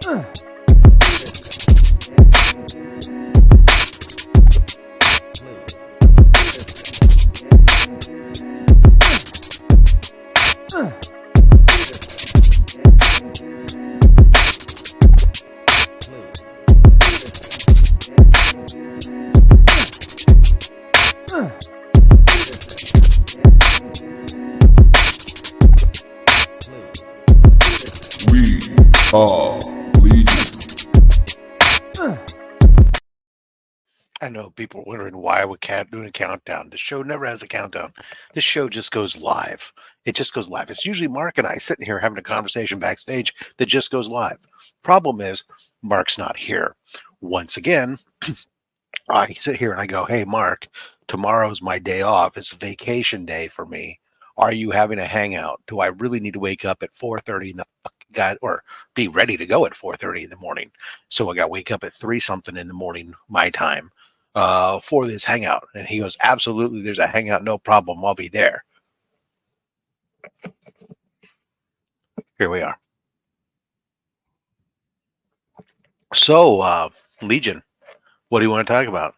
We are Legion. I know people are wondering why we can't do a countdown. The show never has a countdown. This show just goes live. It just goes live. It's usually Mark and I sitting here having a conversation backstage that just goes live. Problem is, Mark's not here. Once again, I sit here and I go, hey, Mark, tomorrow's my day off. It's a vacation day for me. Are you having a hangout? Do I really need to wake up at 4:30 in the or be ready to go at 4:30 in the morning? So I got to wake up at 3 something in the morning, my time, for this hangout. And he goes, absolutely, there's a hangout, no problem. I'll be there. Here we are. So, Legion, what do you want to talk about?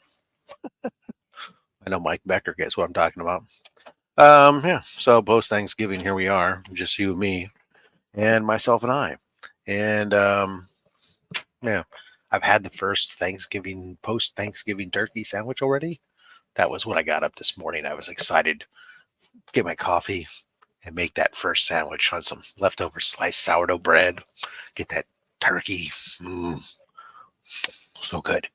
I know Mike Becker gets what I'm talking about. Yeah, so post Thanksgiving, here we are, just you and me, and myself and I. And yeah, I've had the first post Thanksgiving turkey sandwich already. That was what I got up this morning. I was excited to get my coffee and make that first sandwich on some leftover sliced sourdough bread. Get that turkey. So good.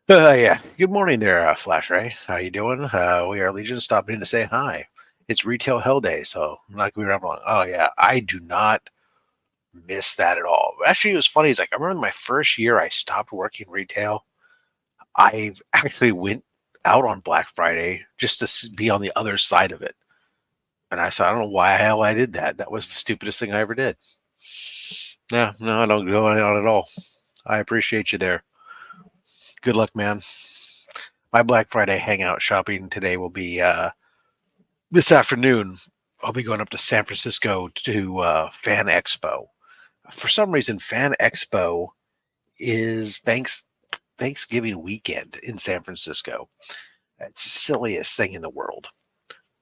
Yeah. Good morning there, Flash Ray. How you doing? We are Legion, stopping in to say hi. It's Retail Hell Day, so I'm not going to be around long. Oh, yeah. I do not miss that at all. Actually, it was funny. It's like, I remember my first year I stopped working retail. I actually went out on Black Friday just to be on the other side of it. And I said, I don't know why the hell I did that. That was the stupidest thing I ever did. No, I don't go out at all. I appreciate you there. Good luck, man. My Black Friday hangout shopping today will be this afternoon. I'll be going up to San Francisco to Fan Expo. For some reason, Fan Expo is Thanksgiving weekend in San Francisco. It's the silliest thing in the world,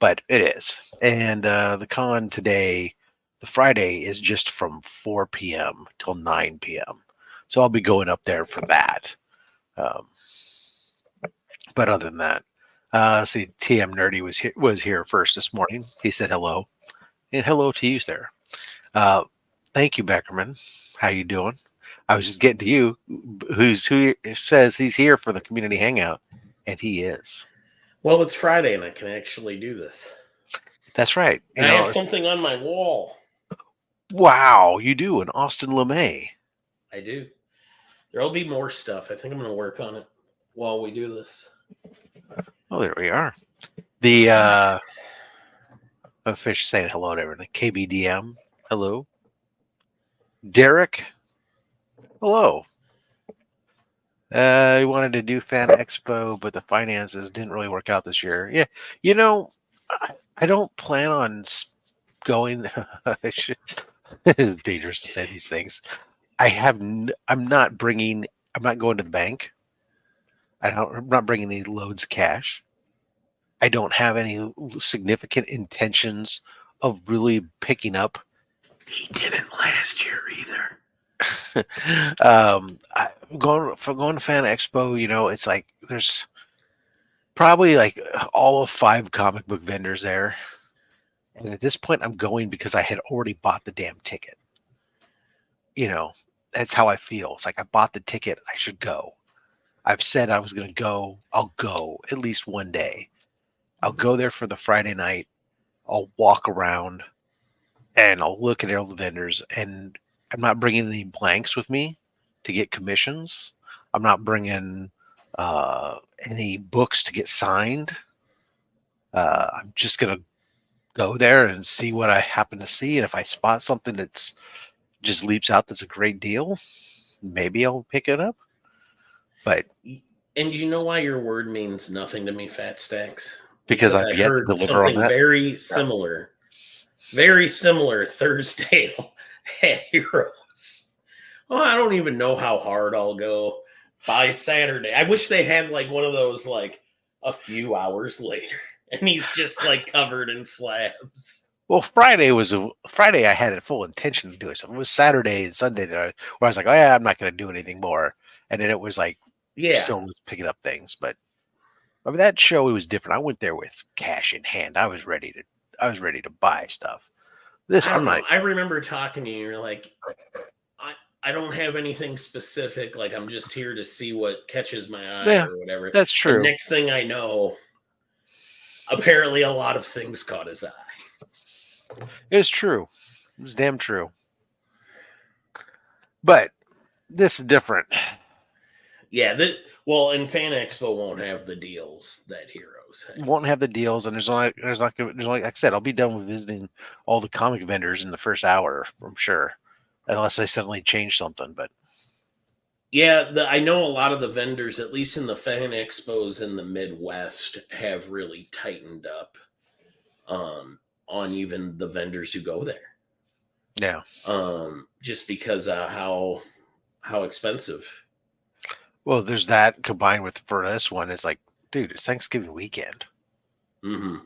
but it is. And the con today, the Friday, is just from 4 p.m. till 9 p.m. So I'll be going up there for that. But other than that, see, TM Nerdy was here first this morning. He said hello, and hello to you there. Thank you, Beckerman. How you doing? I was just getting to you, who says he's here for the community hangout, and he is. Well, it's Friday, and I can actually do this. That's right. I have something on my wall. Wow, you do, an Austin LeMay. I do. There'll be more stuff. I think I'm going to work on it while we do this. Oh, there we are. The Fish saying hello to everyone. KBDM, hello. Derek, hello. He wanted to do Fan Expo, but the finances didn't really work out this year. Yeah, you know, I don't plan on going. It's dangerous to say these things. I'm not going to the bank. I'm not bringing any loads of cash. I don't have any significant intentions of really picking up. He didn't last year either. Going to Fan Expo, you know, it's like there's probably like all of 5 comic book vendors there. And at this point, I'm going because I had already bought the damn ticket. You know, that's how I feel. It's like I bought the ticket. I should go. I've said I was going to go. I'll go at least one day. I'll go there for the Friday night. I'll walk around and I'll look at all the vendors. And I'm not bringing any blanks with me to get commissions. I'm not bringing any books to get signed. I'm just going to go there and see what I happen to see. And if I spot something that's just leaps out that's a great deal, maybe I'll pick it up. But and you know why your word means nothing to me, Fat Stacks? Because I've yet to deliver on that. Very similar Thursday at Heroes. Oh, I don't even know how hard I'll go by Saturday. I wish they had like one of those like a few hours later, and he's just like covered in slabs. Well, Friday. I had a full intention to do it. So it was Saturday and Sunday where I was like, oh yeah, I'm not going to do anything more. And then it was like Yeah. still was picking up things. But I mean, that show, it was different. I went there with cash in hand. I was ready to buy stuff. This I I'm don't not. know. I remember talking to you. You're like, I don't have anything specific. Like I'm just here to see what catches my eye Yeah, or whatever. that's And true. next thing I know, apparently a lot of things caught his eye. It's true. It's damn true. But this is different. Yeah. Well, and Fan Expo won't have the deals that Heroes have. Won't have the deals, and there's only like I said, I'll be done with visiting all the comic vendors in the first hour, I'm sure, unless they suddenly change something. But Yeah, I know a lot of the vendors, at least in the Fan Expos in the Midwest, have really tightened up on even the vendors who go there. yeah, Just because of how expensive. well, there's that combined with for this one, it's like, dude, it's Thanksgiving weekend. Mm-hmm.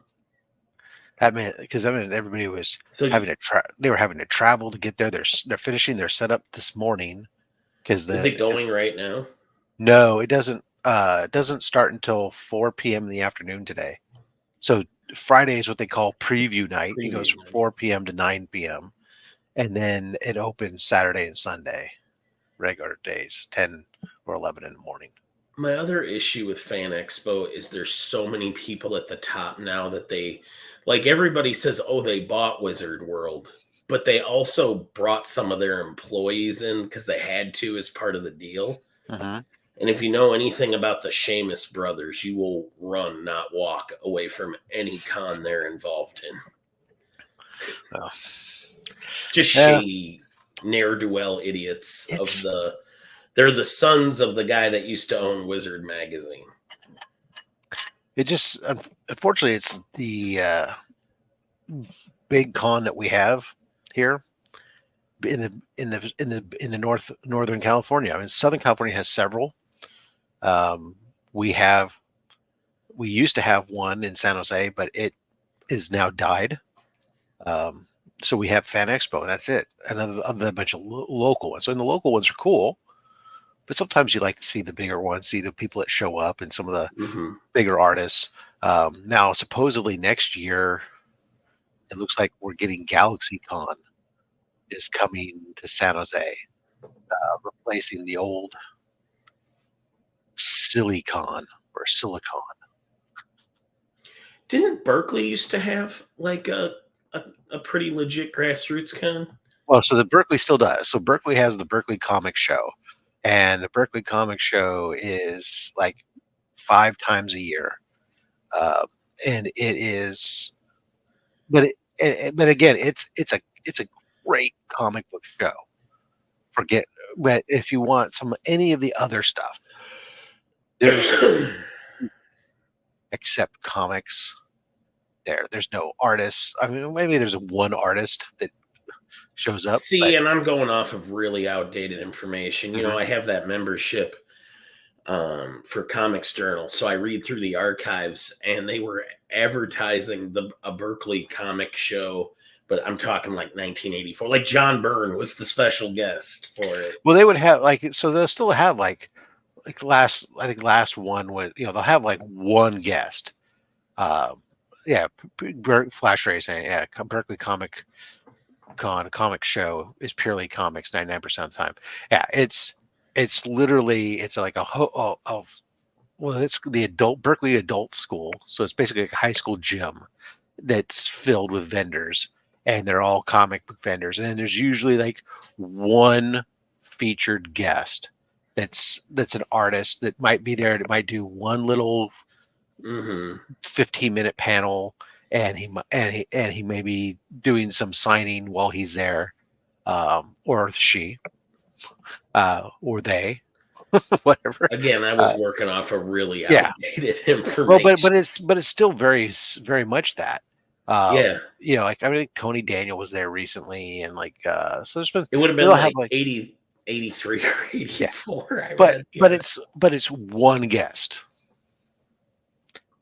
Because everybody was So having to they were having to travel to get there. They're finishing their setup this morning because is it going right now? no, it doesn't. It doesn't start until 4 p.m. in the afternoon today. So Friday is what they call preview night. It goes Preview from night. 4 p.m. to 9 p.m. and then it opens Saturday and Sunday, regular days, 10 or 11 in the morning. My other issue with Fan Expo is there's so many people at the top now that they, like everybody says, oh, they bought Wizard World, but they also brought some of their employees in because they had to as part of the deal. Mm-hmm. And if you know anything about the Seamus brothers, you will run, not walk, away from any con they're involved in. Oh. Just Yeah. shady ne'er-do-well idiots they're the sons of the guy that used to own Wizard Magazine. It just, unfortunately, it's the big con that we have here in the northern California. I mean, Southern California has several. We used to have one in San Jose, but it is now died. So we have Fan Expo, and that's it. And then a bunch of local ones. So the local ones are cool, but sometimes you like to see the bigger ones, see the people that show up, and some of the Mm-hmm. bigger artists. Now, supposedly next year, it looks like we're getting Galaxy Con is coming to San Jose, replacing the old Silicon or Silicon. Didn't Berkeley used to have like a pretty legit grassroots con? Well, so the Berkeley still does. So Berkeley has the Berkeley Comic Show, and the Berkeley Comic Show is like 5 times a year, and it is. But again, it's a great comic book show. But if you want any of the other stuff, there's except comics. There's no artists. I mean, maybe there's one artist that shows up. See, and I'm going off of really outdated information. You know, I have that membership for Comics Journal, so I read through the archives, and they were advertising a Berkeley comic show, but I'm talking like 1984. Like John Byrne was the special guest for it. Well, they would have so they'll still have like last one was they'll have like one guest. Flash Ray saying Berkeley Comic Show is purely comics 99% of the time. Yeah, it's literally it's like it's the adult Berkeley adult school, so it's basically like a high school gym that's filled with vendors, and they're all comic book vendors. And then there's usually like one featured guest that's an artist that might be there. That might do one little 15-minute panel, and he may be doing some signing while he's there, or she, or they. Whatever. Again, I was working off of really outdated information. Well, but it's still very, very much that. Like I mean, Tony Daniel was there recently, and so there's been. It would have been like 80 83 or 84. I But read. Yeah. it's one guest.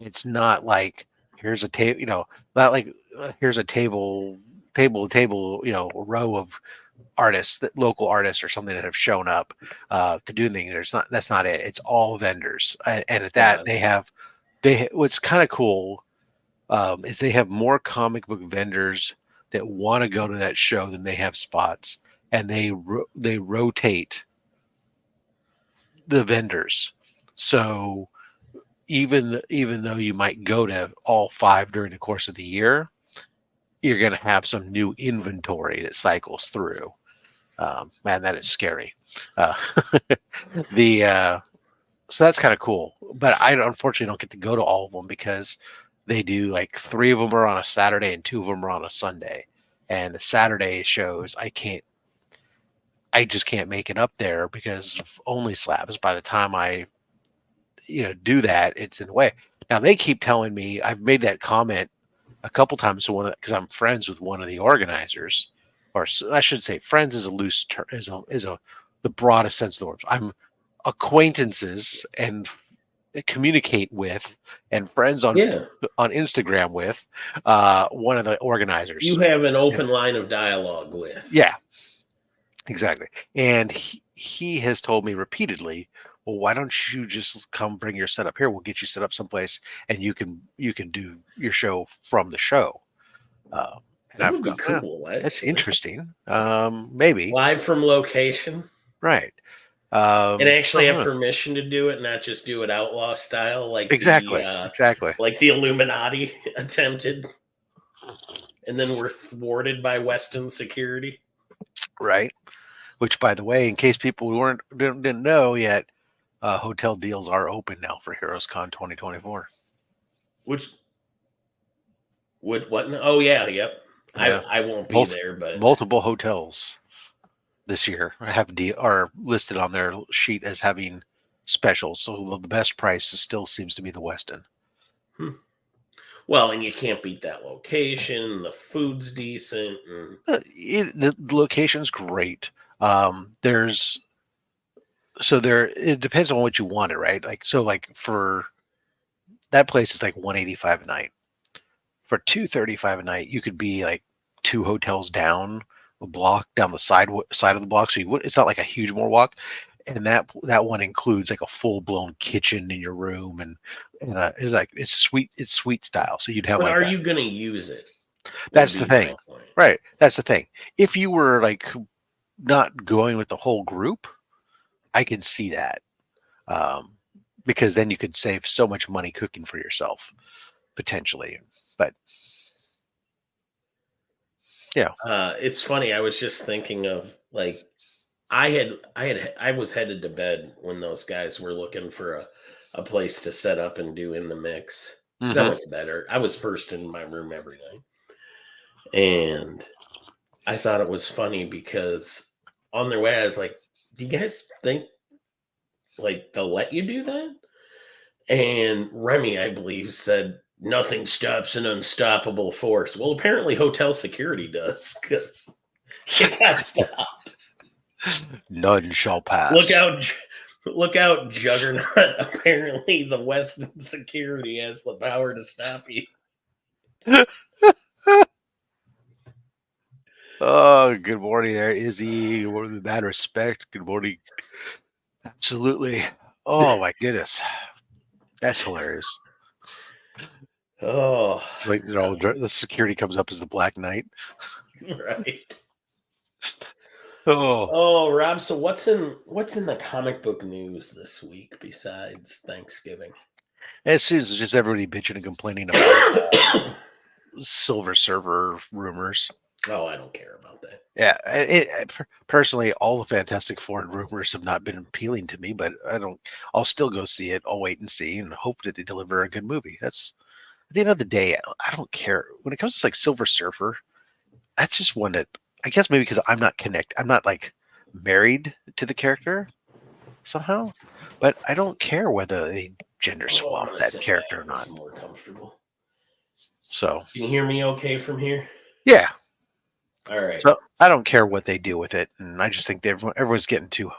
It's not like here's a table, not like here's a table, a row of artists, that local artists or something that have shown up to do things. That's not it. It's all vendors, and at that what's kind of cool is they have more comic book vendors that want to go to that show than they have spots, and they rotate the vendors. So even though you might go to all 5 during the course of the year, you're going to have some new inventory that cycles through. Man, that is scary. Uh, the so that's kind of cool, but I unfortunately don't get to go to all of them because they do like 3 of them are on a Saturday and 2 of them are on a Sunday, and the Saturday shows I just can't make it up there because of only slabs. By the time I do that, it's in the way. Now they keep telling me, I've made that comment a couple times to one, because I'm friends with one of the organizers, or I should say friends is a loose term, is the broadest sense of the word. I'm acquaintances and communicate with, and friends on Instagram with one of the organizers. You have an open line of dialogue with. Yeah, exactly. And he has told me repeatedly, well, why don't you just come bring your setup here? We'll get you set up someplace, and you can do your show from the show. That would be cool. That's interesting. Maybe live from location, right? And actually have permission to do it, not just do it outlaw style, like exactly, like the Illuminati attempted, and then were thwarted by Weston security. Right. Which, by the way, in case people didn't know yet, hotel deals are open now for Heroes Con 2024. Which what? Oh yeah, yep. Yeah. I won't be there, but multiple hotels this year are listed on their sheet as having specials. So the best price still seems to be the Westin. Well, and you can't beat that location. The food's decent. The location's great. It depends on what you wanted, right? Like for that place is like $185 a night. For $235 a night, you could be like 2 hotels down a block, down the side of the block. So it's not like a huge more walk. And that one includes like a full blown kitchen in your room, and it's suite style. So you'd have. But are you going to use it? That's the thing, right? That's the thing. If you were like not going with the whole group, I could see that, because then you could save so much money cooking for yourself potentially. But yeah, it's funny. I was just thinking of like I was headed to bed when those guys were looking for a place to set up and do in the mix. Mm-hmm. I went to bed. I was first in my room every night, and I thought it was funny because on their way, I was like, "Do you guys think like they'll let you do that?" And Remy, I believe, said, "Nothing stops an unstoppable force." Well, apparently hotel security does, because it got stopped. None shall pass. Look out, Juggernaut. Apparently the Westin security has the power to stop you. Oh, good morning there, Izzy. Good morning, Mad Respect. Good morning. Absolutely. Oh my goodness. That's hilarious. Oh, it's like the security comes up as the Black Knight, right? Oh, Rob. So what's in the comic book news this week besides Thanksgiving? It seems just everybody bitching and complaining about Silver Surfer rumors. Oh, I don't care about that. Yeah, personally, all the Fantastic Four rumors have not been appealing to me, but I'll still go see it. I'll wait and see and hope that they deliver a good movie. That's, at the end of the day, I don't care. When it comes to like Silver Surfer, that's just one that, I guess maybe because I'm not like married to the character somehow, but I don't care whether they gender swap that character or not. More comfortable. So can you hear me okay from here? Yeah. All right. So I don't care what they do with it, and I just think everyone's getting too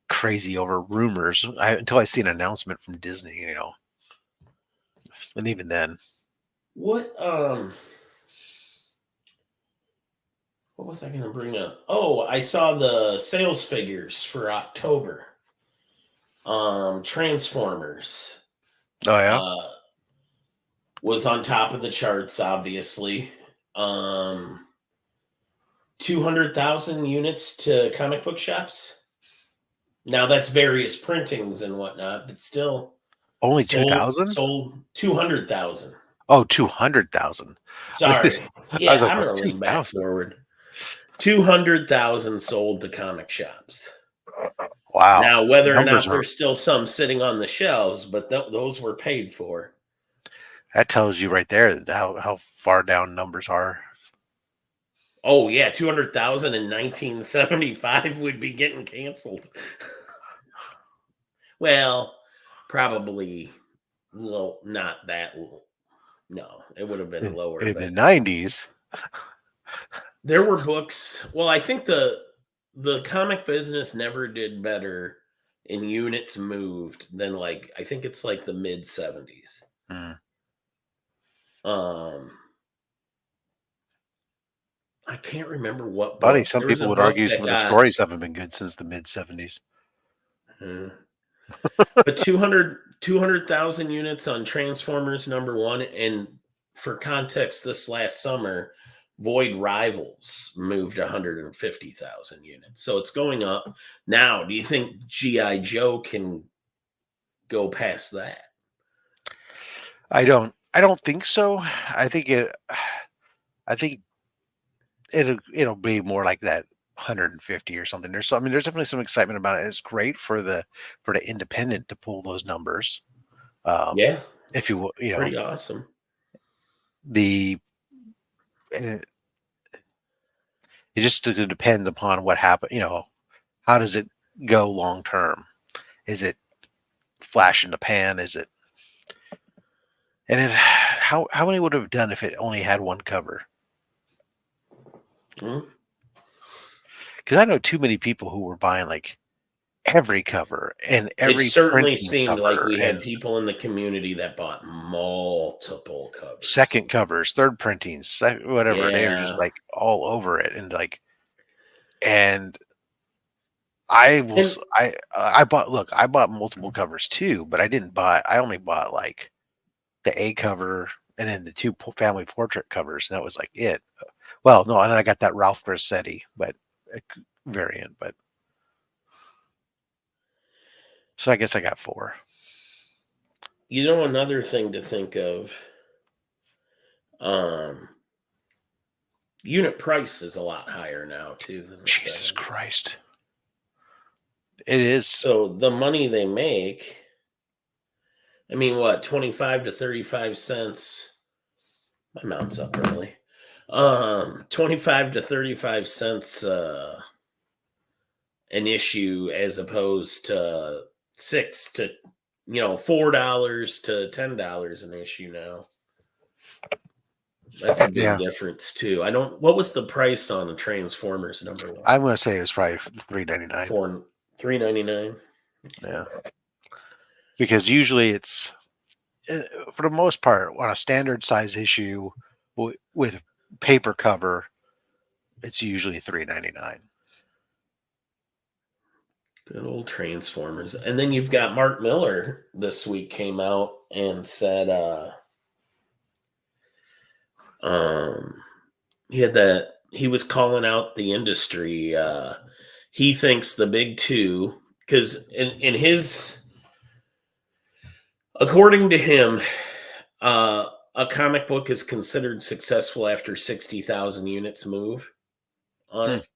crazy over rumors. Until I see an announcement from Disney, and even then, What was I going to bring up? Oh, I saw the sales figures for October. Transformers oh yeah, uh, was on top of the charts, obviously. 200,000 units to comic book shops. Now that's various printings and whatnot, but still only sold 2,000. sold 200,000. Oh, 200,000. Sorry. I was Yeah, like, I'm oh, gonna lean back 2,000. forward. 200,000 sold to comic shops. Wow, Now, whether or numbers not are. there's still some sitting on the shelves, but those were paid for. That tells you right there how far down numbers are. Oh yeah, 200,000 in 1975 would be getting canceled. Well, probably low, not that low. No, it would have been lower, In the but 90s. there were books. Well, I think the comic business never did better in units moved than I think it's like the mid 70s. Mm. Um I can't remember what Buddy, book. some There was people a would book argue some that of the got stories haven't been good since the mid 70s. uh, but 200,000 units on Transformers #1. And for context, this last summer, Void Rivals moved 150,000 units. So it's going up. Now, do you think G.I. Joe can go past that? I don't think so. I think it'll be more like that 150 or something. There's definitely some excitement about it. It's great for the independent to pull those numbers. Um, Yeah, if you will, pretty awesome. the it just depends upon what happens. How does it go long term? Is it flash in the pan? Is it and it how many would it have done if it only had one cover? Mhm. Because I know too many people who were buying like every cover and It every certainly printing seemed like cover we had and people in the community that bought multiple covers. second covers, third printings, whatever. They were just Yeah. like all over it, and I will. And I bought. Look, I bought multiple covers too, but I didn't buy. I only bought like the A cover and then the two family portrait covers, and that was like it. Well, no, and then I got that Ralph Grassetti, but variant. But so I guess I got four. another thing to think of, um, unit price is a lot higher now too than the Jesus 70s. Christ, it is. So the money they make, I mean, what, 25 to 35 cents? My mount's up early. 25 to 35 cents an issue as opposed to $6 to $4 to $10 an issue now. That's a big Yeah, difference too. What was the price on the Transformers #1? I'm gonna say it's probably $3.99. For $3.99. Yeah, because usually it's for the most part on a standard size issue with paper cover, it's usually $3.99. Good old Transformers. And then you've got Mark Miller this week came out and said he was calling out the industry. He thinks the big two, because in his, according to him, a comic book is considered successful after 60,000 units move on Hmm. it.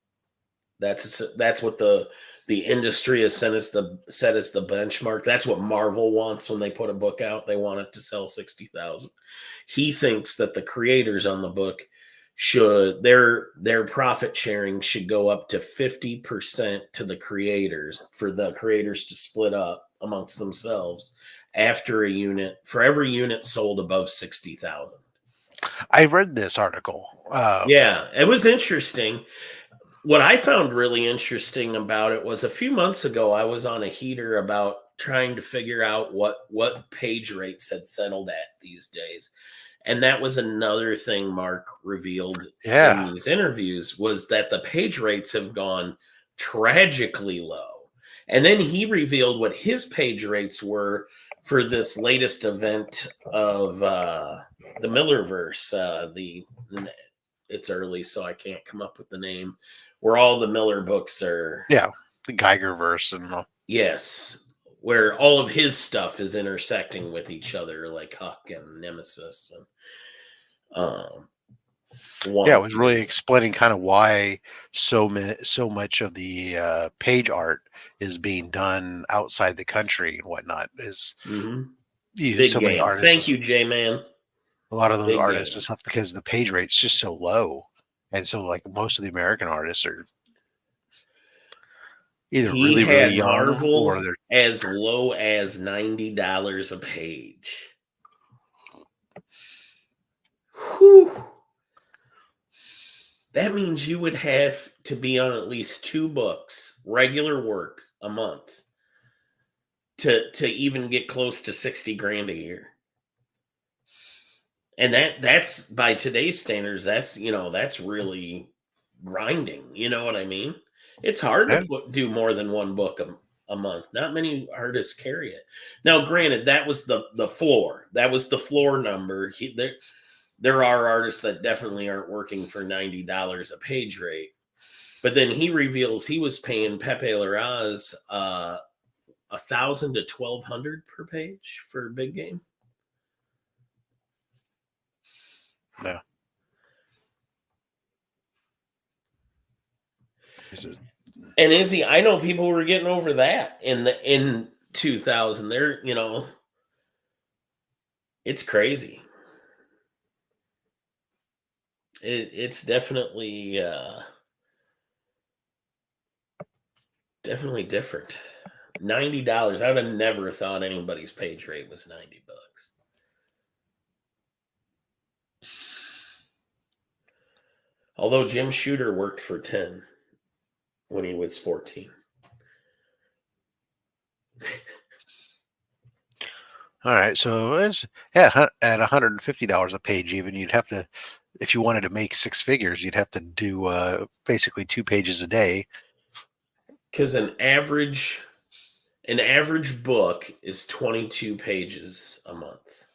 That's what the industry has set as the benchmark. That's what Marvel wants when they put a book out. They want it to sell 60,000. He thinks that the creators on the book should their profit sharing should go up to 50% to the creators, for the creators to split up amongst themselves after for every unit sold above 60,000. I read this article. Yeah, it was interesting. What I found really interesting about it was a few months ago, I was on a heater about trying to figure out what page rates had settled at these days. And that was another thing Mark revealed in Yeah. these interviews, was that the page rates have gone tragically low. And then he revealed what his page rates were for this latest event of the Millerverse. It's early, so I can't come up with the name. Where all the Miller books are. Yeah. The Geiger verse and Yes, where all of his stuff is intersecting with each other, like Huck and Nemesis and yeah, one. it was really explaining kind of why so much of the page art is being done outside the country and whatnot. Is Big so many game. artists, Thank you, J Man. a lot of those Big artists and game. stuff, because the page rate's just so low, and so like most of the American artists are either He really really had young or Marvel they're as low as $90 a page. Whew. That means you would have to be on at least 2 books, regular work, a month to even get close to 60 grand a year. And that's by today's standards, that's really grinding. You know what I mean? It's hard yeah, to do more than 1 book a month. Not many artists carry it. Now, granted, that was the floor. That was the floor number. There are artists that definitely aren't working for $90 a page rate. But then he reveals he was paying Pepe Larraz 1,000 to 1,200 per page for Big Game. yeah. This is- And Izzy, I know people were getting over that in 2000. They're, it's crazy. It's definitely definitely different. $90. I would have never thought anybody's page rate was $90. Although Jim Shooter worked for 10 when he was 14. All right, so it's at $150 a page. Even you'd have to, if you wanted to make 6 figures, you'd have to do basically 2 pages a day. Because an average book is 22 pages a month.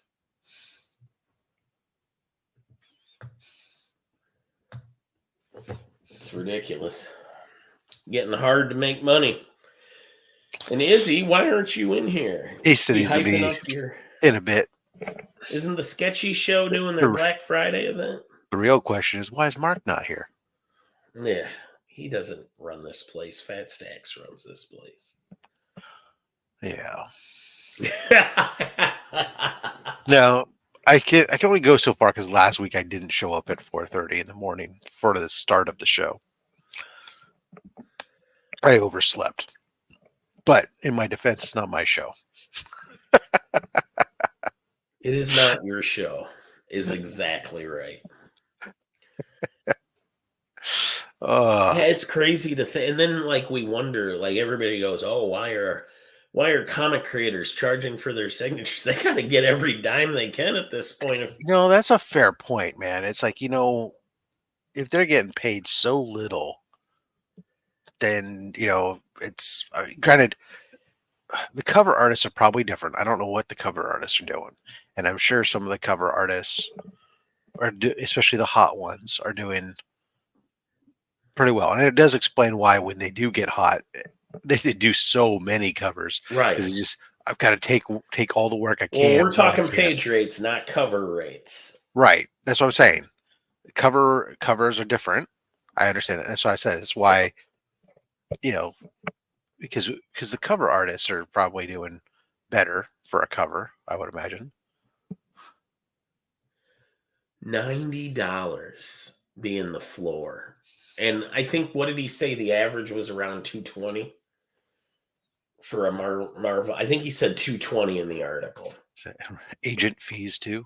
It's ridiculous. Getting hard to make money. And Izzy, why aren't you in here? He said You he's gonna hyping be up your... in a bit. Isn't the Sketchy Show doing their The, Black Friday event? the real question is, why is Mark not here? Yeah, he doesn't run this place. Fat Stacks runs this place. Yeah. Now I can only go so far because last week I didn't show up at 4:30 in the morning for the start of the show. I overslept. But in my defense, it's not my show. It is not your show, is exactly right. Yeah, it's crazy to think. And then we wonder, everybody goes, oh, why are comic creators charging for their signatures? They gotta get every dime they can at this point. That's a fair point, man. It's like, if they're getting paid so little, then, it's granted, the cover artists are probably different. I don't know what the cover artists are doing. And I'm sure some of the cover artists especially the hot ones, are doing pretty well. And it does explain why when they do get hot, they do so many covers. Right. Because I've got to take all the work I Well, can. we're talking page rates, not cover rates. Right. That's what I'm saying. Covers are different. I understand it. That's why I said it's why, because the cover artists are probably doing better for a cover, I would imagine. $90 being the floor. And I think, what did he say? The average was around 220 for a Marvel. I think he said 220 in the article. Agent fees too.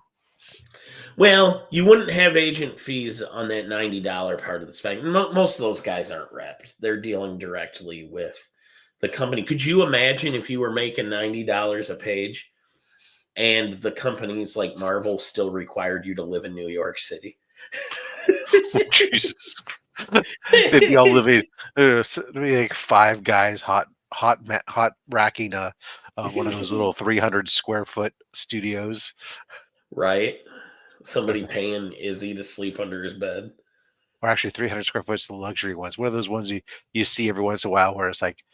Well, you wouldn't have agent fees on that $90 part of the spec. Most of those guys aren't repped. They're dealing directly with the company. Could you imagine if you were making $90 a page and the companies like Marvel still required you to live in New York City? Jesus. They'd be all living, it'd be like 5 guys hot racking one of those little 300 square foot studios. Right? Somebody paying Izzy to sleep under his bed. Or actually 300 square foot is the luxury ones. One of those ones you see every once in a while where it's like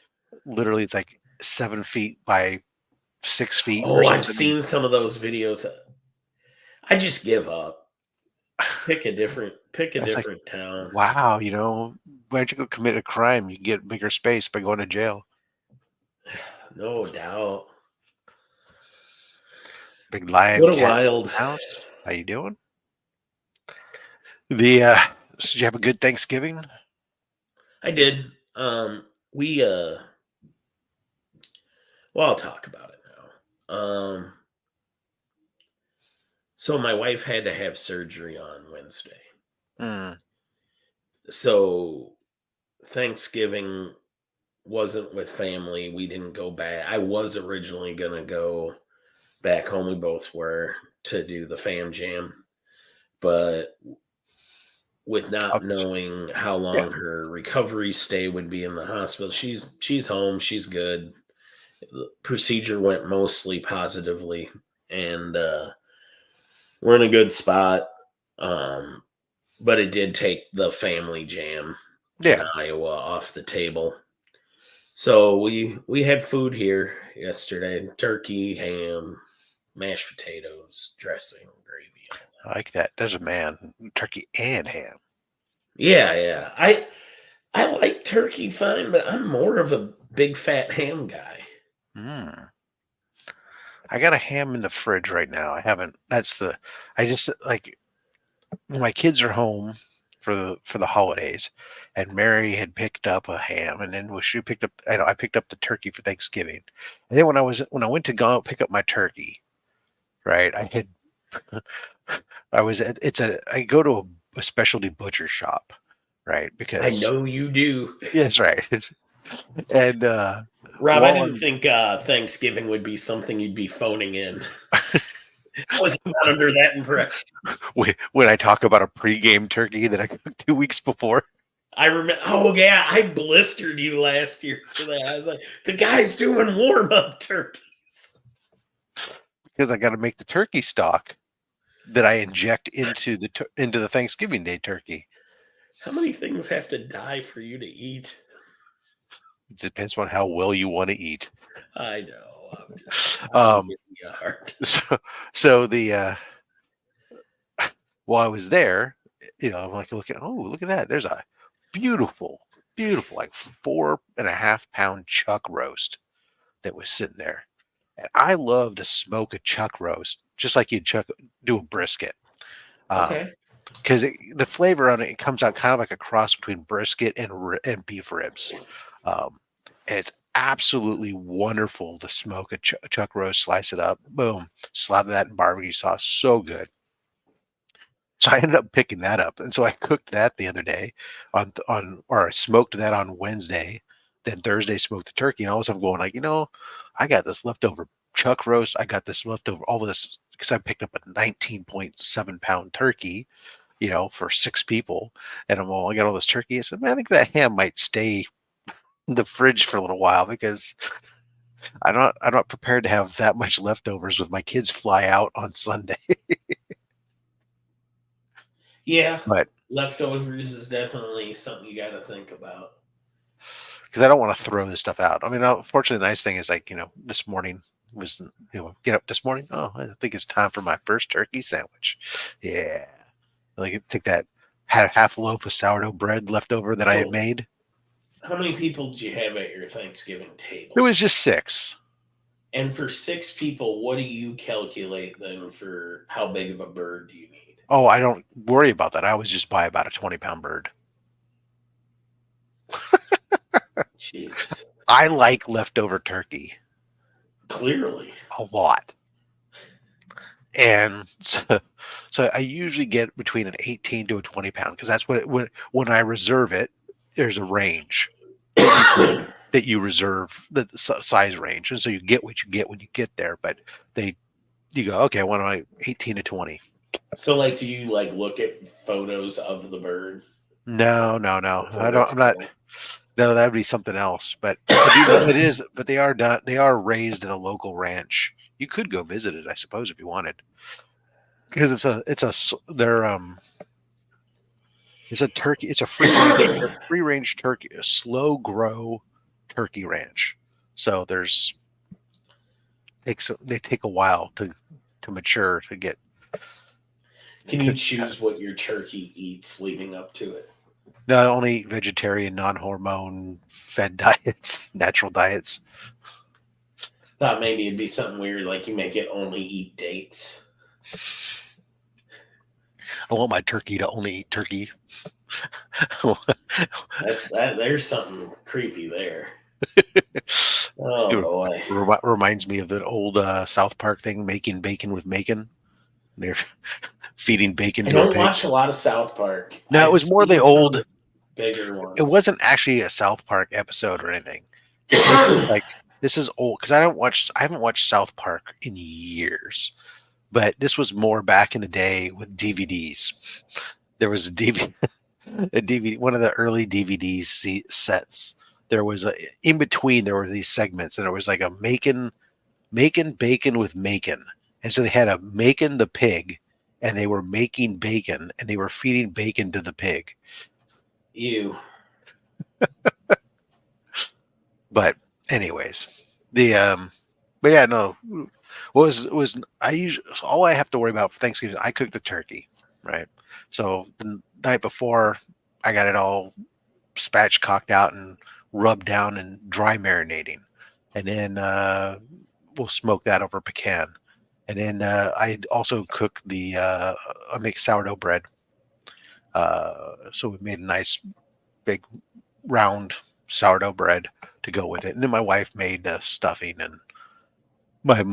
literally it's like 7 feet by 6 feet or Oh, I've something. seen some of those videos. I just give up. Pick a different It's like, town. wow, why don't you go commit a crime? You get bigger space by going to jail. No doubt. Big lion What a cat wild house. How you doing? Did you have a good Thanksgiving? I did. We well, I'll talk about it now. So my wife had to have surgery on Wednesday. Mm. So Thanksgiving wasn't with family. We didn't go back. I was originally gonna go back home. We both were to do the fam jam, but with not knowing how long her recovery stay would be in the hospital, she's home. She's good. The procedure went mostly positively, and we're in a good spot. But it did take the family jam in Iowa off the table. So we had food here yesterday: turkey, ham, mashed potatoes, dressing, gravy. I like that. There's a man. Turkey and ham. Yeah. I like turkey fine, but I'm more of a big fat ham guy. I got a ham in the fridge right now. I just like when my kids are home for the holidays, and Mary had picked up a ham, and then she picked up, I picked up the turkey for Thanksgiving, and then when I went to go pick up my turkey, right, I go to a specialty butcher shop, right, I because know you do. yes, right, and Rob, I didn't think Thanksgiving would be something you'd be phoning in. I was not under that impression. when I talk about a pregame turkey that I cooked 2 weeks before. I remember. Oh yeah, I blistered you last year for that. I was like, the guy's doing warm up turkeys Because I got to make the turkey stock that I inject into the Thanksgiving Day turkey. How many things have to die for you to eat? It depends on how well you want to eat. I know. I'm giving you a heart. So while I was there, I'm like look at that. There's a beautiful, like 4.5 pound chuck roast that was sitting there. And I love to smoke a chuck roast just like you'd do a brisket. Okay. Because the flavor on it comes out kind of like a cross between brisket and beef ribs. And it's absolutely wonderful to smoke a chuck roast, slice it up, boom, slap that in barbecue sauce. So good. So I ended up picking that up. And so I cooked that the other day or I smoked that on Wednesday. Then Thursday smoked the turkey. And all of a sudden I'm going like, I got this leftover chuck roast. I got this leftover, all of this, because I picked up a 19.7 pound turkey, for 6 people. And I got all this turkey. I said, man, I think that ham might stay in the fridge for a little while because I'm not prepared to have that much leftovers with my kids fly out on Sunday. Yeah. But Leftovers is definitely something you got to think about. because I don't want to throw this stuff out. I mean, fortunately, the nice thing is like, this morning was, get up this morning. Oh, I think it's time for my first turkey sandwich. Yeah. Like had a half loaf of sourdough bread left over that I had made. How many people did you have at your Thanksgiving table? It was just 6. And for 6 people, what do you calculate then for how big of a bird do you need? Oh, I don't worry about that. I always just buy about a 20-pound bird. Jesus. I like leftover turkey. Clearly. A lot. And so I usually get between an 18 to a 20 pound because that's when I reserve it. There's a range that you reserve the size range, and so you get what you get when you get there. But you go, okay, what am I? 18 to 20. So, like, do you like look at photos of the bird No. I before don't. it's I'm not. killed? No, that would be something else. But I do know it is. But they are done. They are raised in a local ranch. You could go visit it, I suppose, if you wanted, because it's a turkey. It's a free range turkey, a slow grow turkey ranch. So they take a while to mature to get. Can you choose what your turkey eats leading up to it? Not only vegetarian, non-hormone fed diets, natural diets. Thought maybe it'd be something weird, like you make it only eat dates. I want my turkey to only eat turkey. There's something creepy there. Oh It boy. reminds me of that old South Park thing, making bacon with Macon. They're feeding bacon I to a don't pig. watch a lot of South Park. No, it was more the old. Bigger ones. It wasn't actually a South Park episode or anything. This is old because I haven't watched South Park in years. But this was more back in the day with DVDs. There was a DVD, one of the early DVD sets. There was in between. There were these segments, and there was like a making bacon with Macon, and so they had a Macon the pig, and they were making bacon, and they were feeding bacon to the pig. Ew. But anyways, but yeah, no. Was I usually all I have to worry about for Thanksgiving? I cook the turkey, right? So the night before, I got it all spatchcocked out and rubbed down and dry marinating, and then we'll smoke that over pecan, and then I also cook I make sourdough bread. So we made a nice big round sourdough bread to go with it, and then my wife made stuffing, and my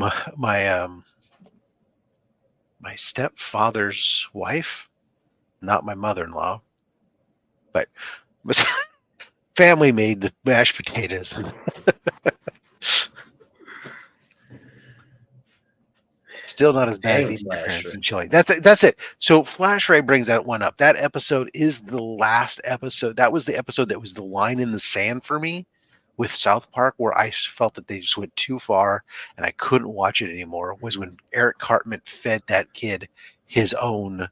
stepfather's wife, not my mother-in-law, but family made the mashed potatoes. Still not as bad as eating your parents in chili. That's it. So Flash Ray brings that one up. That episode is the last episode. That was the episode that was the line in the sand for me with South Park, where I felt that they just went too far and I couldn't watch it anymore. Was when Eric Cartman fed that kid his own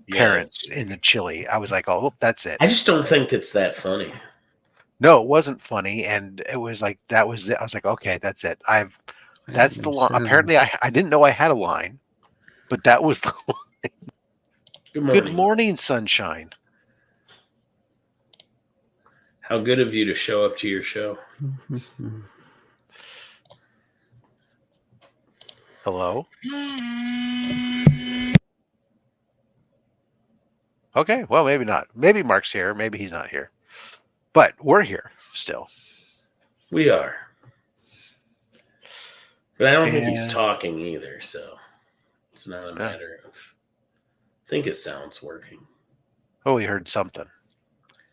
parents in the chili. I was like, oh, that's it. I just don't think it's that funny. No, it wasn't funny, and it was like that was it. I was like, okay, that's it. That's the line. Apparently, I didn't know I had a line, but that was the line. Good morning, sunshine. How good of you to show up to your show. Hello? Okay, well, maybe not. Maybe Mark's here. Maybe he's not here. But we're here still. We are. But I don't think he's talking either, so it's not a matter of... I think his sound's working. Oh, he heard something.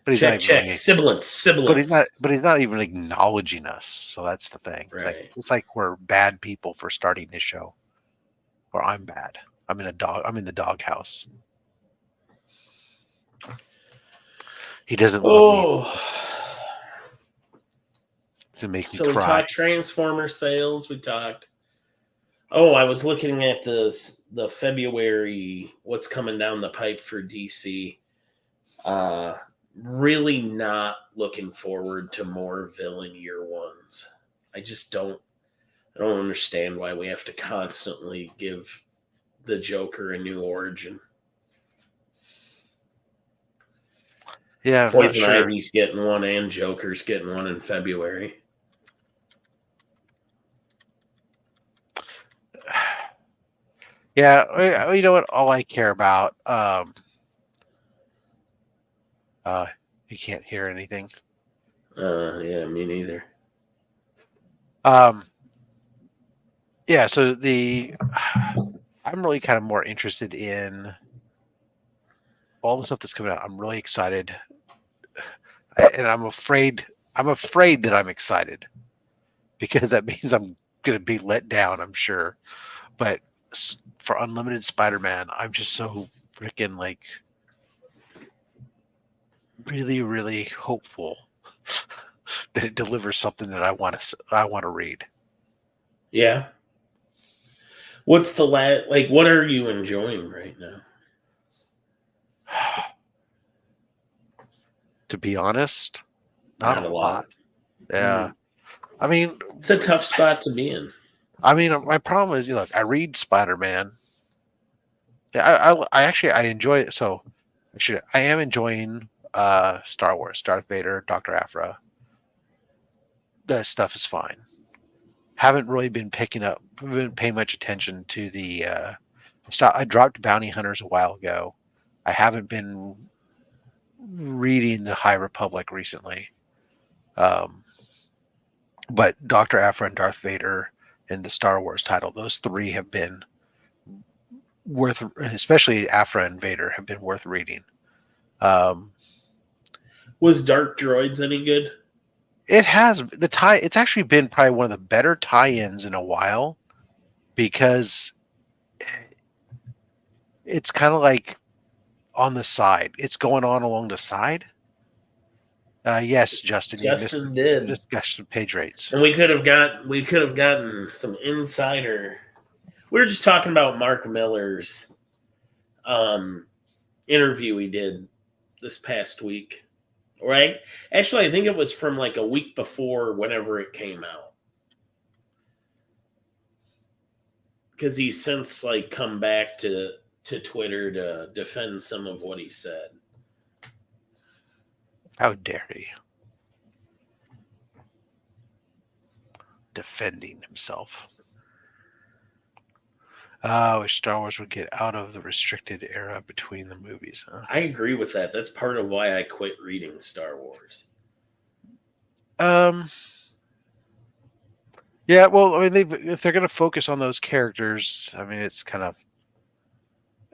But he's check. Sibilance. But he's not even acknowledging us. So that's the thing. Right. It's like we're bad people for starting this show. Or I'm bad. I'm in the doghouse. He doesn't love me. To make me cry. We talked Transformer sales. We talked. Oh, I was looking at the February, what's coming down the pipe for DC. Really not looking forward to more villain year ones. I just don't. I don't understand why we have to constantly give the Joker a new origin. Yeah, Poison Ivy's getting one, and Joker's getting one in February. Yeah, you know what? All I care about. You can't hear anything. Yeah, me neither. Yeah, so the I'm really kind of more interested in all the stuff that's coming out. I'm really excited, and I'm afraid. I'm afraid that I'm excited because that means I'm going to be let down. I'm sure, but for Unlimited Spider-Man, I'm just so freaking like really, really hopeful that it delivers something that I want to read. Yeah. What's the like? What are you enjoying right now? To be honest, not a Not a lot. lot. Yeah, I mean, It's a tough spot to be in. my problem is, look, I read Spider-Man. Yeah, I actually I enjoy it. So, I am enjoying Star Wars, Darth Vader, Doctor Aphra. That stuff is fine. Haven't really been paying much attention to the. I dropped Bounty Hunters a while ago. I haven't been reading the High Republic recently. Um, but Doctor Aphra and Darth Vader and the Star Wars title, those three have been worth, especially Aphra and Vader, have been worth reading. Um, Was Dark Droids any good? it has the tie. It's actually been probably one of the better tie-ins in a while because it's kind of like on the side. It's going on along the side. Yes, Justin, you missed Justin the did, discussion of page rates. and we could have gotten some insider. We were just talking about Mark Miller's um, interview he did this past week, right? Actually, I think it was from like a week before whenever it came out, because he's since like come back to Twitter to defend some of what he said. How dare he? Defending himself. I wish Star Wars would get out of the restricted era between the movies. Huh? I agree with that. That's part of why I quit reading Star Wars. Yeah, well, I mean, if they're going to focus on those characters, I mean, it's kind of,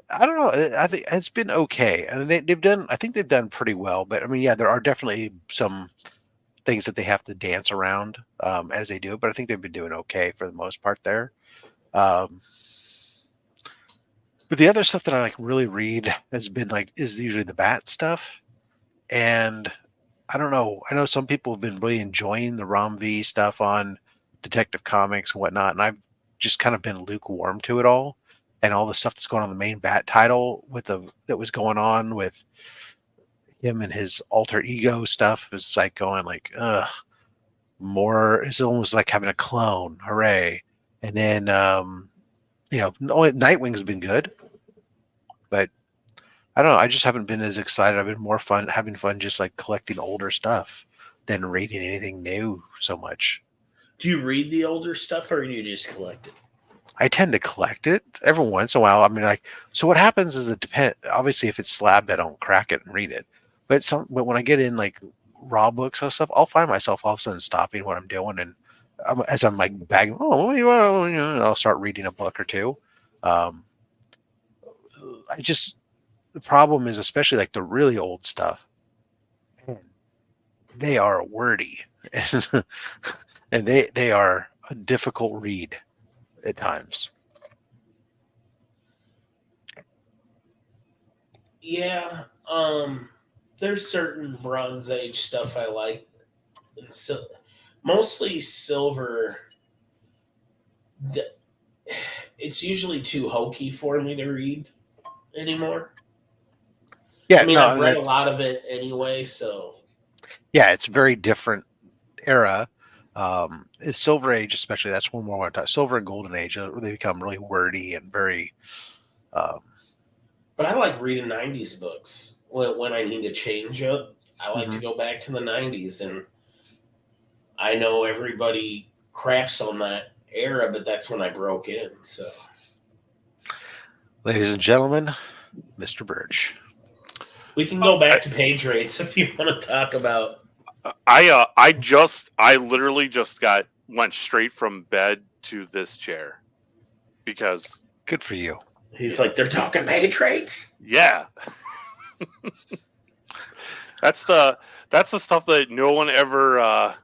I don't know. I think it's been okay, and they've done. I think they've done pretty well. But I mean, yeah, there are definitely some things that they have to dance around as they do. But I think they've been doing okay for the most part there. Um, but the other stuff that I like really read has been like is usually the Bat stuff, and I don't know. I know some people have been really enjoying the Rom V stuff on Detective Comics and whatnot, and I've just kind of been lukewarm to it all, and all the stuff that's going on in the main Bat title with that was going on with him and his alter ego stuff is like going like, ugh, more. It's almost like having a clone. Hooray! And then Nightwing's been good, but I don't know. I just haven't been as excited. I've been more having fun just like collecting older stuff than reading anything new so much. Do you read the older stuff or do you just collect it? I tend to collect it every once in a while. I mean, like, so what happens is it depends. Obviously, if it's slabbed, I don't crack it and read it. But when I get in like raw books and stuff, I'll find myself all of a sudden stopping what I'm doing and as I'm like bagging, I'll start reading a book or two. Um, I just the problem is especially like the really old stuff. Man, they are wordy and they are a difficult read at times. Yeah, there's certain Bronze Age stuff I like, and mostly Silver. It's usually too hokey for me to read anymore. Yeah, I mean, no, I've read a lot of it anyway, so yeah, it's a very different era. It's Silver Age, especially. That's one more I want to talk. Silver and Golden Age, they become really wordy and very. Um, but I like reading '90s books when I need to change up. I like to go back to the '90s, and I know everybody craps on that era, but that's when I broke in. So, ladies and gentlemen, Mr. Birch. we can go back to page rates if you want to talk about. I literally just went straight from bed to this chair because Good for you. He's like, they're talking page rates. Yeah. That's the stuff that no one ever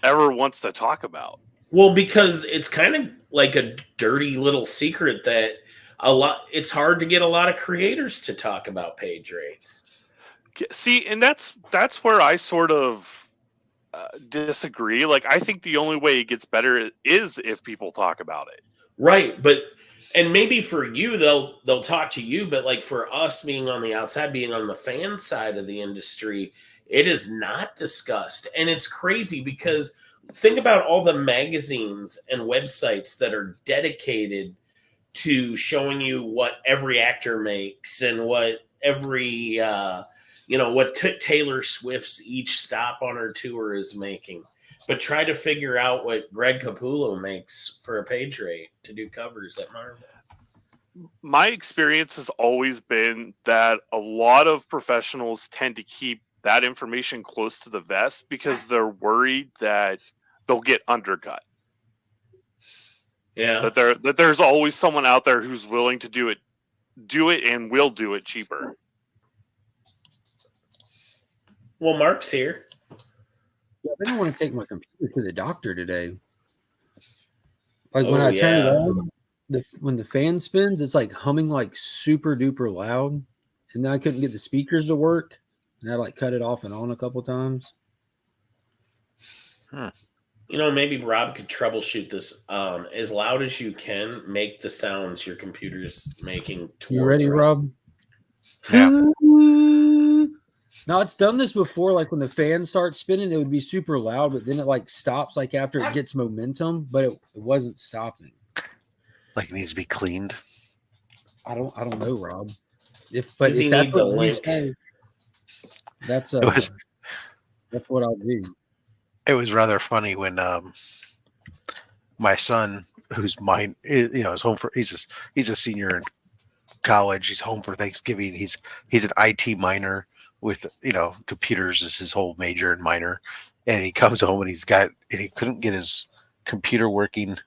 wants to talk about. Well, because it's kind of like a dirty little secret that it's hard to get a lot of creators to talk about page rates. See, and that's where I sort of disagree. Like, I think the only way it gets better is if people talk about it. Right, and maybe for you they'll talk to you, but like for us being on the outside, being on the fan side of the industry, it is not discussed. And it's crazy because think about all the magazines and websites that are dedicated to showing you what every actor makes and what every what Taylor Swift's each stop on her tour is making. But try to figure out what Greg Capullo makes for a page rate to do covers at Marvel. My experience has always been that a lot of professionals tend to keep that information close to the vest because they're worried that they'll get undercut. Yeah. That there's always someone out there who's willing to do it and will do it cheaper. Well, Mark's here. Yeah, I didn't want to take my computer to the doctor today. Like when I turn it on, when the fan spins, it's like humming like super duper loud. And then I couldn't get the speakers to work. And I like cut it off and on a couple times. Maybe Rob could troubleshoot this. As loud as you can, make the sounds your computer's making. You ready, Rob? Yeah. No, it's done this before. Like when the fan starts spinning, it would be super loud, but then it like stops like after it gets momentum, but it wasn't stopping. Like it needs to be cleaned. I don't know, Rob. If he needs a link. That's what I'll do. It was rather funny when my son, who's mine, is home for he's a senior in college. He's home for Thanksgiving. He's an IT minor with computers is his whole major and minor, and he comes home and he couldn't get his computer working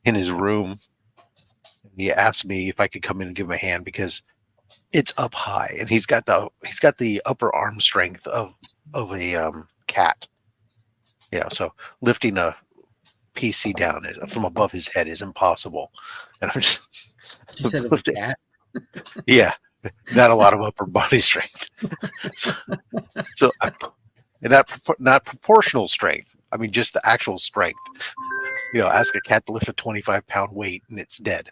in his room. He asked me if I could come in and give him a hand because it's up high and he's got the upper arm strength of a cat. So lifting a PC down from above his head is impossible. And I'm just you said it was a cat. Yeah, not a lot of upper body strength. so not proportional strength. I mean, just the actual strength. Ask a cat to lift a 25-pound weight and it's dead.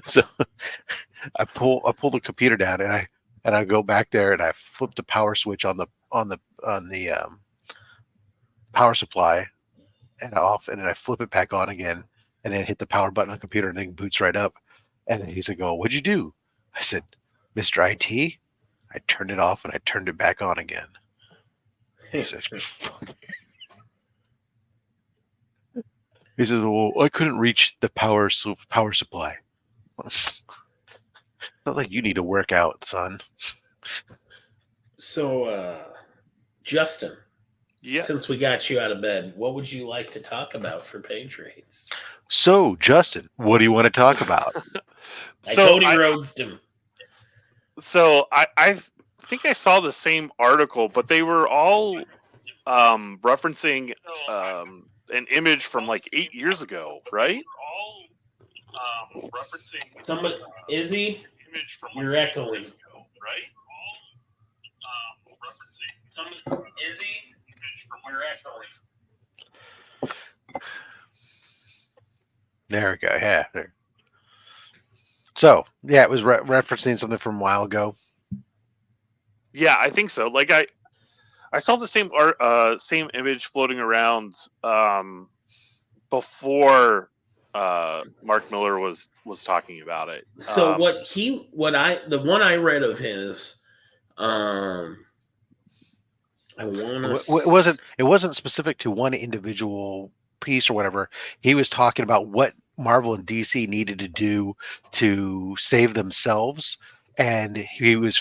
So I pull the computer down and I go back there and I flip the power switch on the power supply and off, and then I flip it back on again and then hit the power button on the computer and then it boots right up. And he's like, "Oh, what'd you do?" I said, "Mr. IT, I turned it off and I turned it back on again." He said, "Well, I couldn't reach the power supply." Sounds like you need to work out, son. So, Justin, yes. Since we got you out of bed, what would you like to talk about for page rates? So, Justin, what do you want to talk about? Cody Rhodes'd him. So I think I saw the same article, but they were all referencing an image from like 8 years ago, right? Somebody, Izzy, you're echoing. Right? Izzy, you're echoing. There we go. Yeah. There. So, yeah, it was referencing something from a while ago. Yeah, I think so. Like I saw the same image floating around before Mark Miller was talking about it. So the one I read of his, I want to. It wasn't specific to one individual piece or whatever. He was talking about what Marvel and DC needed to do to save themselves and he was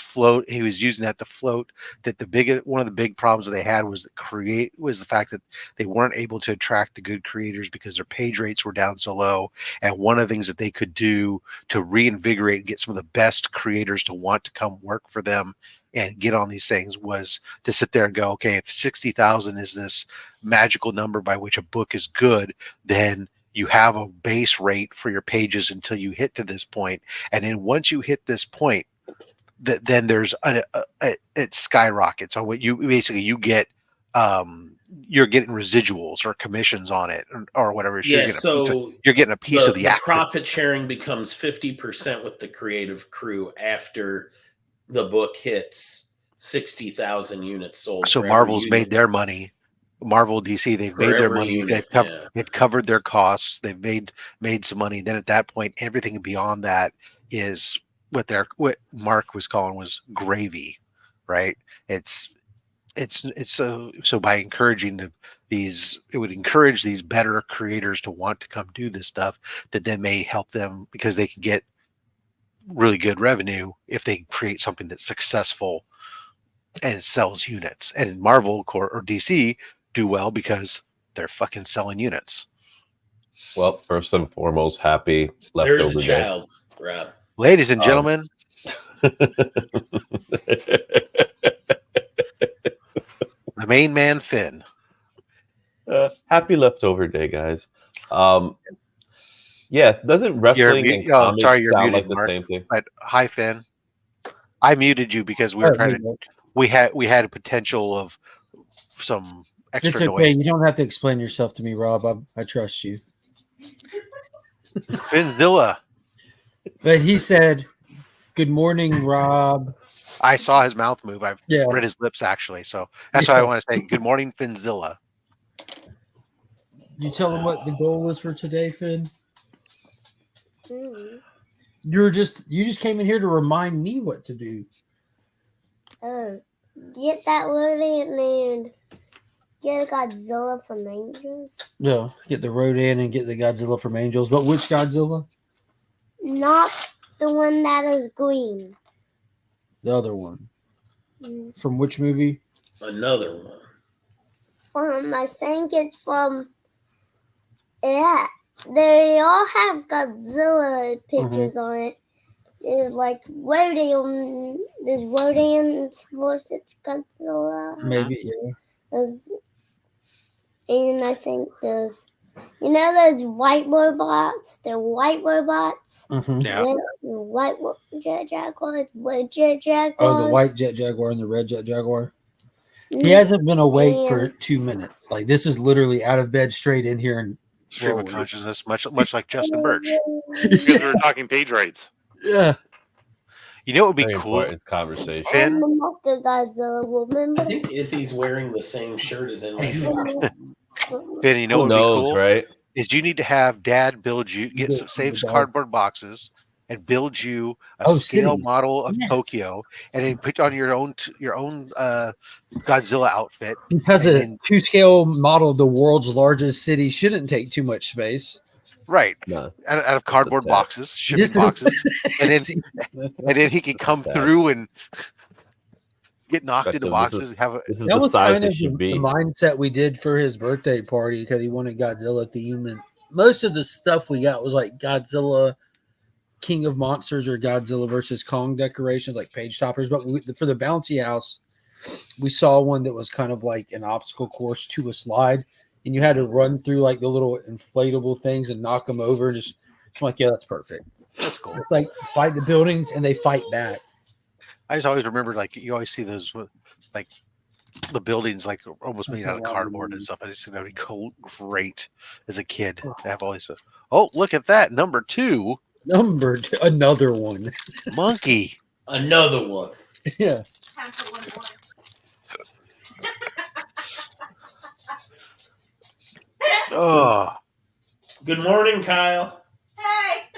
using that to float that one of the big problems that they had was the fact that they weren't able to attract the good creators because their page rates were down so low. And one of the things that they could do to reinvigorate and get some of the best creators to want to come work for them and get on these things was to sit there and go, okay, if 60,000 is this magical number by which a book is good, then you have a base rate for your pages until you hit to this point. And then once you hit this point, then there's it skyrockets. So what you get, you're getting residuals or commissions on it or whatever. Yeah, so you're getting a piece of the profit sharing becomes 50% with the creative crew after the book hits 60,000 units sold. So Marvel's made their money. Marvel, DC, they've made their money. Unit, they've covered their costs. They've made some money. Then at that point, everything beyond that is what Mark was calling was gravy, right? It's so by encouraging it would encourage these better creators to want to come do this stuff that then may help them because they can get really good revenue if they create something that's successful and it sells units. And Marvel or DC do well because they're fucking selling units. Well, first and foremost, happy leftover There's a day. child, Rob. Ladies and gentlemen, the main man Finn. Happy leftover day, guys. Yeah, doesn't wrestling and comics sound like the same thing? But hi, Finn. I muted you because we were trying to. We had a potential of some extra it's okay. Noise. You don't have to explain yourself to me, Rob. I trust you. Finnzilla. But he said, "Good morning, Rob." I saw his mouth move. I've read his lips actually, so that's why I want to say good morning, Finnzilla. You tell him what the goal is for today, Finn. You just came in here to remind me what to do. Get that Rodan and get a Godzilla from Angels. Yeah, get the Rodan and get the Godzilla from Angels. But which Godzilla? Not the one that is green. The other one. From which movie? Another one. I think it's from. Yeah, they all have Godzilla pictures on it. There's like Rodan. There's Rodan's versus Godzilla. Maybe, yeah. And I think there's, those white robots. They're white robots. Mm-hmm. Yeah. The white jet jaguars, red jet jaguars. Oh, the white jet jaguar and the red jet jaguar. He hasn't been awake for 2 minutes. Like, this is literally out of bed, straight in here and stream of consciousness, much like Justin Birch. Because we were talking page rates. Yeah. You know what would be Very cool? Important conversation. And the Godzilla, remember? I think Izzy's wearing the same shirt as Emily. Finn, you know what would be cool? Right? Is you need to have Dad build you, save cardboard boxes and build you a scale model of Tokyo, and then put on your own Godzilla outfit. Because a 2-scale model of the world's largest city shouldn't take too much space. Right. No. Out of cardboard boxes, shipping boxes. And then he can come through and get knocked into boxes. That was kind of the mindset we did for his birthday party because he wanted Godzilla theme. And most of the stuff we got was like Godzilla, King of Monsters, or Godzilla versus Kong decorations, like page toppers. But for the bouncy house, we saw one that was kind of like an obstacle course to a slide. And you had to run through like the little inflatable things and knock them over. And just I'm like, yeah, that's perfect. That's cool. It's like fight the buildings and they fight back. I just always remember, like, you always see those, like, the buildings, like, almost made out of cardboard and stuff. I just think that would be great as a kid to have all these. Oh, look at that. Number 2. Another one. Monkey. Another one. Yeah. Time for one more. Oh. Good morning, Kyle. Hey.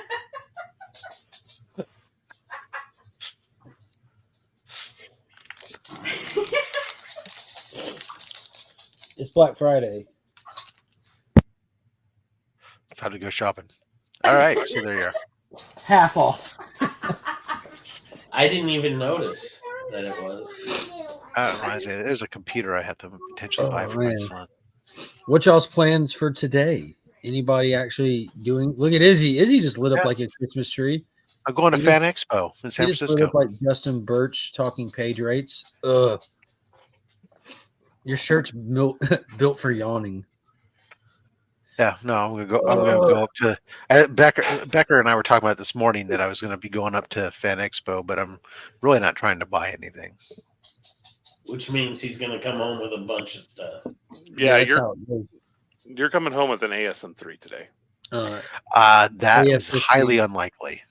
It's Black Friday. Time to go shopping. All right. So there you are. Half off. I didn't even notice that it was. There's a computer I have to potentially buy for my man. son. What y'all's plans for today? Anybody actually doing? Look at Izzy. Izzy just lit up Yeah. like a Christmas tree. I'm going to He Fan Expo in He San just lit Francisco. up like Justin Birch talking page rates. Ugh. Your shirt's built for yawning. Yeah, no, I'm gonna go up to Becker and I were talking about this morning that I was gonna be going up to Fan Expo, but I'm really not trying to buy anything. Which means he's going to come home with a bunch of stuff. Yeah, that's how it goes. you're coming home with an ASM3 today. That Yeah, was highly unlikely.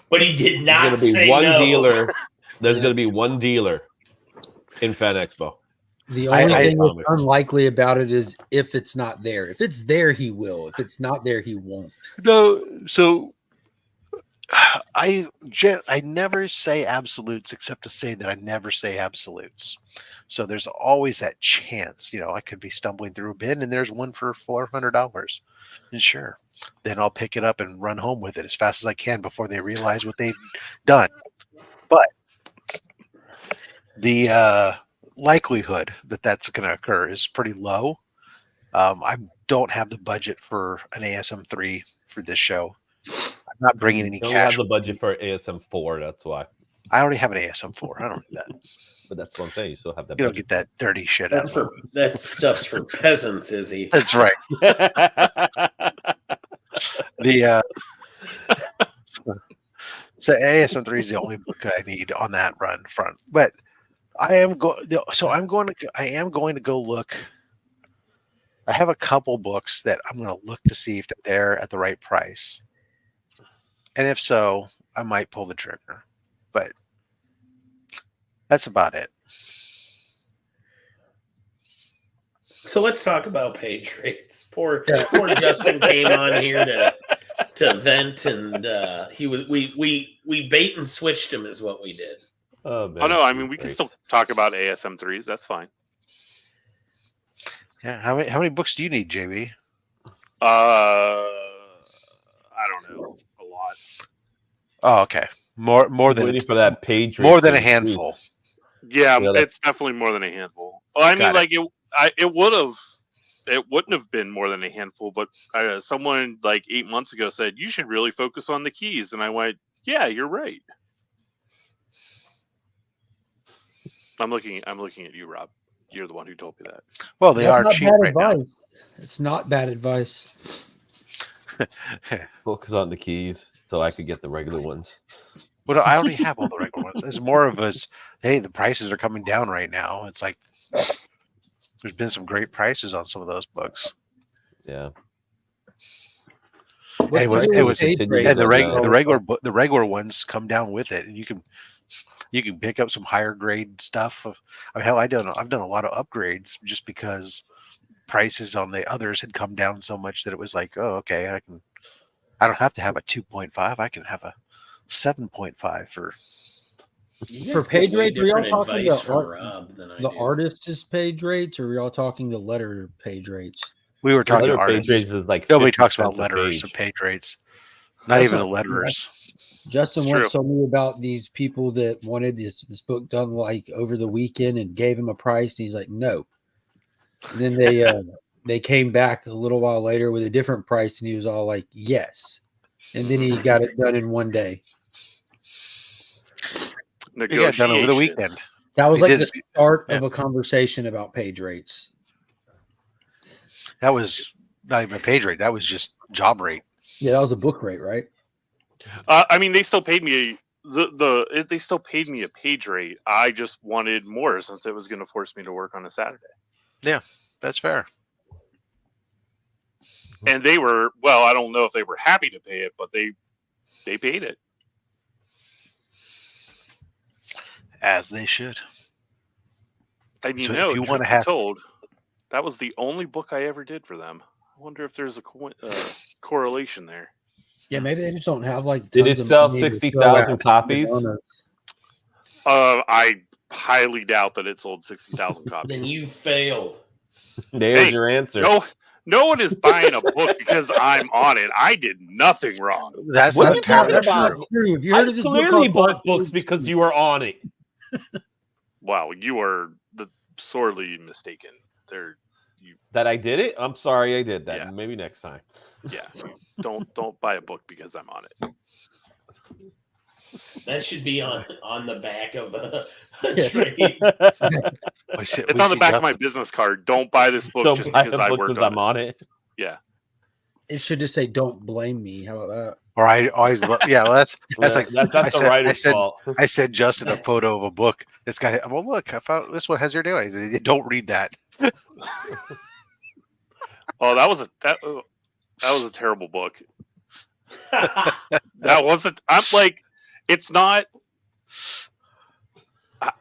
But he did There's not going to be say one no. dealer. There's Yeah. going to be one dealer in Fan Expo. The only thing I- that's unlikely about it is if it's not there. If it's there, he will. If it's not there, he won't. No, so I never say absolutes except to say that I never say absolutes. So there's always that chance, I could be stumbling through a bin and there's one for $400. And sure, then I'll pick it up and run home with it as fast as I can before they realize what they've done. But the likelihood that that's going to occur is pretty low. I don't have the budget for an ASM3 for this show. I'm not bringing any You only cash. have the budget for ASM4. That's why. I already have an ASM4. I don't need that. But that's what I'm saying. You still have that. You don't get that dirty shit That's out. that stuff's for peasants, Izzy. That's right. The so ASM3 is the only book I need on that run front. But I am going. So I am going to go look. I have a couple books that I'm going to look to see if they're there at the right price, and if so, I might pull the trigger. But that's about it. So let's talk about page rates. Poor Justin came on here to vent, and we bait and switched him is what we did. Oh no, I mean we can still talk about ASM3s. That's fine. Yeah, how many books do you need, JB? I don't know, a lot. Oh, okay. More than waiting for that page. More than a handful. Yeah, Yeah, it's definitely more than a handful. Well, I mean, like it wouldn't have been more than a handful, but someone like 8 months ago said you should really focus on the keys, and I went, yeah, you're right. I'm looking at you, Rob. You're the one who told me that. Well, they are not cheap bad right advice. now. It's not bad advice. Focus on the keys so I could get the regular ones. Well, I already have all the regular ones. It's more of us. Hey, the prices are coming down right now. It's like there's been some great prices on some of those books. Yeah. The regular ones come down with it, and you can pick up some higher grade stuff. I mean, hell, I've done a lot of upgrades just because prices on the others had come down so much that it was like, oh, okay, I don't have to have a 2.5. I can have a 7.5 for page rates. Are y'all talking advice about from Rob than I the do. artist's page rates, or are y'all talking the letter page rates? We were talking Letter artists. page rates is like Nobody 50 talks about cents a letters or page. page rates. Not even the letterers. Justin It's once true. told me about these people that wanted this book done like over the weekend and gave him a price, and he's like, no. And then they came back a little while later with a different price, and he was all like, yes. And then he got it done in one day. It got done over the weekend. That was They like did the it. start Yeah. of a conversation about page rates. That was not even a page rate. That was just job rate. Yeah, that was a book rate, right? I mean, they still paid me they still paid me a page rate. I just wanted more since it was going to force me to work on a Saturday. Yeah, that's fair. And they were, well, I don't know if they were happy to pay it, but they paid it. As they should. And So if you truth wanna be have- told, that was the only book I ever did for them. I wonder if there's a correlation there. Yeah, maybe they just don't have like. Did it tons of sell money to 60,000 throw out copies? to donuts. I highly doubt that it sold 60,000 copies. Then you failed. There's Hey, your answer. No one is buying a book because I'm on it. I did nothing wrong. That's What are not you talking entirely about? true. Have you heard I of this book clearly called bought books because you were on it. Wow, you are sorely mistaken. That I did it? I'm sorry I did that. Yeah. Maybe next time. Yeah. Don't buy a book because I'm on it. That should be on the back of a trade. It's on the back of my business card. Don't buy this book just because I worked on I'm on it. Yeah. It should just say "Don't blame me." How about that? Or I always, yeah. Well, that's like that's I the writer's fault. I said Justin a photo of a book. This guy. Well, look, I found this one has your name. I said, don't read that. Oh, that was a terrible book. That wasn't. I'm like, it's not.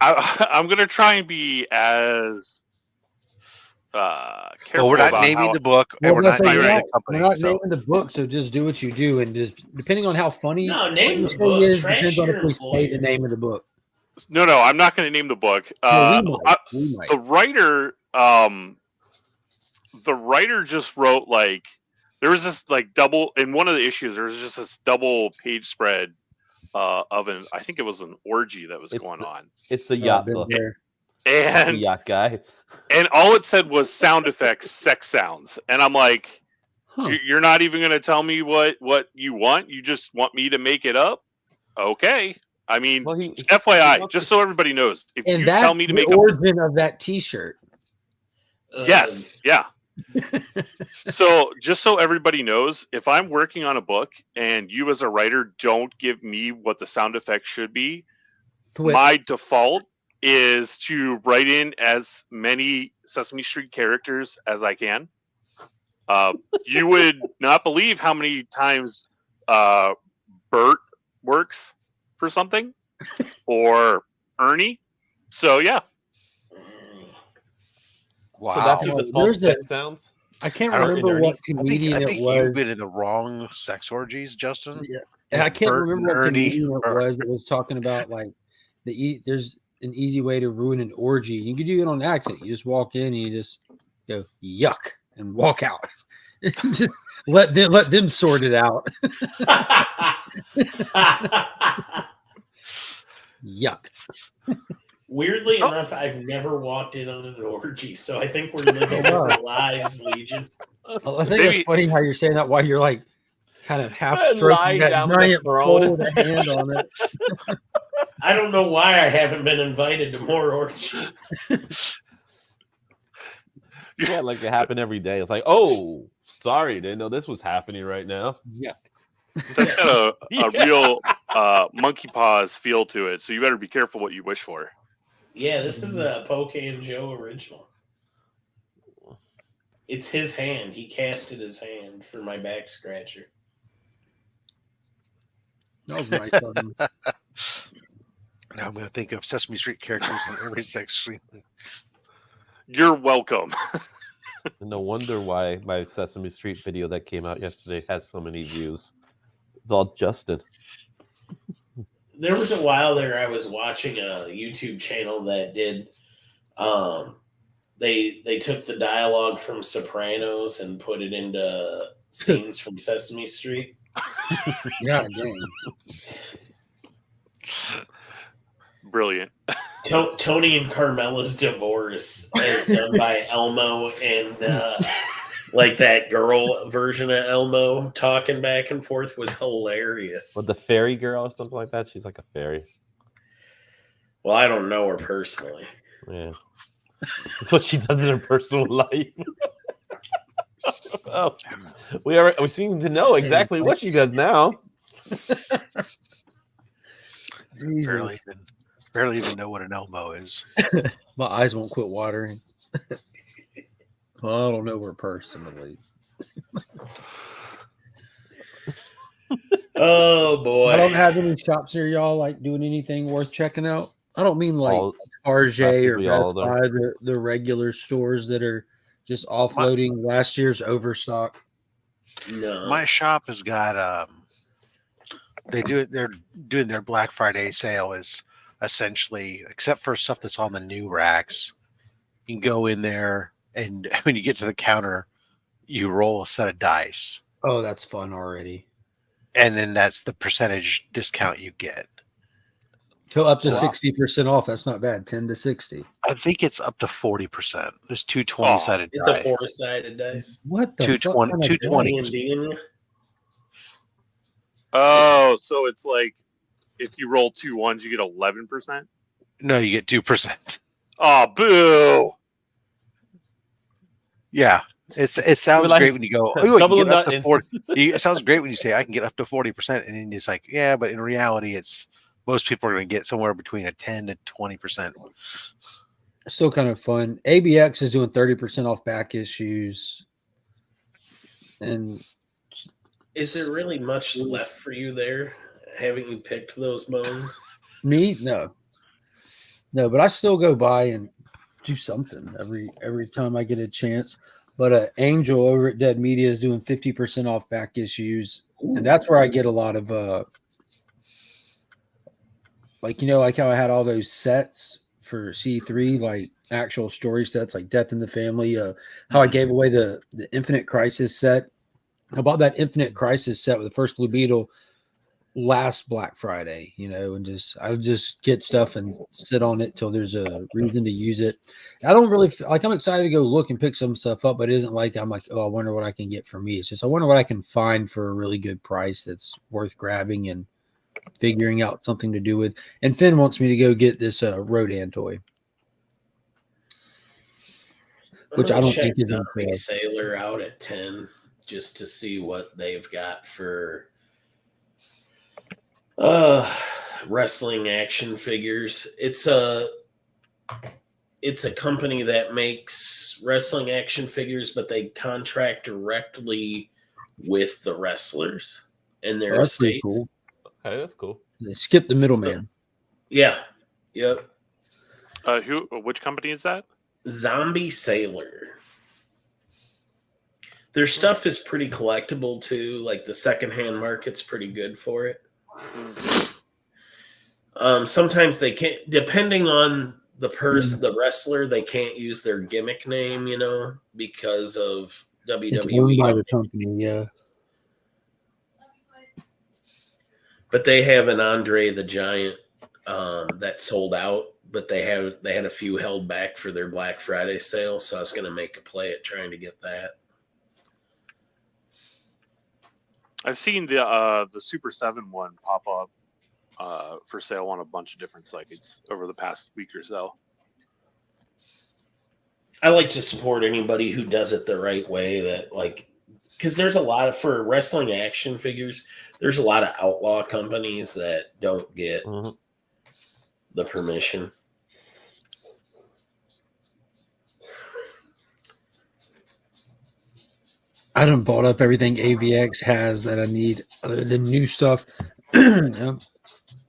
I'm gonna try and be as careful. Well, we're not about naming how, the book, and Well, we're that's not like, naming we're the company. not So. naming the book, so just do what you do, and just depending on how funny No, what name you the say book. is Trash depends on your if we say employer. the name of the book. No, I'm not gonna name the book. No, we might. The writer just wrote like there was this like double in one of the issues. There was just this double page spread of I think it was an orgy that was going on. It's the yacht been book. there. The And yacht guy. and all it said was sound effects, sex sounds, and I'm like, Huh. you're not even gonna tell me what you want. You just want me to make it up. Okay. I mean, Well, he FYI, wants just to- so everybody knows, if And you that's tell me to the make up, origin of that T-shirt. yes, yeah. So just so everybody knows, if I'm working on a book and you as a writer don't give me what the sound effect should be, my default is to write in as many Sesame Street characters as I can. You would not believe how many times Bert works for something, or Ernie. So yeah, Wow. So that's your Well, default there's sex sounds? I can't I don't- remember what I think comedian it was. you've been in the wrong sex orgies, Justin. Yeah. And I can't Bert remember and what Ernie comedian it are- was that was talking about like there's an easy way to ruin an orgy. You can do it on accident. You just walk in and you just go yuck and walk out. Just let them sort it out. Yuck. Weirdly enough, I've never walked in on an orgy, so I think we're living different lives, Legion. I think it's funny how you're saying that while you're like kind of half Lying stroking that down with a giant throne. pole with a hand on it. I don't know why I haven't been invited to more orgies. Yeah, like it happened every day. It's like, oh, sorry, didn't know this was happening right now. Yuck. that's got a Yeah. real monkey paws feel to it. So you better be careful what you wish for. Yeah, this is a Poke and Joe original. It's his hand. He casted his hand for my back scratcher. That was nice of him. Now I'm going to think of Sesame Street characters in every sex scene. You're welcome. No wonder why my Sesame Street video that came out yesterday has so many views. It's all Justin. There was a while there I was watching a YouTube channel that did they took the dialogue from Sopranos and put it into scenes from Sesame Street. Yeah, dang. Brilliant. Tony and Carmela's divorce, as done by Elmo and like that girl version of Elmo talking back and forth, was hilarious. With the fairy girl or something like that. She's like a fairy. Well, I don't know her personally. Yeah. That's what she does in her personal life. Oh, we seem to know exactly what she does now. Jesus. Barely even know what an elbow is. My eyes won't quit watering. Well, I don't know her personally. Oh boy! I don't have any shops here, y'all, like doing anything worth checking out. I don't mean like RJ or practically all Best of them. Buy, the regular stores that are just offloading last year's overstock. No. My shop has got they're doing their Black Friday sale is essentially, except for stuff that's on the new racks, you can go in there and when you get to the counter, you roll a set of dice, Oh, that's fun already. and then that's the percentage discount you get. So up to So- 60% off. That's not bad. 10 to 60. I think it's up to 40%. There's two 20-sided It's a die. 4-sided dice. What the Two fuck? 20 kind of two dice? 20s. D&D. Oh, so it's like if you roll 2 1s, you get 11%. No, you get 2%. Oh, boo! Yeah, it sounds like, great when you go. Oh, you double can the get up nut to in. 40. It sounds great when you say I can get up to 40%, and then it's like, yeah, but in reality, it's most people are going to get somewhere between a 10 to 20%. Still kind of fun. ABX is doing 30% off back issues. And Is there really much left for you there? Haven't you picked those bones? me, no. No, but I still go by and do something every time I get a chance. But Angel over at Dead Media is doing 50% off back issues. And that's where I get a lot of like, you know, like how I had all those sets for C3, like actual story sets like Death in the Family, how I gave away the Infinite Crisis set. I bought that Infinite Crisis set with the first Blue Beetle last Black Friday, you know, and I would just get stuff and sit on it till there's a reason to use it. I don't really like, I'm excited to go look and pick some stuff up, but it isn't like I'm like, oh, I wonder what I can get for me. It's just I wonder what I can find for a really good price that's worth grabbing and figuring out something to do with. And Finn wants me to go get this Rodan toy, which I don't think is in Zombie Sailor out at 10 just to see what they've got for wrestling action figures. It's a company that makes wrestling action figures, but they contract directly with the wrestlers and their that's pretty estates. cool. Okay, that's cool. They skip the middleman. Yeah. Yep. Which company is that? Zombie Sailor. Their stuff is pretty collectible too. Like the secondhand market's pretty good for it. Sometimes they can't, depending on the person, the wrestler, they can't use their gimmick name, you know, because of WWE. It's owned by the company, yeah. But they have an Andre the Giant that sold out, but they had a few held back for their Black Friday sale, so I was going to make a play at trying to get that. I've seen the Super 7 one pop up for sale on a bunch of different sites over the past week or so. I like to support anybody who does it the right way, that like, because there's a lot of, for wrestling action figures, there's a lot of outlaw companies that don't get the permission. I done bought up everything AVX has that I need other than new stuff. Yeah.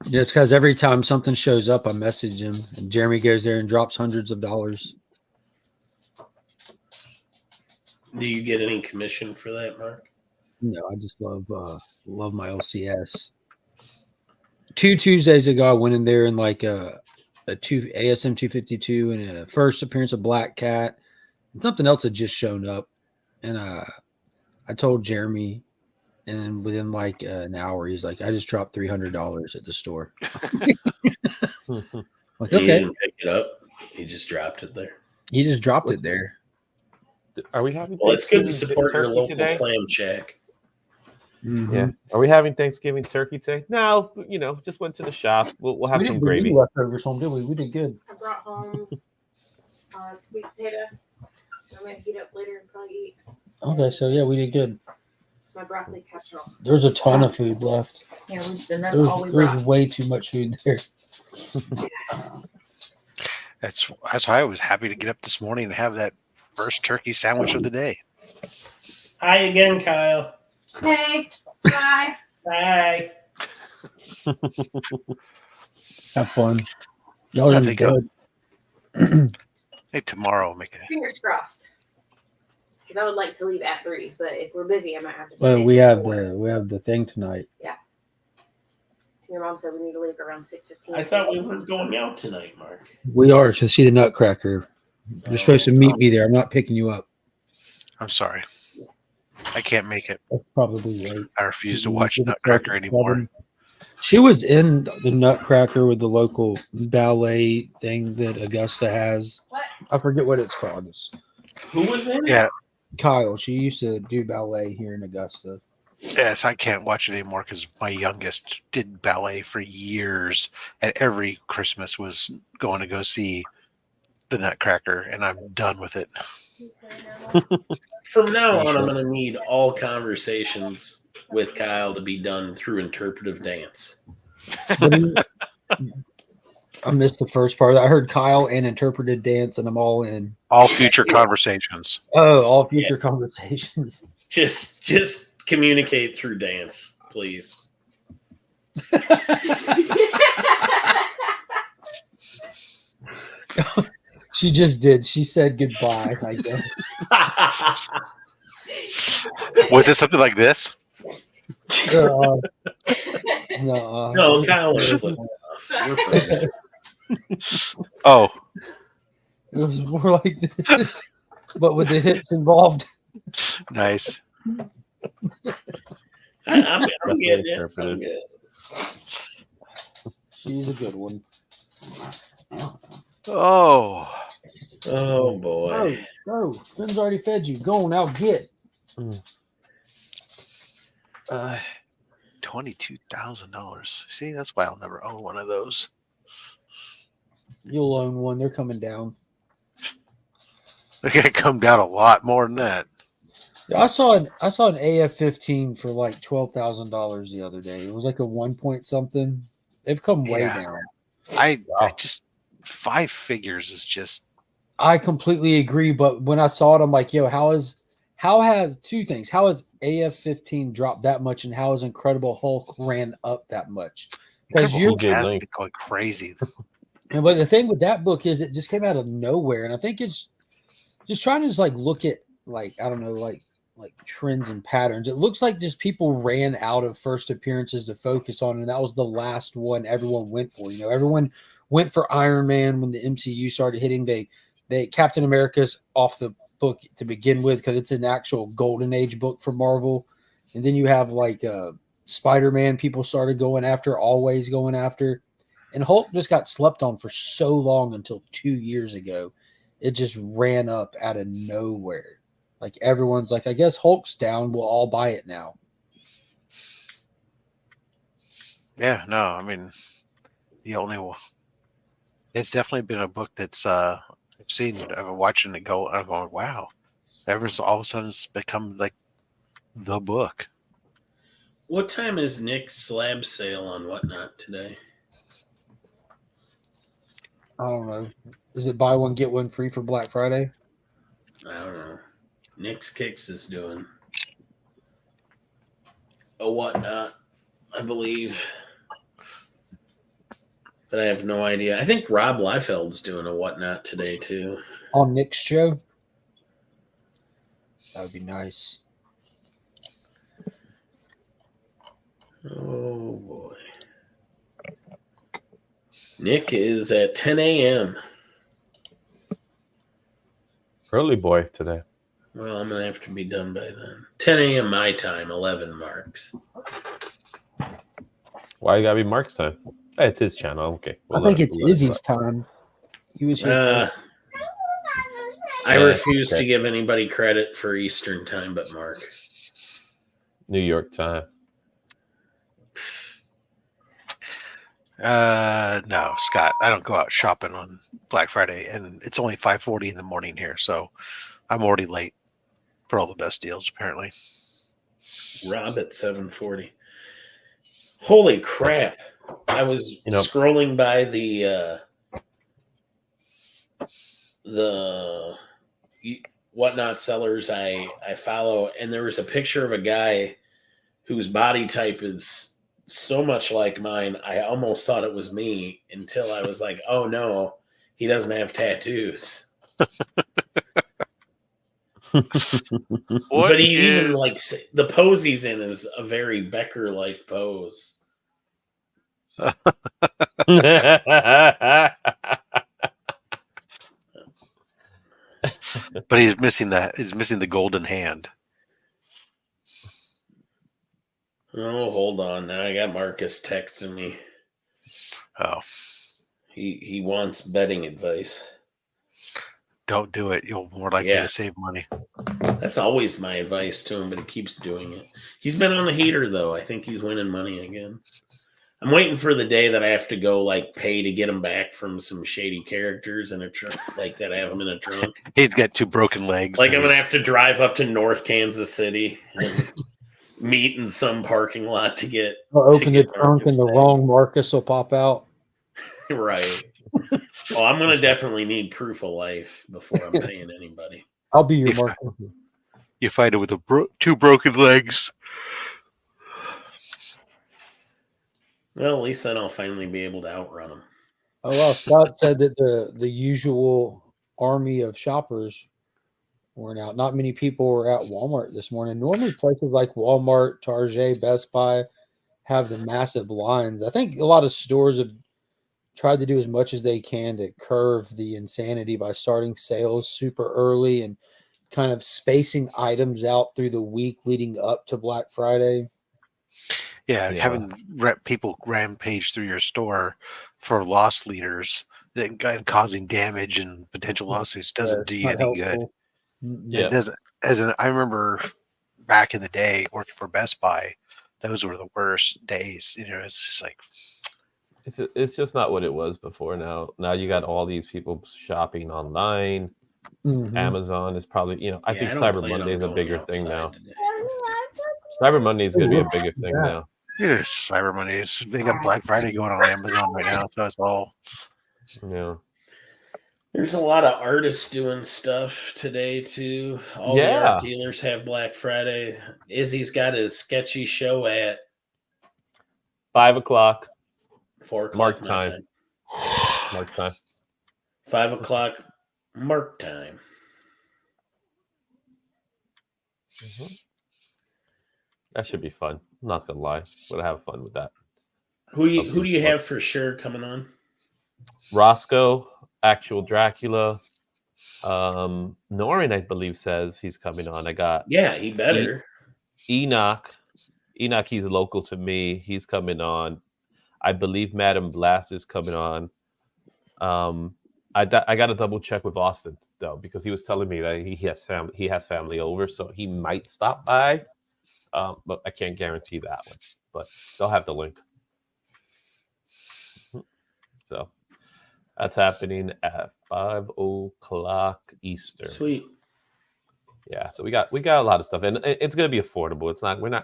It's because every time something shows up, I message him, and Jeremy goes there and drops hundreds of dollars. Do you get any commission for that, Mark? No, I just love my LCS. 2 Tuesdays ago, I went in there and like a ASM 252 and a first appearance of Black Cat, and something else had just shown up, and I told Jeremy, and within like an hour, he's like, I just dropped $300 at the store. Like, He okay. didn't pick it up. He just dropped it there. He just dropped it there. Are we having? Well, it's good to Thanksgiving support your turkey local today? clam shack. Mhm. Yeah. Are we having Thanksgiving turkey today? No, just went to the shop. We'll have some gravy. Leftovers home, did we? We did good. I brought home sweet potato. I'm gonna heat up later and probably eat Okay, so yeah, we did good. my broccoli casserole. There's a ton of food left. Yeah, and that's all we There's brought. way too much food there. That's why I was happy to get up this morning and have that first turkey sandwich of the day. Hi again, Kyle. Hey, bye. Bye. Have fun. Y'all I did think good. Hey, tomorrow I'll make it. Fingers crossed. Because I would like to leave at 3, but if we're busy, I might have to. Well, stay we till have 4. the thing tonight. Your mom said we need to leave around 6:15. I thought we weren't going out tonight, Mark. We are to see the Nutcracker. You're supposed to meet me there. I'm not picking you up. I'm sorry. I can't make it. That's probably right. I refuse to watch Nutcracker anymore. She was in the Nutcracker with the local ballet thing that Augusta has. What? I forget what it's called. It's Who was in it? Yeah. Kyle. She used to do ballet here in Augusta. Yes, I can't watch it anymore because my youngest did ballet for years, and every Christmas was going to go see the Nutcracker, and I'm done with it. From now on, I'm going to need all conversations with Kyle to be done through interpretive dance. I missed the first part. I heard Kyle and interpreted dance, and I'm all in. All future conversations. Oh, all future conversations. Just communicate through dance, please. She just did. She said goodbye, I guess. Was it something like this? No. No, Kyle was flipping off. We're friends. Oh, It was more like this, but with the hips involved. nice. I'm Definitely getting it. interpreted. I'm good. She's a good one. Oh, Oh boy. Go. Finn's already fed you. Go on, now get. $22,000. See, that's why I'll never own one of those. You'll own one. They're coming down. They're gonna come down a lot more than that. I saw an AF-15 for like $12,000 the other day. It was like a 1 point something. They've come way Yeah. down. I just 5 figures is just I completely agree, but when I saw it, I'm like, yo, how has two things? How has AF-15 dropped that much, and how has Incredible Hulk ran up that much? Because Incredible you Hulk has Link. been going crazy. but the thing with that book is it just came out of nowhere, and I think it's just trying to just like look at like I don't know like trends and patterns. It looks like just people ran out of first appearances to focus on, and that was the last one everyone went for. You know, everyone went for Iron Man when the MCU started hitting. They Captain America's off the book to begin with because it's an actual golden age book for Marvel, and then you have like Spider-Man. People started going after, always going after, and Hulk just got slept on for so long until 2 years ago. It just ran up out of nowhere. Like everyone's like, I guess Hulk's down. We'll all buy it now. Yeah, no, I mean, the only one. It's definitely been a book that's I've seen, I'm watching it go. I'm going, wow. Everyone's all of a sudden it's become like the book. What time is Nick's slab sale on Whatnot today? I don't know. Is it buy one get one free for Black Friday? I don't know. Nick's Kicks is doing a Whatnot, I believe. But I have no idea. I think Rob Liefeld's doing a Whatnot today, too. On Nick's show? That would be nice. Oh, boy. Nick is at 10 a.m. Early boy today. Well, I'm going to have to be done by then. 10 a.m. my time, 11 Mark's. Why you gotta be Mark's time? Hey, it's his channel. Okay. I think it's Izzy's time. He was here I Yeah, refuse okay. to give anybody credit for Eastern time but Mark. New York time. No, Scott, I don't go out shopping on Black Friday, and it's only 5:40 in the morning here, so I'm already late for all the best deals, apparently. Rob at 7:40. Holy crap. I was scrolling by the Whatnot sellers I follow, and there was a picture of a guy whose body type is so much like mine. I almost thought it was me until I was like, oh no, he doesn't have tattoos. But he even like the pose he's in is a very Becker like pose. But he's missing the golden hand. Oh, hold on. Now I got Marcus texting me. Oh, He wants betting advice. don't do it. You'll more likely to save money. That's always my advice to him, but he keeps doing it. He's been on the heater though. I think he's winning money again. I'm waiting for the day that I have to go like pay to get him back from some shady characters in a trunk like that. I have him in a trunk. He's got 2 broken legs. Like I'm gonna have to drive up to North Kansas City and meet in some parking lot to get. I'll open the trunk and the wrong Marcus will pop out. Right. Well, I'm gonna definitely need proof of life before I'm paying anybody. I'll be your Marcus. You fight it with 2 broken legs. Well, at least then I'll finally be able to outrun him. Oh well, Scott said that the usual army of shoppers weren't out. Not many people were at Walmart this morning. Normally places like Walmart, Target, Best Buy have the massive lines. I think a lot of stores have tried to do as much as they can to curve the insanity by starting sales super early and kind of spacing items out through the week leading up to Black Friday. Yeah, having people rampage through your store for loss leaders and causing damage and potential lawsuits doesn't do you any good. Yeah. It doesn't. I remember back in the day working for Best Buy, those were the worst days. It's just like it's just not what it was before. Now you got all these people shopping online. Mm-hmm. Amazon is probably I think Cyber Monday is a bigger thing now. Cyber Monday is going to be a bigger thing now. It is Cyber Monday. They got Black Friday going on Amazon right now, so it's all. Yeah. There's a lot of artists doing stuff today too. All the art dealers have Black Friday. Izzy's got his sketchy show at 5 o'clock. 4 o'clock Mark time. 5 o'clock mark time. Mm-hmm. That should be fun. Not gonna lie, but I have fun with that. Who do you have for sure coming on? Roscoe, actual Dracula. Norrin, I believe, says he's coming on. I got he better. Enoch, he's local to me. He's coming on. I believe Madam Blast is coming on. I got to double check with Austin though, because he was telling me that he has family over, so he might stop by. But I can't guarantee that one. But they'll have the link. So that's happening at 5 o'clock Eastern. Sweet. Yeah, so we got a lot of stuff, and it's gonna be affordable.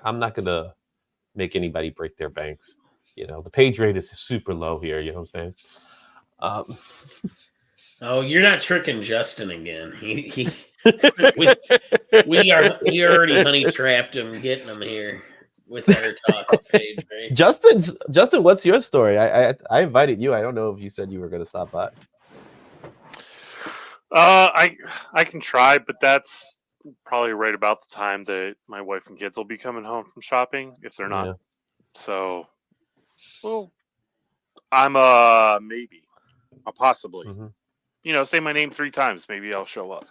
I'm not gonna make anybody break their banks. The page rate is super low here. You know what I'm saying? Oh, you're not tricking Justin again. We already honey trapped him, getting him here with our talk page, right? Justin, what's your story? I invited you. I don't know if you said you were going to stop by. I can try, but that's probably right about the time that my wife and kids will be coming home from shopping if they're not. So, well, I'm a maybe, a possibly. Mm-hmm. Say my name 3 times. Maybe I'll show up.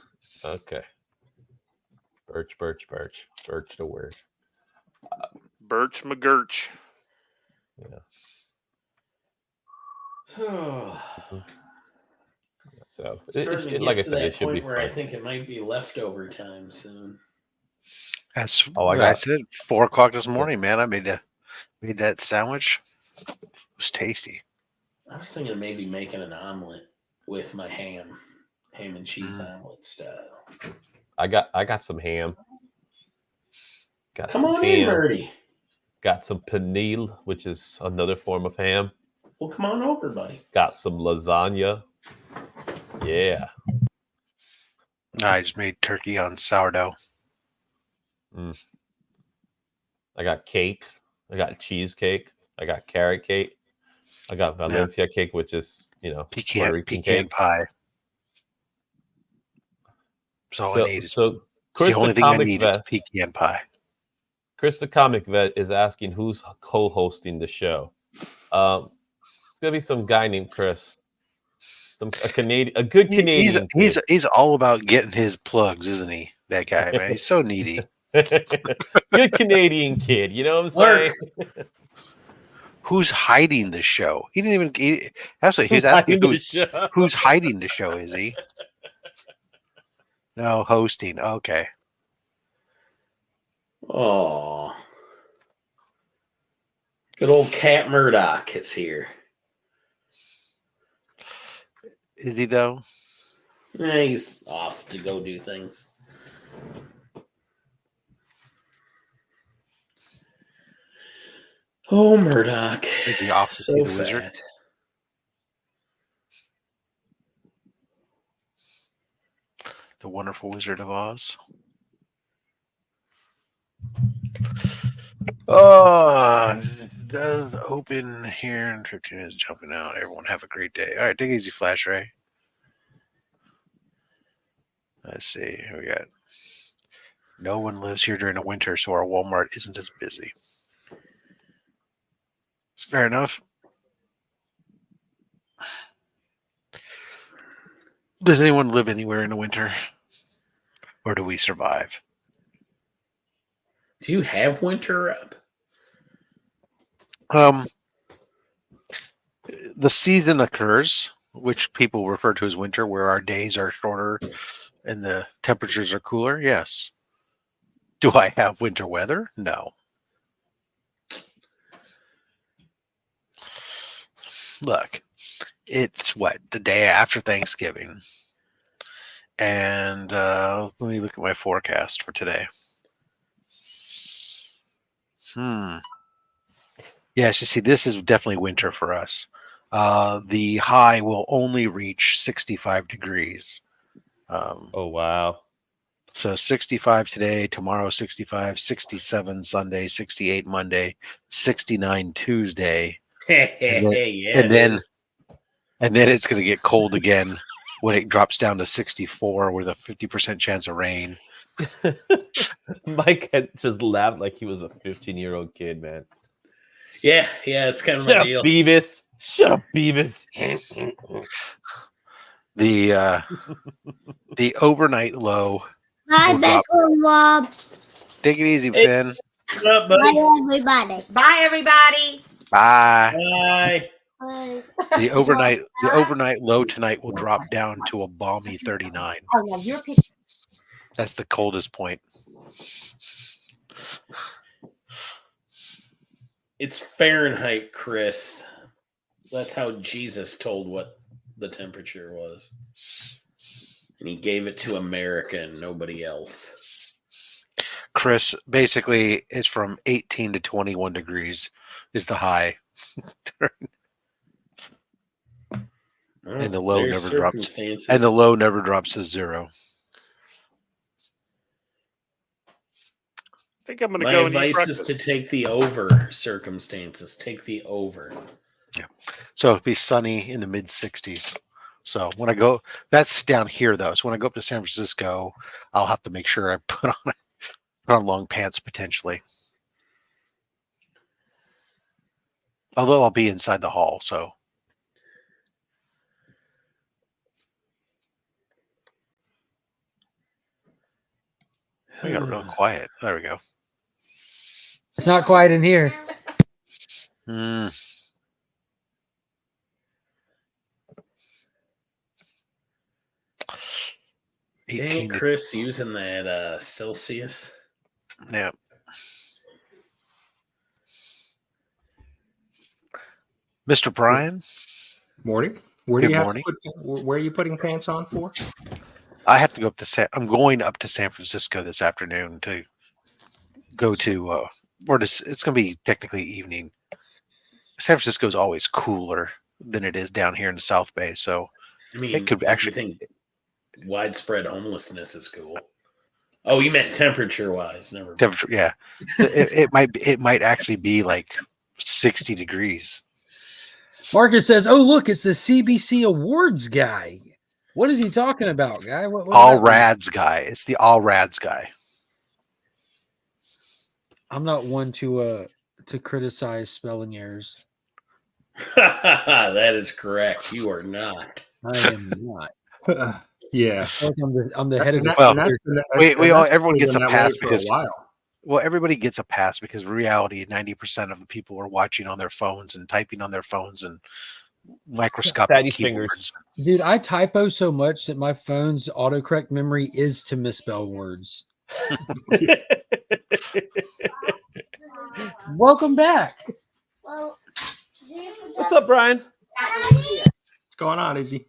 Okay. Birch the word. Birch McGurch. Yeah. Mm-hmm. So, like I said, it should be where fun. I think it might be leftover time soon. That's I said 4 o'clock this morning, man. I made that sandwich. It was tasty. I was thinking of maybe making an omelet with my ham and cheese omelet style. I got some ham. Come on in, Murdy. Got some panil, which is another form of ham. Well, come on over, buddy. Got some lasagna. Yeah. I just made turkey on sourdough. I got cake. I got cheesecake. I got carrot cake. I got Valencia cake, which is, pecan pie. So Chris, the only thing I need is pecan pie. Chris the Comic Vet is asking who's co-hosting the show. It's gonna be some guy named Chris. a good Canadian. He's all about getting his plugs, isn't he? That guy, man. He's so needy. Good Canadian kid. You know what I'm Mark. saying? Who's hiding the show? He didn't even. Actually, he was asking who's hiding the show. Is he? No, hosting. Okay. Oh, good old Cat Murdoch is here. Is he though? He's off to go do things. Oh, Murdoch. Is he off to so see the wizard? fat. The Wonderful Wizard of Oz. Oh, it does open here in 15 minutes, jumping out. Everyone have a great day. All right, take it easy, Flash Ray. Let's see. Here we got. No one lives here during the winter, so our Walmart isn't as busy. Fair enough. Does anyone live anywhere in the winter? Or do we survive? Do you have winter up? The season occurs, which people refer to as winter, where our days are shorter and the temperatures are cooler. Yes. Do I have winter weather? No. Look, it's what, the day after Thanksgiving. And let me look at my forecast for today. Yes, you see, this is definitely winter for us. The high will only reach 65 degrees. Oh, wow. So 65 today, tomorrow 65, 67 Sunday, 68 Monday, 69 Tuesday. And then it's going to get cold again when it drops down to 64 with a 50% chance of rain. Mike had just laughed like he was a 15-year-old kid, man. Yeah, it's kind of my deal. Beavis. Shut up, Beavis. The overnight low. Bye, Beckham Rob. Take it easy, Finn. What's up, buddy? Bye, everybody. Bye, everybody. Bye. Bye. Bye. The overnight low tonight will drop down to a balmy 39. Oh, no, you're picking. That's the coldest point. It's Fahrenheit, Chris. That's how Jesus told what the temperature was. And he gave it to America and nobody else. Chris, basically, it's from 18 to 21 degrees is the high. And the low never drops. And the low never drops to zero. I think I'm going to My go and eat advice is breakfast. to take the over circumstances. Take the over. Yeah. So it'll be sunny in the mid 60s. So when I go, that's down here though. So when I go up to San Francisco, I'll have to make sure I put on long pants potentially. Although I'll be inside the hall, so. We got real quiet. There we go. It's not quiet in here. Dang it, Chris, using that Celsius. Yeah. Mr. Brian? Morning. Where Good do you have morning. to put, where are you putting pants on for? I have to go up to I'm going up to San Francisco this afternoon to go to it's going to be technically evening. San Francisco is always cooler than it is down here in the South Bay, so I mean, it could actually think widespread homelessness is cool. Oh, you meant temperature wise. Never mind. temperature. Yeah, it might actually be like 60 degrees. Marcus says, "Oh, look, it's the CBC Awards guy. What is he talking about, guy? What All Rads guy. It's the All Rads guy. I'm not one to criticize spelling errors. That is correct. You are not. I am not. Yeah. I feel like I'm the head of the. Well, Everyone gets a that way pass for because a while. well, everybody gets a pass because in reality, 90% of the people are watching on their phones and typing on their phones and microscopic Daddy's keyboards. Dude, I typo so much that my phone's autocorrect memory is to misspell words. Welcome back. Well, What's up, Brian? What's going on, Izzy?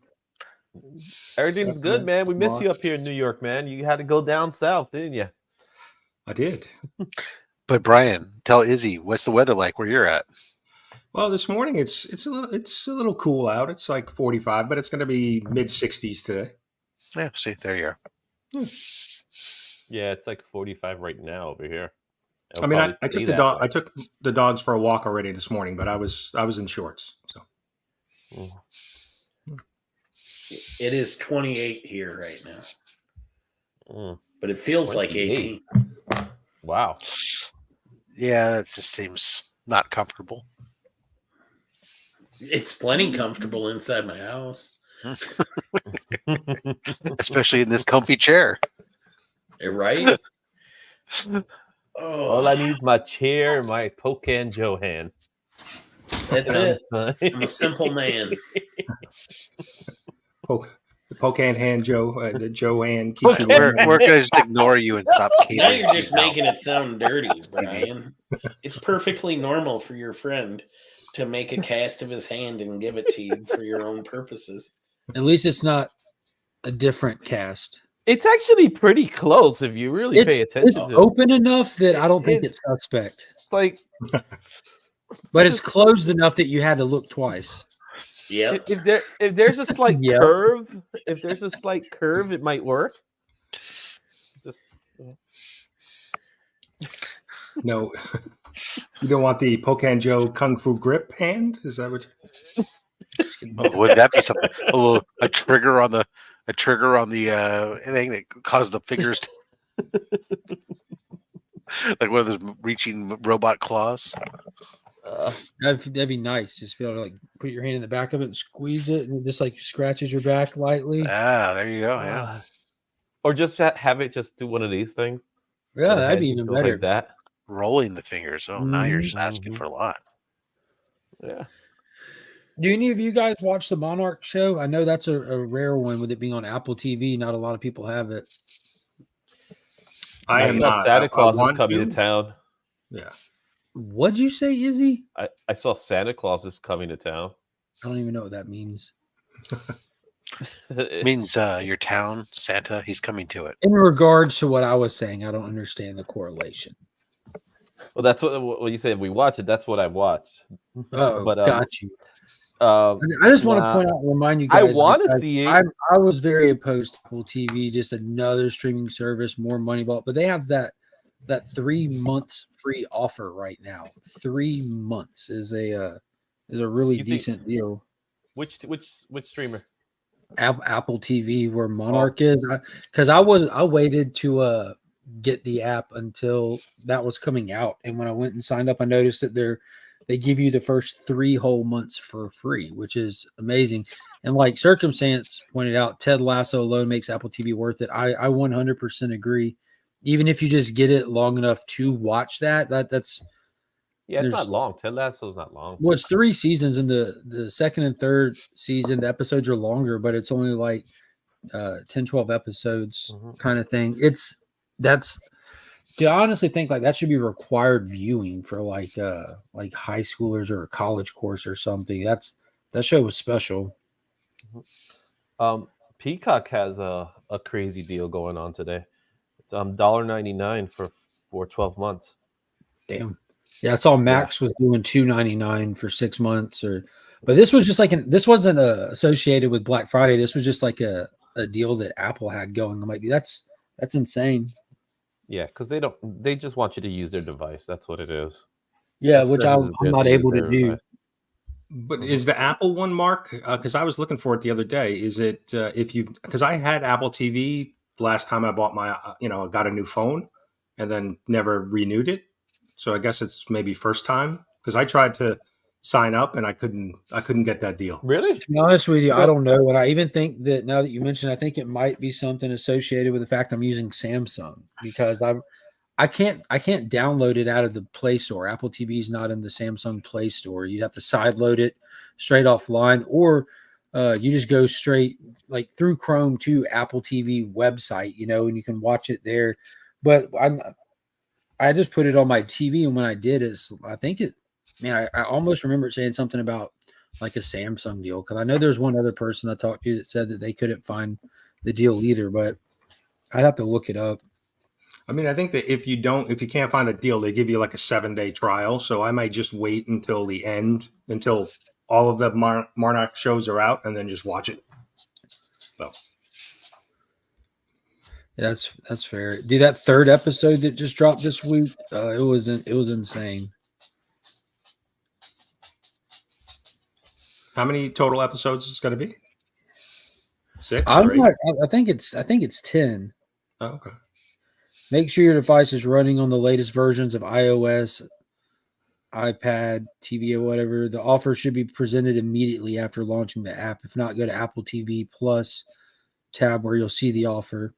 Everything's good, man. We miss you up here in New York, man. You had to go down south, didn't you? I did. But Brian, tell Izzy, what's the weather like where you're at? Well, this morning it's a little cool out. It's like 45, but it's going to be mid 60s today. Yeah, see, there you are. Yeah, it's like 45 right now over here. I mean, I took the dog. I took the dogs for a walk already this morning, but I was in shorts. So It is 28 here right now, but it feels 28. like 18. Wow. Yeah, that just seems not comfortable. It's plenty comfortable inside my house. Especially in this comfy chair. Right? All I need is my chair and my Pocan Johan. That's it. I'm a simple man. The Pocan hand Joe, the Joanne. We're going to just ignore you and stop catering. Now you're just making it sound dirty, Brian. It's perfectly normal for your friend to make a cast of his hand and give it to you for your own purposes. At least it's not a different cast. It's actually pretty close if you really pay attention It's to it. open enough that I don't think it's suspect. Like, but it's closed enough that you had to look twice. Yeah. If there's a slight Yep. curve, it might work. Just No, you don't want the Pocan Joe Kung Fu grip hand? Is that what? Would that be something? A trigger on the thing that caused the fingers to like one of those reaching robot claws. That'd be nice. Just be able to like put your hand in the back of it and squeeze it, and it just like scratches your back lightly. Ah, there you go. Yeah. Or just have it just do one of these things. Yeah, The that'd head be just even goes better. Like that. Rolling the fingers. Oh, now you're just asking for a lot. Yeah. Do any of you guys watch the Monarch show? I know that's a rare one with it being on Apple TV. Not a lot of people have it. I am saw not. Santa I Claus is want coming to town. Yeah. What'd you say, Izzy? I saw Santa Claus is coming to town. I don't even know what that means. It means your town, Santa, he's coming to it. In regards to what I was saying, I don't understand the correlation. Well, that's what you said. We watch it. That's what I watched. Oh, but, got you. I I just want to point out and remind you guys. I want to see it. I was very opposed to Apple TV, just another streaming service, more money ball. But they have that 3 months free offer right now. 3 months is a really decent deal. Which streamer? Apple TV, where Monarch is, because I waited to get the app until that was coming out, and when I went and signed up, I noticed that they give you the first 3 whole months for free, which is amazing. And like Circumstance pointed out, Ted Lasso alone makes Apple TV worth it. I 100% agree. Even if you just get it long enough to watch that's it's not long. Ted Lasso's not long. Well, it's 3 seasons, and the second and third season, the episodes are longer, but it's only like 10, 12 episodes kind of thing. I honestly think like that should be required viewing for like high schoolers or a college course or something. That show was special. Peacock has a crazy deal going on today. It's $1.99 for 12 months. Damn. Yeah, I saw Max was doing $2.99 for 6 months, but this was just like this wasn't associated with Black Friday. This was just like a deal that Apple had going. I'm like, that's insane. Yeah, because they just want you to use their device. That's what it is. Yeah, which I'm not able to do. Device. But is the Apple one, Mark? Because I was looking for it the other day. Is it because I had Apple TV last time I bought my got a new phone and then never renewed it. So I guess it's maybe first time, because I tried to sign up, and I couldn't get that deal. Really? To be honest with you, I don't know. And I even think that now that you mentioned, I think it might be something associated with the fact I'm using Samsung because I can't download it out of the Play Store. Apple TV is not in the Samsung Play Store. You'd have to sideload it straight offline, or you just go straight like through Chrome to Apple TV website, and you can watch it there. But I just put it on my TV, and when I did it, I almost remember it saying something about like a Samsung deal, because I know there's one other person I talked to that said that they couldn't find the deal either, but I'd have to look it up. I mean, I think that if you can't find a deal, they give you like a 7-day trial. So I might just wait until the end, until all of the Monarch shows are out, and then just watch it. So yeah, that's fair. Dude, that third episode that just dropped this week, it was insane. how many total episodes is it going to be? 6 I'm or 8? not, I think it's 10. Oh, okay. Make sure your device is running on the latest versions of iOS, iPad, TV, or whatever. The offer should be presented immediately after launching the app. If not, go to Apple TV Plus tab where you'll see the offer.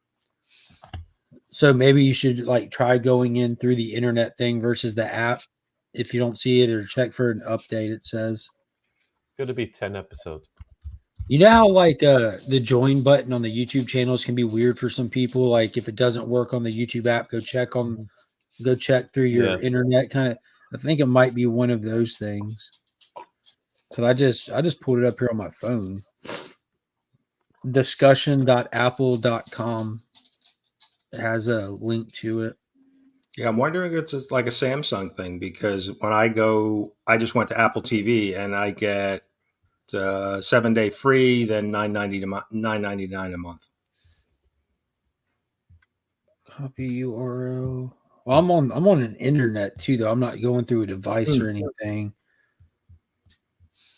So maybe you should like try going in through the internet thing versus the app if you don't see it, or check for an update. It says Going to be 10 episodes. you know how like the join button on the YouTube channels can be weird for some people. Like if it doesn't work on the YouTube app, go check through your internet. Kind of, I think it might be one of those things. Because I just pulled it up here on my phone. Discussion.apple.com has a link to it. Yeah, I'm wondering if it's like a Samsung thing, because when I just went to Apple TV and I get 7-day free, then $9.99 a month. Copy URL. Well, I'm on an internet too, though. I'm not going through a device or anything.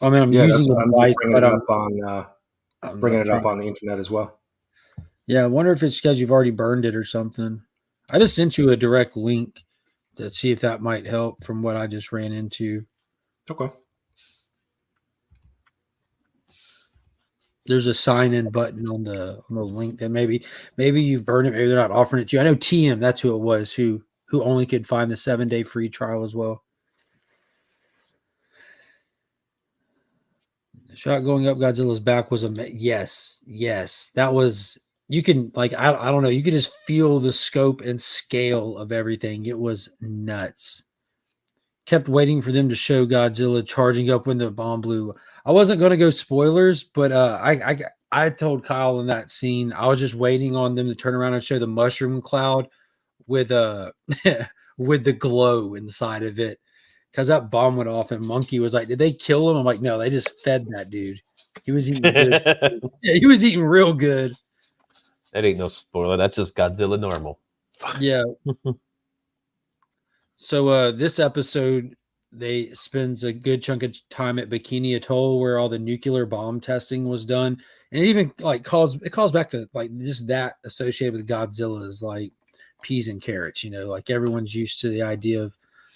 I mean, I'm using a device, but I'm bringing it up on the internet as well. Yeah, I wonder if it's because you've already burned it or something. I just sent you a direct link to see if that might help from what I just ran into. Okay. There's a sign-in button on the link that maybe you burned it. Maybe they're not offering it to you. I know TM, that's who it was, who only could find the 7-day free trial as well. The shot going up Godzilla's back was yes. That was, you can like, I don't know. You could just feel the scope and scale of everything. It was nuts. Kept waiting for them to show Godzilla charging up when the bomb blew. I wasn't going to go spoilers, but I told Kyle in that scene, I was just waiting on them to turn around and show the mushroom cloud with with the glow inside of it, because that bomb went off and Monkey was like, "Did they kill him?" I'm like, "No, they just fed that dude. He was eating good." Yeah, he was eating real good. That ain't no spoiler. That's just Godzilla normal. Yeah. So this episode, they spends a good chunk of time at Bikini Atoll where all the nuclear bomb testing was done, and it even like calls back to like just that associated with Godzilla is like peas and carrots. Like everyone's used to the idea of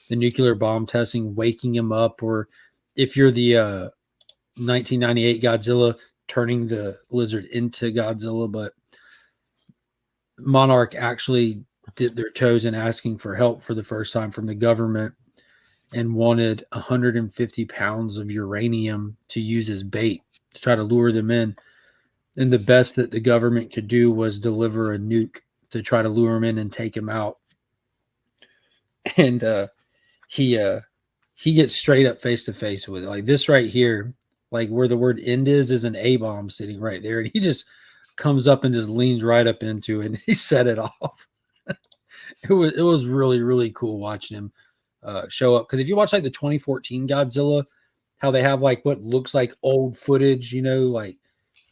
the nuclear bomb testing waking him up, or if you're the 1998 Godzilla, turning the lizard into Godzilla. But Monarch actually dipped their toes in asking for help for the first time from the government and wanted 150 pounds of uranium to use as bait to try to lure them in. And the best that the government could do was deliver a nuke to try to lure him in and take him out. And he gets straight up face to face with it. Like this right here, like where the word end is an A-bomb sitting right there. And he just comes up and just leans right up into it and he set it off. It was really, really cool watching him show up. Because if you watch like the 2014 Godzilla, how they have like what looks like old footage, like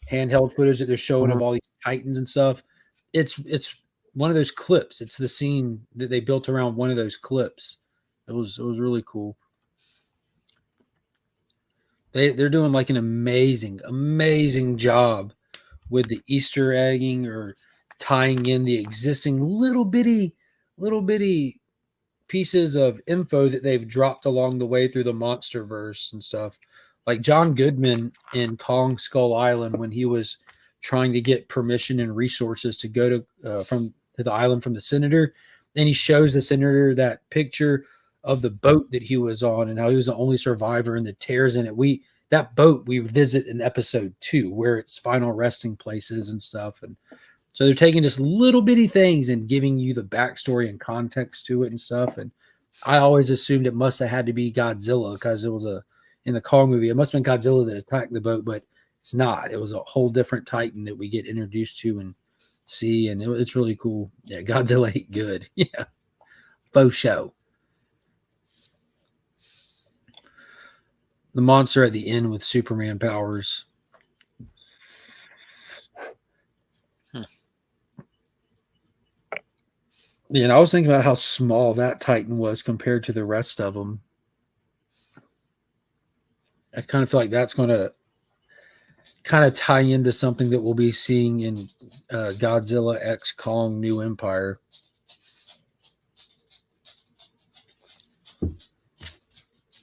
handheld footage that they're showing of all these Titans and stuff. It's one of those clips. It's the scene that they built around one of those clips. It was really cool. They're doing like an amazing job with the Easter egging or tying in the existing little bitty pieces of info that they've dropped along the way through the monster verse and stuff. Like John Goodman in Kong Skull Island, when he was trying to get permission and resources to go to the island from the senator, and he shows the senator that picture of the boat that he was on and how he was the only survivor and the tears in it. That boat we visit in episode 2, where its final resting places and stuff. And so they're taking just little bitty things and giving you the backstory and context to it and stuff. And I always assumed it must have had to be Godzilla, because it was in the Kong movie, it must have been Godzilla that attacked the boat, but it's not. It was a whole different Titan that we get introduced to and see, and it's really cool. Yeah, Godzilla ate good. Yeah, faux show. The monster at the end with Superman powers. Yeah, and I was thinking about how small that Titan was compared to the rest of them. I kind of feel like that's going to kind of tie into something that we'll be seeing in Godzilla X Kong New Empire.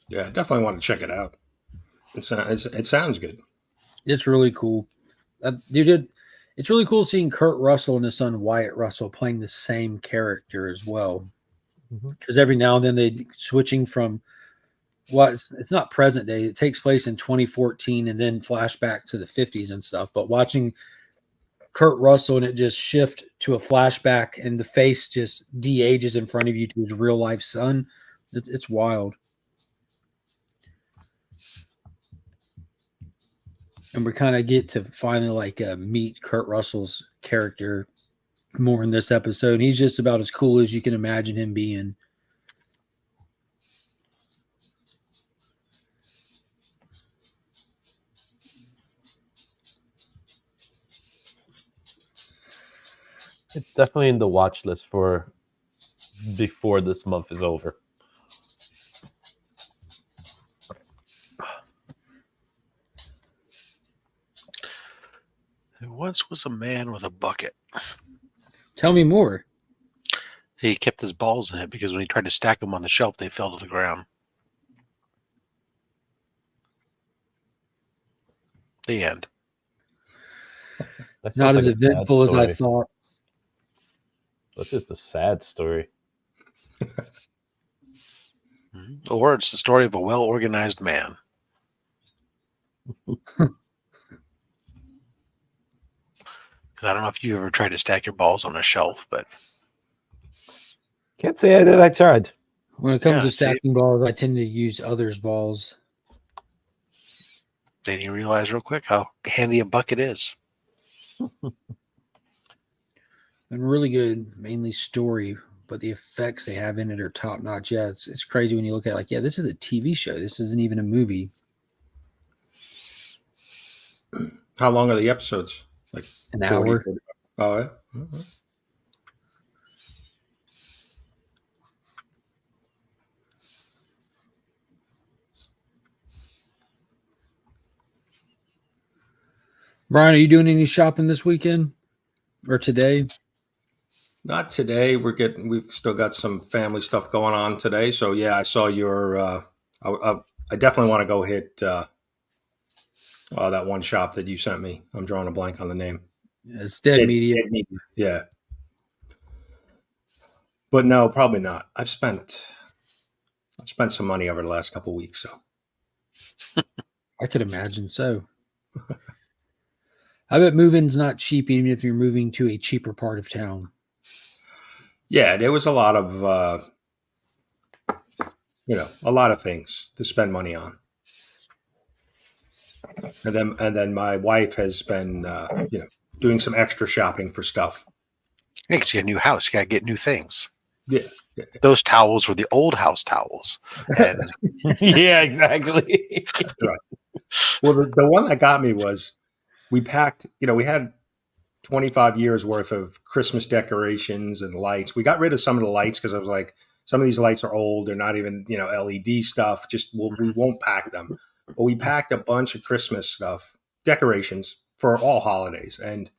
Yeah, I definitely want to check it out. It sounds good. It's really cool. It's really cool seeing Kurt Russell and his son Wyatt Russell playing the same character as well. Because every now and then they switching from it's not present day. It takes place in 2014 and then flashback to the 50s and stuff. But watching Kurt Russell and it just shift to a flashback and the face just de-ages in front of you to his real life son, it's wild. And we kind of get to finally meet Kurt Russell's character more in this episode. He's just about as cool as you can imagine him being. It's definitely in the watch list for before this month is over. There once was a man with a bucket. Tell me more. He kept his balls in it because when he tried to stack them on the shelf, they fell to the ground. The end. Not as eventful as I thought. That's just a sad story. Or it's the story of a well-organized man. I don't know if you ever tried to stack your balls on a shelf, but can't say that I tried. When it comes to stacking balls, I tend to use others' balls. Then you realize real quick how handy a bucket is. And really good, mainly story, but the effects they have in it are top notch. Yeah, it's crazy when you look at it, this is a TV show. This isn't even a movie. How long are the episodes? Like an hour. Oh, yeah. Mm-hmm. Brian, are you doing any shopping this weekend or today? Not today. We've still got some family stuff going on today. So yeah, I saw your. I definitely want to go hit that one shop that you sent me. I'm drawing a blank on the name. It's Dead Media. Dead Media. Yeah. But no, probably not. I've spent some money over the last couple of weeks. So I could imagine so. I bet moving's not cheap, even if you're moving to a cheaper part of town. Yeah, there was a lot of, a lot of things to spend money on. And then my wife has been, doing some extra shopping for stuff. Yeah, because you got a new house, you got to get new things. Yeah. Those towels were the old house towels. And yeah, exactly. Right. Well, the one that got me was we packed, we had 25 years worth of Christmas decorations and lights. We got rid of some of the lights because I was like, some of these lights are old. They're not even, LED stuff. We won't pack them. But we packed a bunch of Christmas stuff, decorations for all holidays. And,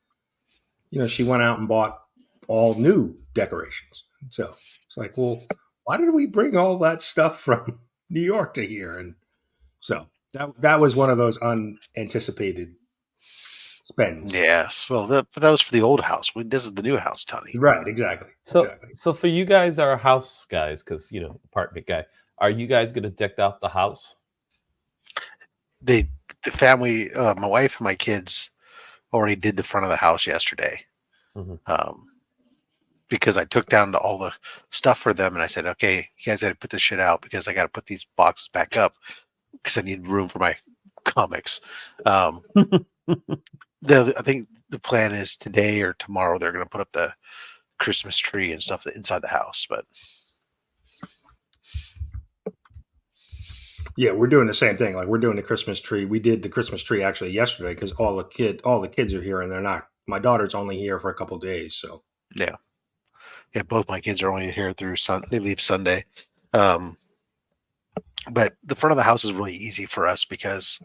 she went out and bought all new decorations. So it's like, well, why did we bring all that stuff from New York to here? And so that was one of those unanticipated spends. Yes. Well, that was for the old house. This is the new house, Tony. Right, exactly. So for you guys are house guys, because apartment guy, are you guys gonna deck out the house? The family, my wife and my kids already did the front of the house yesterday. Mhm. Because I took down all the stuff for them and I said, okay, you guys got to put this shit out because I got to put these boxes back up because I need room for my comics. I think the plan is today or tomorrow they're going to put up the Christmas tree and stuff inside the house. But yeah, we're doing the same thing. Like we're doing the Christmas tree. We did the Christmas tree actually yesterday because all the kids are here and they're not. My daughter's only here for a couple days, so yeah, both my kids are only here through Sunday. They leave Sunday. But the front of the house is really easy for us because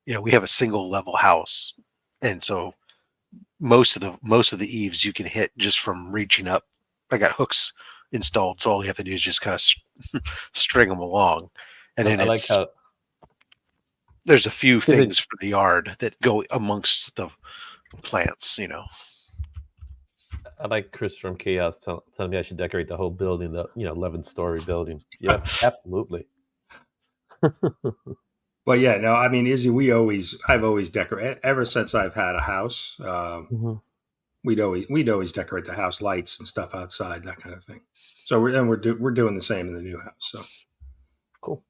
we have a single level house, and so most of the eaves you can hit just from reaching up. I got hooks installed, so all you have to do is just kind of string them along, and then there's a few things for the yard that go amongst the plants. I like Chris from Chaos telling me I should decorate the whole building, the 11-story building. Yeah, absolutely. But yeah, no, I mean, Izzy, I've always decorated ever since I've had a house. We'd always decorate the house, lights and stuff outside, that kind of thing. So we're doing the same in the new house. So cool.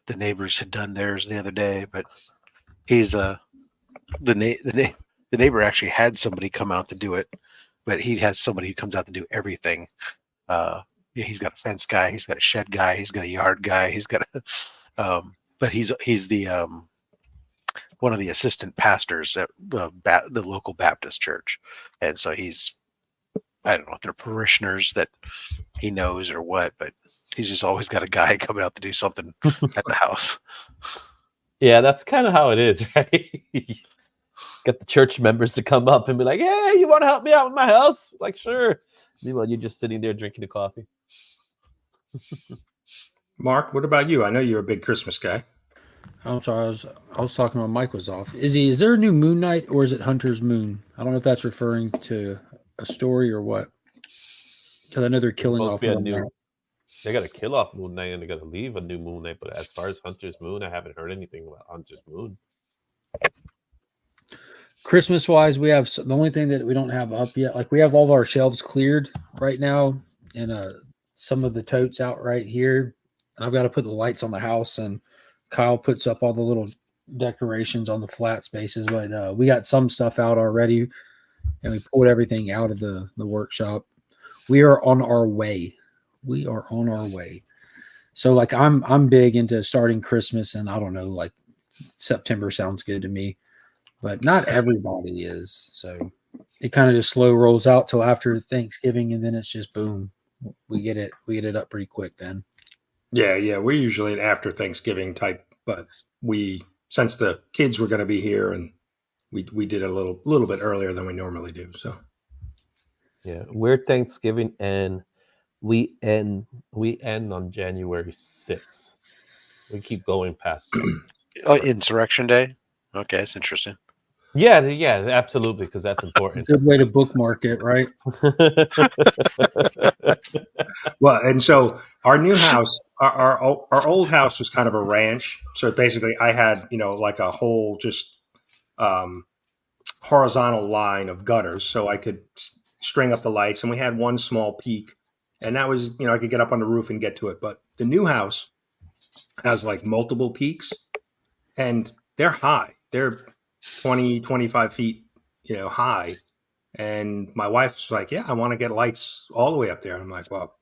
The neighbors had done theirs the other day, but he's the neighbor actually had somebody come out to do it, but he has somebody who comes out to do everything. He's got a fence guy, he's got a shed guy, he's got a yard guy, he's got a but he's the one of the assistant pastors at the local Baptist church, and so I don't know if they're parishioners that he knows or what, but he's just always got a guy coming out to do something at the house. Yeah, that's kind of how it is, right? Get the church members to come up and be like, "Hey, you want to help me out with my house?" Like, sure. Meanwhile, you're just sitting there drinking the coffee. Mark, what about you? I know you're a big Christmas guy. I'm sorry, I was talking when Mike was off. Is there a new Moon Knight or is it Hunter's Moon? I don't know if that's referring to a story or what. Because I know they're killing off Moon Knight. They got to kill off Moon Knight and they got to leave a new Moon Knight. But as far as Hunter's Moon, I haven't heard anything about Hunter's Moon. Christmas wise, we have the only thing that we don't have up yet. Like we have all of our shelves cleared right now, and some of the totes out right here. And I've got to put the lights on the house, and Kyle puts up all the little decorations on the flat spaces. But we got some stuff out already, and we pulled everything out of the workshop. We are on our way. So like I'm big into starting Christmas, and I don't know, like September sounds good to me. But not everybody is. So it kind of just slow rolls out till after Thanksgiving, and then it's just boom. We get it up pretty quick then. Yeah. We're usually an after Thanksgiving type, but since the kids were going to be here, and we did it a little bit earlier than we normally do. So yeah, we're Thanksgiving and we end on January 6th. We keep going past Insurrection Day. Okay, that's interesting. Yeah, absolutely, because that's important. Good way to bookmark it, right? Well, and so our new house, our old house was kind of a ranch. So basically, I had like a whole just horizontal line of gutters, so I could string up the lights, and we had one small peak, and that was I could get up on the roof and get to it. But the new house has like multiple peaks, and they're high. They're 20, 25 feet, high. And my wife's like, yeah, I want to get lights all the way up there. And I'm like, well,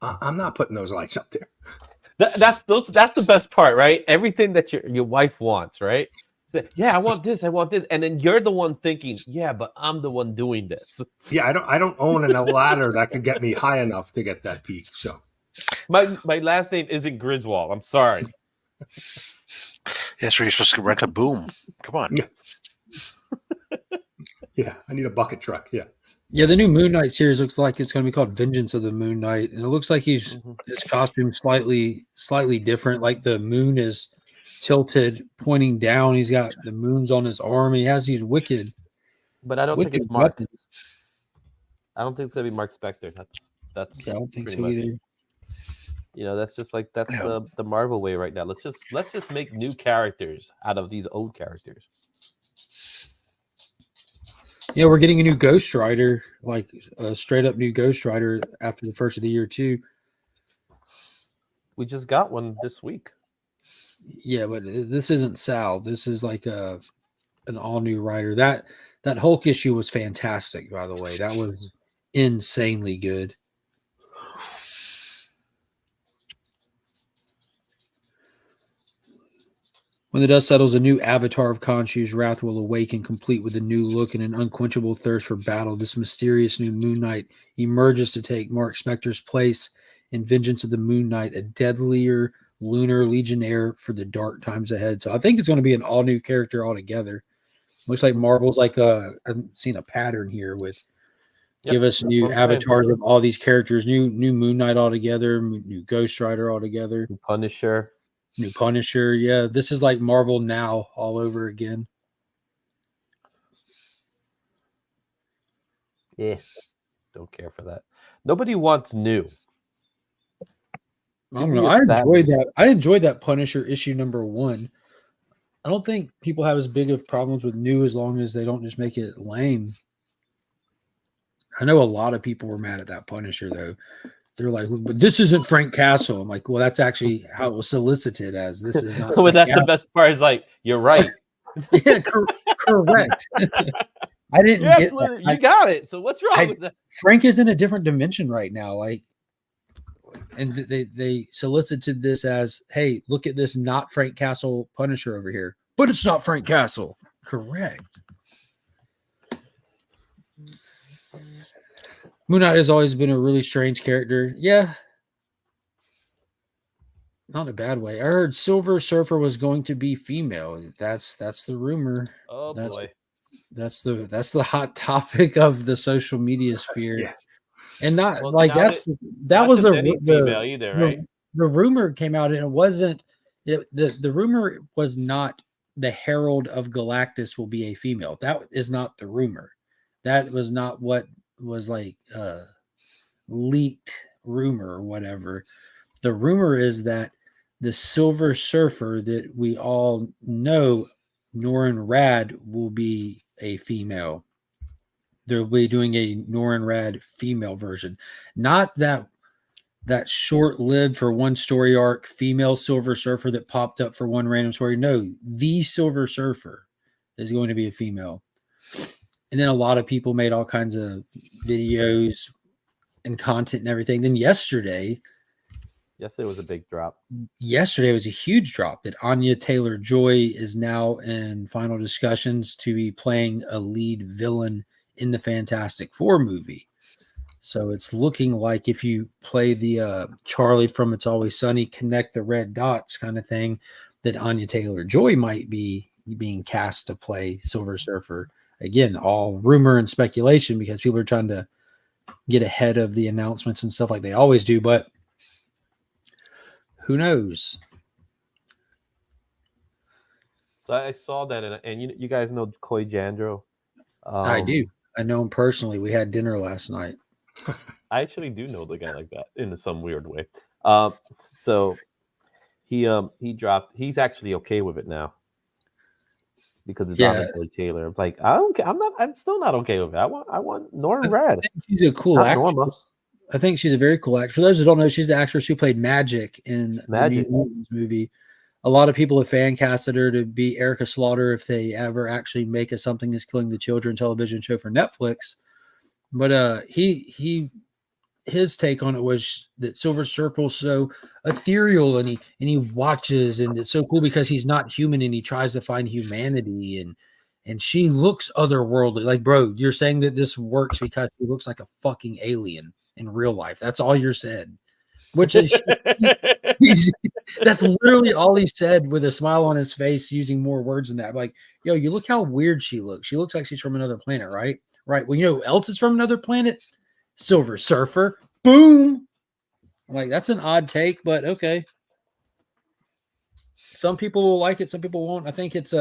I'm not putting those lights up there. That's the best part, right? Everything that your wife wants, right? Yeah, I want this. And then you're the one thinking, yeah, but I'm the one doing this. Yeah, I don't own a ladder that could get me high enough to get that peak. So my last name isn't Griswold. I'm sorry. That's where you're supposed to rent a boom. Come on. Yeah, I need a bucket truck. Yeah. Yeah, the new Moon Knight series looks like it's going to be called Vengeance of the Moon Knight, and it looks like his costume slightly different. Like the moon is tilted, pointing down. He's got the moons on his arm. He has these wicked, But I don't think wicked it's Mark. weapons. I don't think it's gonna be Mark Spector. That's Yeah, I don't think pretty so much, either. you know, that's just like that's the Marvel way right now. Let's just make new characters out of these old characters. Yeah, we're getting a new Ghost Rider, like a straight up new Ghost Rider after the first of the year too. We just got one this week. Yeah, but this isn't Sal. This is like an all new rider. That Hulk issue was fantastic, by the way. That was insanely good. When the dust settles, a new avatar of Khonshu's wrath will awaken, complete with a new look and an unquenchable thirst for battle. This mysterious new Moon Knight emerges to take Mark Spector's place in Vengeance of the Moon Knight, a deadlier lunar legionnaire for the dark times ahead. So I think it's going to be an all new character altogether. Looks like Marvel's like I've seen a pattern here with give us new avatars of all these characters, new Moon Knight altogether, new Ghost Rider altogether, new Punisher. Yeah, this is like Marvel now all over again. Yeah, don't care for that. Nobody wants new. I don't know. I enjoyed that. I enjoyed that Punisher issue #1. I don't think people have as big of problems with new as long as they don't just make it lame. I know a lot of people were mad at that Punisher though. They're like, but this isn't Frank Castle. I'm like, well, that's actually how it was solicited as. This is not. Well, that's the best part. Is like, you're right. Yeah, correct. I didn't get that. You got it. So what's wrong with that? Frank is in a different dimension right now. Like, and they solicited this as, hey, look at this not Frank Castle Punisher over here. But it's not Frank Castle. Correct. Moon Knight has always been a really strange character. Yeah. Not in a bad way. I heard Silver Surfer was going to be female. That's the rumor. Oh boy. That's the hot topic of the social media sphere. Yeah. And not Well, like that was the female either, right? The rumor came out and it wasn't the rumor was not the Herald of Galactus will be a female. That is not the rumor. That was not what was like leaked rumor or whatever. The rumor is that the Silver Surfer that we all know, Norrin Rad, will be a female. They'll be doing a Norrin Rad female version. Not that short-lived for one story arc female Silver Surfer that popped up for one random story. No, the Silver Surfer is going to be a female. And then a lot of people made all kinds of videos and content and everything. Then yesterday was a big drop. Yesterday was a huge drop that Anya Taylor-Joy is now in final discussions to be playing a lead villain in the Fantastic Four movie. So it's looking like if you play the Charlie from It's Always Sunny, connect the red dots kind of thing, that Anya Taylor-Joy might be being cast to play Silver Surfer. Again, all rumor and speculation because people are trying to get ahead of the announcements and stuff like they always do, but who knows? So I saw that, and you guys know Coy Jandro. I do. I know him personally. We had dinner last night. I actually do know the guy like that in some weird way. So he dropped. He's actually okay with it now because it's Anya Taylor. I'm like, I don't. I'm still not okay with it. I want Norrin Rad. She's a cool actress. I think she's a very cool actress. For those who don't know, she's the actress who played Magic in the New Mutants movie. A lot of people have fan casted her to be Erica Slaughter if they ever actually make a Something Is Killing the Children television show for Netflix. But his take on it was that Silver Surfer was so ethereal and he watches and it's so cool because he's not human and he tries to find humanity and she looks otherworldly. Like, bro, you're saying that this works because she looks like a fucking alien in real life. That's all you're said. Which is that's literally all he said with a smile on his face, using more words than that. Like, yo, you look how weird she looks. She looks like she's from another planet, right? Right. Well, you know who else is from another planet? Silver Surfer. Boom. I'm like, that's an odd take, but okay. Some people will like it, some people won't. I think it's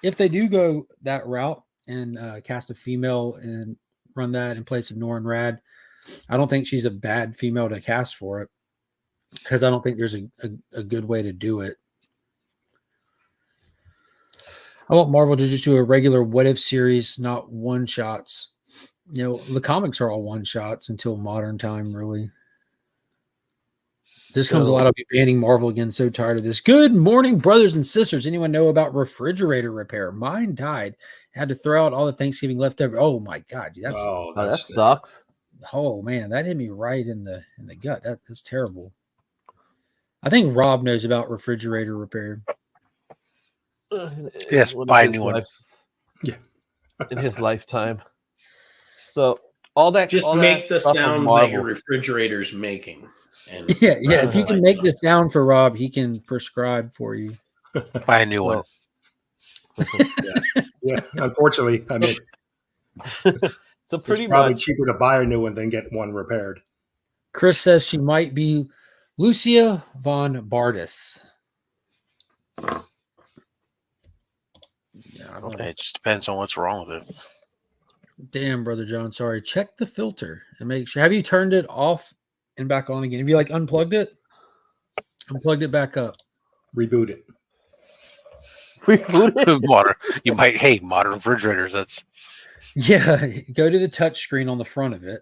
if they do go that route and cast a female and run that in place of Norrin Rad, I don't think she's a bad female to cast for it, because I don't think there's a good way to do it. I want Marvel to just do a regular what if series, not one shots. You know, the comics are all one shots until modern time, really. This comes a lot of me banning Marvel again. So tired of this. Good morning, brothers and sisters. Anyone know about refrigerator repair? Mine died. Had to throw out all the Thanksgiving leftover. Oh my god, dude, that sucks. Oh man, that hit me right in the gut. That's terrible. I think Rob knows about refrigerator repair. Yes, buy a new one. Yeah, in his lifetime. So all that just all make that the sound that Marvel. your refrigerator's making. And Yeah. If you can make the sound for Rob, he can prescribe for you. Buy a new one. Yeah. Unfortunately, I mean, so pretty it's probably much cheaper to buy a new one than get one repaired. Chris says she might be Lucia von Bardis. Yeah, I don't know. It just depends on what's wrong with it. Damn, Brother John. Sorry. Check the filter and make sure. Have you turned it off and back on again? Have you like unplugged it? Unplugged it back up. Reboot it. Water. You might. Hey, modern refrigerators. That's. Yeah. Go to the touch screen on the front of it.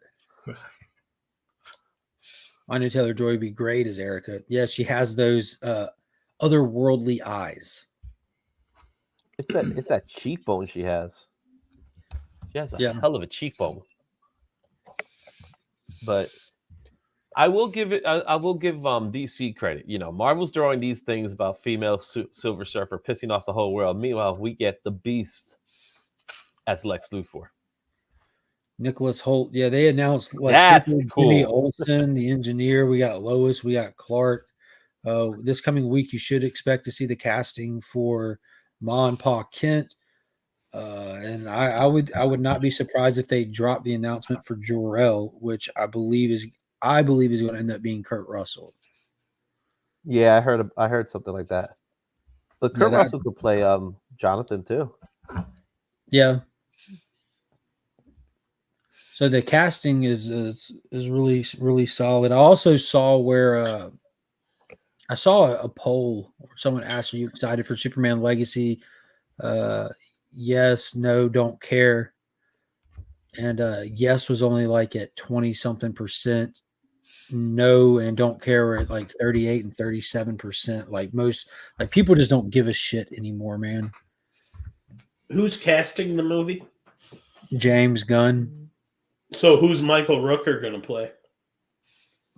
I know Taylor Joy would be great as Erica. Yeah, she has those otherworldly eyes. It's that cheekbone she has. She has a hell of a cheekbone. But I will give DC credit. You know, Marvel's drawing these things about female Silver Surfer pissing off the whole world. Meanwhile, we get the Beast as Lex Luthor. Nicholas Holt. Yeah, they announced That's cool. Jimmy Olsen, the engineer. We got Lois. We got Clark. This coming week, you should expect to see the casting for Ma and Pa Kent. And I would not be surprised if they drop the announcement for Jor-El, which I believe is going to end up being Kurt Russell. Yeah, I heard something like that. But Kurt Russell could play Jonathan too. Yeah. So the casting is really, really solid. I also saw where I saw a poll where someone asked, "Are you excited for Superman Legacy?" Yes, no, don't care. And yes was only like at 20-something%. No and don't care were at like 38 and 37%. Like most, like people just don't give a shit anymore, man. Who's casting the movie? James Gunn. So who's Michael Rooker going to play?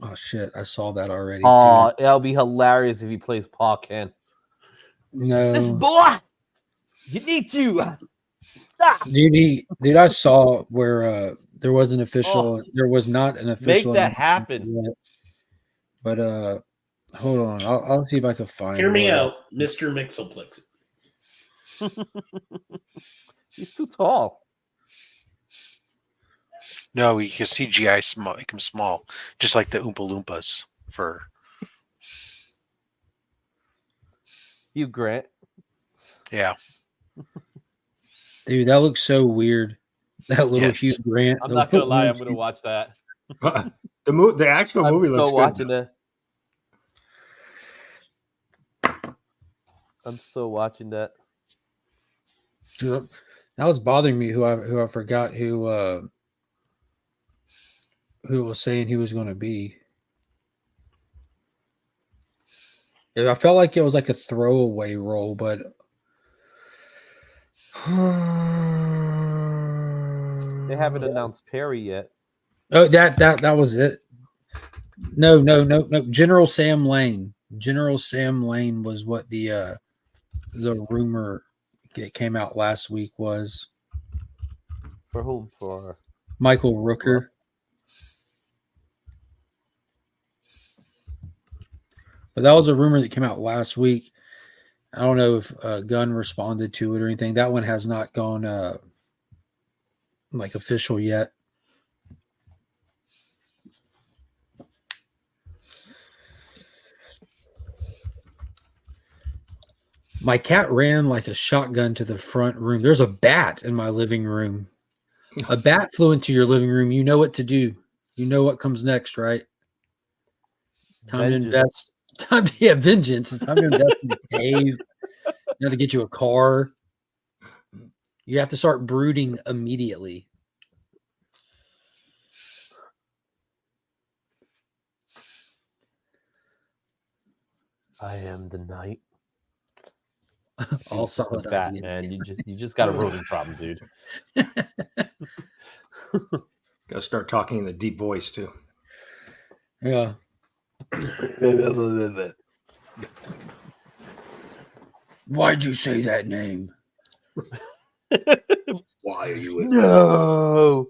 Oh shit, I saw that already. Oh, too. it'll be hilarious if he plays Pa Kent. No, this boy, you need to. Dude, I saw where there was an official. There was not an official. Make that happen. Yet, but hold on, I'll see if I can find. Hear me out, Mr. Mixelplix. He's too tall. No, you can CGI small, make him small, just like the Oompa Loompas for Hugh Grant. Yeah. Dude, that looks so weird. That little Hugh Grant. I'm not gonna lie, I'm gonna watch that. The actual movie looks good. Watching that. I'm so watching that. Dude, that was bothering me. Who I forgot who was saying he was going to be. I felt like it was like a throwaway role, but they haven't announced Perry yet. Oh, that was it. No. General Sam Lane. General Sam Lane was what the rumor that came out last week was. For whom? For Michael Rooker. But that was a rumor that came out last week. I don't know if Gunn responded to it or anything. That one has not gone like official yet. My cat ran like a shotgun to the front room. There's a bat in my living room. A bat flew into your living room. You know what to do. You know what comes next, right? Time to invest. Vengeance. It's time to invest in a cave. You have to get you a car. You have to start brooding immediately. I am the night. All solid bat, man. You just got a rodent problem, dude. Gotta start talking in the deep voice too. Yeah. Why'd you say that name? Why are you? No.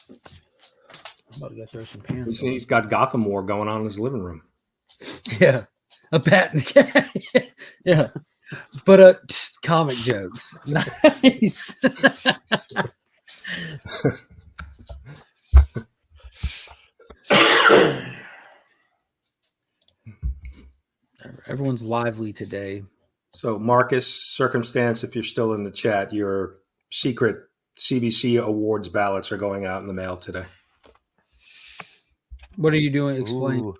I'm about to go throw some pans. He's got Gotham War going on in his living room. Yeah. A bat and a cat. Yeah. But comic jokes. Nice. Everyone's lively today. So, Marcus, Circumstance, if you're still in the chat, your secret CBC awards ballots are going out in the mail today. What are you doing? Explain. Ooh.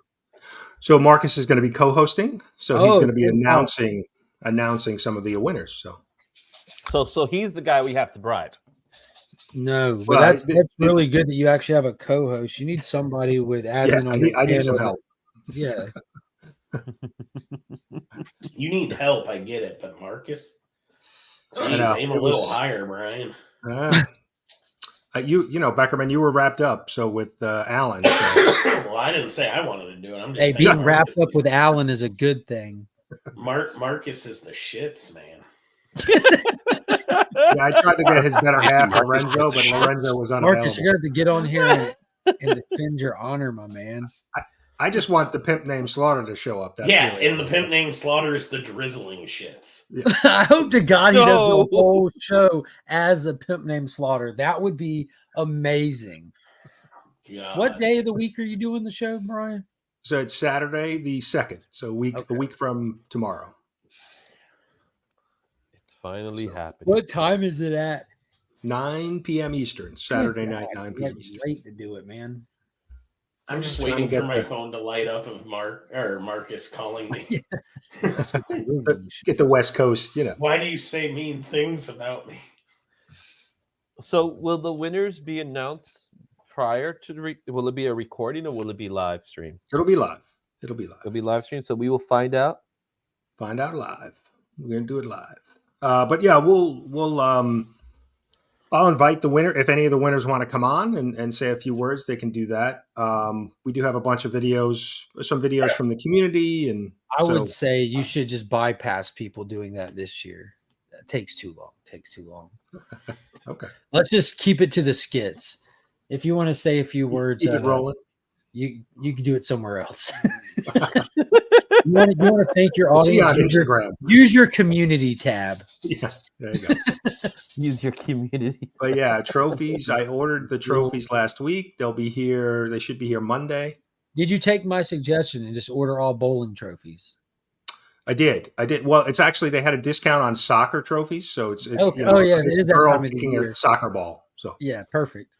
So Marcus is going to be co-hosting. So he's going to be good. announcing some of the winners. So he's the guy we have to bribe. No, but Well, that's really good that you actually have a co-host. You need somebody with admin on the I need some panel. help. Yeah. You need help, I get it, but Marcus, geez, know. aim a It little was- higher, Brian. You know, Beckerman, you were wrapped up. So with Alan. So. Well, I didn't say I wanted to do it. I'm just Hey, saying being Marcus wrapped up is- with Alan is a good thing. Marcus is the shits, man. Yeah, I tried to get his better half, Lorenzo, but Lorenzo was unavailable. Marcus, you're going to have to get on here and defend your honor, my man. I just want the pimp named Slaughter to show up. That's Yeah, really and the pimp named Slaughter is the drizzling shits. I hope to God he does No. the whole show as a pimp named Slaughter. That would be amazing. God. What day of the week are you doing the show, Brian? So it's Saturday the 2nd. So a week from tomorrow. It's finally happening. What time is it at? 9 p.m. Eastern. Saturday night, 9 p.m. That's Eastern. late to do it, man. I'm just Trying to waiting for get my the- phone to light up of Marcus calling me. Get the West Coast, you know. Why do you say mean things about me? So will the winners be announced prior to will it be a recording or will it be live stream? It'll be live. It'll be live. It'll be live stream. So we will find out. Find out live. We're gonna do it live. But yeah, we'll I'll invite the winner. If any of the winners want to come on and say a few words, they can do that. We do have a bunch of videos, some videos from the community, and I would say you should just bypass people doing that this year. That takes too long. Okay. Let's just keep it to the skits. If you want to say a few words, Keep it rolling. You can do it somewhere else. you want to thank your See you audience. on Instagram. Use your community tab. Yeah, there you go. Use your community. But yeah, trophies. I ordered the trophies last week. They'll be here. They should be here Monday. Did you take my suggestion and just order all bowling trophies? I did. Well, it's actually they had a discount on soccer trophies, so it's Okay. it's it is that girl time of the kicking year. a soccer ball. So Yeah, perfect.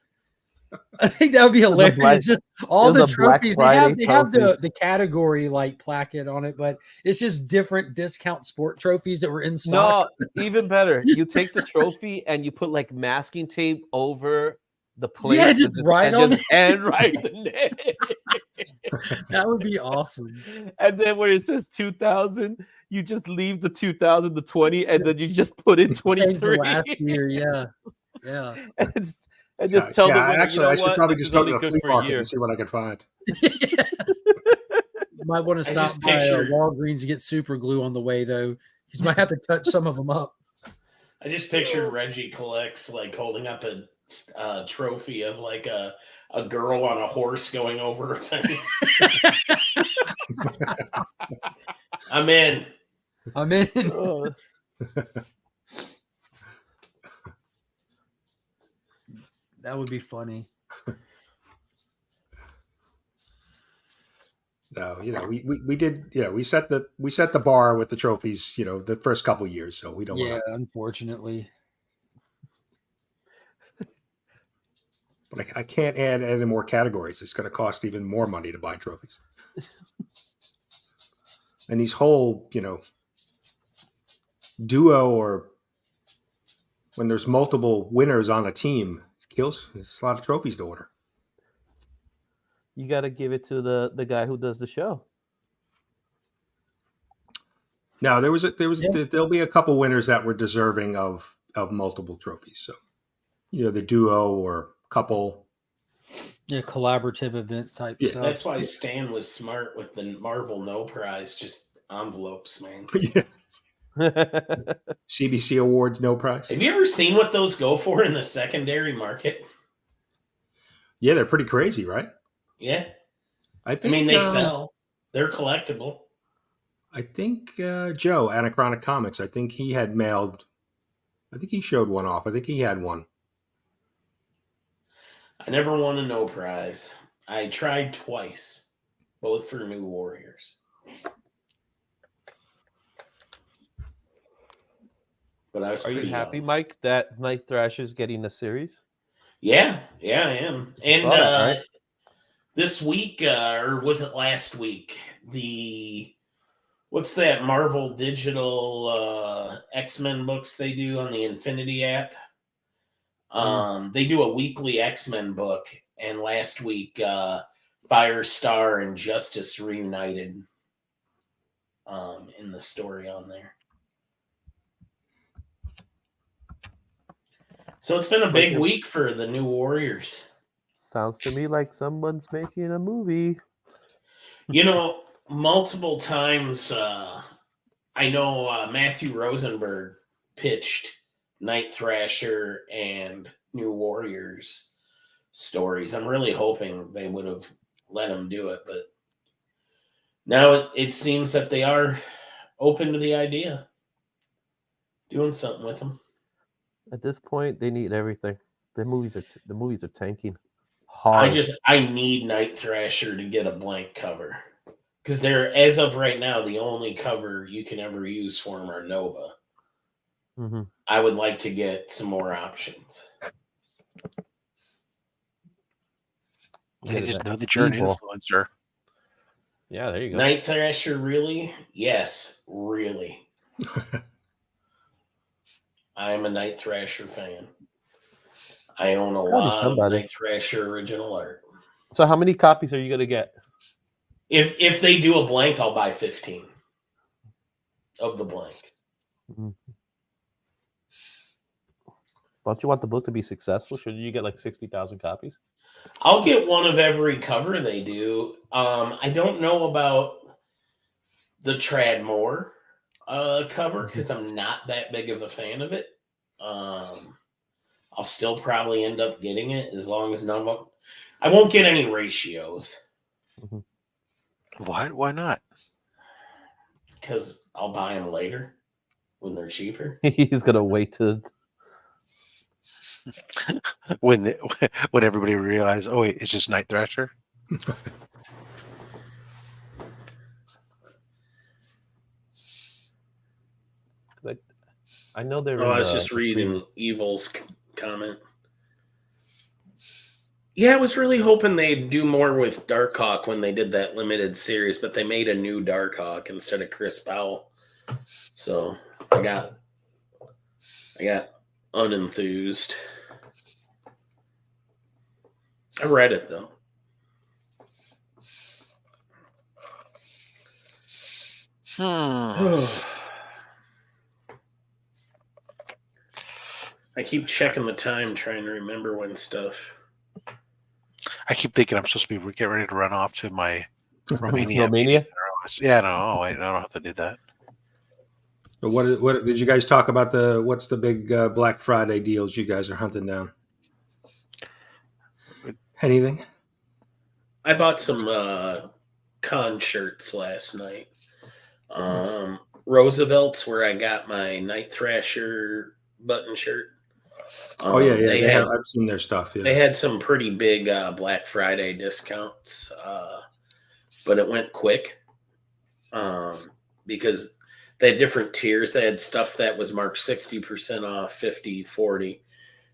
I think that would be hilarious. Just all the trophies they have the category like placket on it, but it's just different discount sport trophies that were in stock. No, even better. You take the trophy and you put like masking tape over the plate. Yeah, just write on and write the name. That would be awesome. And then where it says 2000, you just leave the 2000 to 20, and then you just put in 23. Last year, yeah. And just tell them. Actually, I should probably this just is go only to the good flea for a market year. and see what I can find. You might want to I stop just by pictured- Walgreens to get super glue on the way, though. You might have to touch some of them up. I just pictured Reggie collects like holding up a trophy of like a girl on a horse going over a fence. I'm in. I'm in. That would be funny. No, we did, we set the bar with the trophies, the first couple years, so we don't want to. Unfortunately. But I can't add any more categories. It's going to cost even more money to buy trophies. And these whole, duo or when there's multiple winners on a team, it's a lot of trophies to order. You got to give it to the guy who does the show. No, there'll be a couple winners that were deserving of multiple trophies. So, the duo or couple. Yeah, collaborative event type stuff. That's why Stan was smart with the Marvel No Prize, just envelopes, man. CBC Awards No Prize. Have you ever seen what those go for in the secondary market? Yeah, they're pretty crazy, right? Yeah. I think, they sell. They're collectible. I think Joe, Anachronic Comics, I think he showed one off. I think he had one. I never won a No Prize. I tried twice, both for New Warriors. But I was. Are you happy, Mike, that Night Thrasher's getting a series? Yeah, I am. And right? This week, or was it last week? What's that Marvel digital X-Men books they do on the Infinity app? They do a weekly X-Men book, and last week Firestar and Justice reunited in the story on there. So it's been a big week for the New Warriors. Sounds to me like someone's making a movie. Multiple times, I know Matthew Rosenberg pitched Night Thrasher and New Warriors stories. I'm really hoping they would have let him do it, but now it seems that they are open to the idea, doing something with them. At this point, they need everything. The movies are tanking hard. I need Night Thrasher to get a blank cover, because they're, as of right now, the only cover you can ever use for them are Nova. Mm-hmm. I would like to get some more options. They just know that you're an influencer. Yeah, there you go. Night Thrasher, really? Yes, really. I'm a Night Thrasher fan. I own a lot of Night Thrasher original art. So how many copies are you going to get? If they do a blank, I'll buy 15 of the blank. Mm-hmm. Don't you want the book to be successful? Should you get like 60,000 copies? I'll get one of every cover they do. I don't know about the Tradmore cover because I'm not that big of a fan of it. I'll still probably end up getting it as long as none of them. I won't get any ratios. Mm-hmm. What? Why not? Because I'll buy them later when they're cheaper. He's gonna wait to when everybody realizes, oh wait, it's just Night Thrasher. I know they're. I was just reading Evil's comment. Yeah, I was really hoping they'd do more with Darkhawk when they did that limited series, but they made a new Darkhawk instead of Chris Powell. So I got unenthused. I read it though. I keep checking the time, trying to remember when stuff. I keep thinking I'm supposed to be getting ready to run off to my Romania. Romania? Yeah, no, wait, I don't have to do that. But what did you guys talk about? What's the big Black Friday deals you guys are hunting down? Anything? I bought some con shirts last night. Roosevelt's where I got my Night Thrasher button shirt. Oh yeah, yeah. They They had have. I've seen their stuff. they Yeah. had some pretty big Black Friday discounts, but it went quick because they had different tiers. They had stuff that was marked 60% off, 50, 40.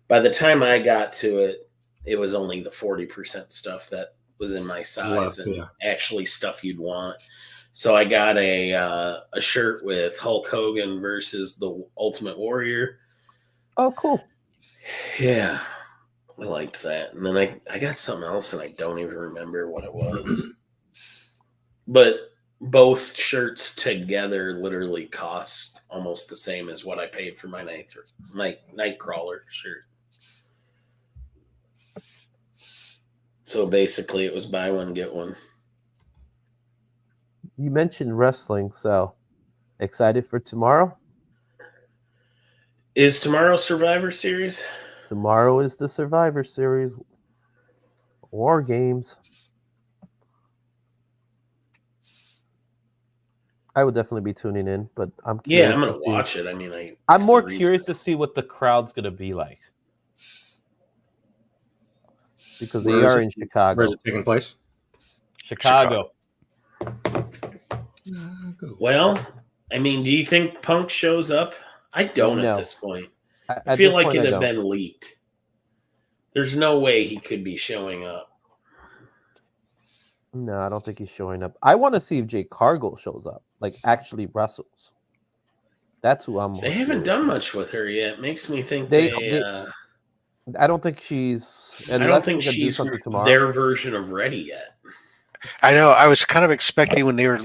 By the time I got to it, it was only the 40% stuff that was in my size Left, and yeah. actually stuff you'd want. So I got a shirt with Hulk Hogan versus the Ultimate Warrior. Oh, cool. Yeah, I liked that. And then I got something else and I don't even remember what it was. But both shirts together literally cost almost the same as what I paid for my Nightcrawler shirt. So basically it was buy one, get one. You mentioned wrestling, so excited for tomorrow? Is tomorrow Survivor Series? Tomorrow is the Survivor Series War Games. I would definitely be tuning in, but I'm curious. Yeah, I'm gonna watch it. I mean, I'm more curious to see what the crowd's gonna be like because they are in Chicago. Where is it taking place? Chicago. Well, I mean, do you think Punk shows up? I don't at this point. I feel like it'd have been leaked. There's no way he could be showing up. No, I don't think he's showing up. I want to see if Jake Cargill shows up, like actually wrestles. That's who I'm. They haven't done much with her yet. Makes me think I don't think she's. I don't think she's their version of ready yet. I know. I was kind of expecting when they were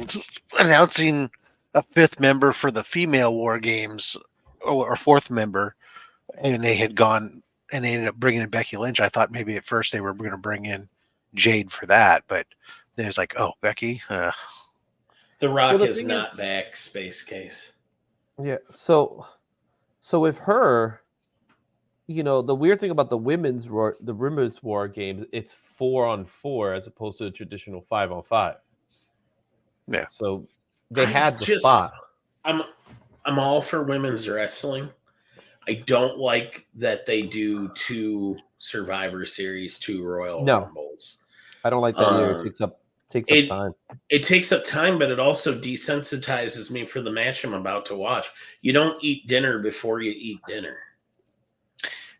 announcing a fifth member for the female War Games, or fourth member, and they had gone and they ended up bringing in Becky Lynch. I thought maybe at first they were going to bring in Jade for that, but then it's like, oh, Becky. The Rock is not back. Space Case. Yeah. So with her, you know, the weird thing about the women's War Games, it's 4-on-4 as opposed to a traditional 5-on-5. Yeah. So they had the spot. I'm all for women's wrestling. I don't like that they do 2 Survivor Series, 2 Royal Rumbles. I don't like that either. It takes up time. It takes up time, but it also desensitizes me for the match I'm about to watch. You don't eat dinner before you eat dinner.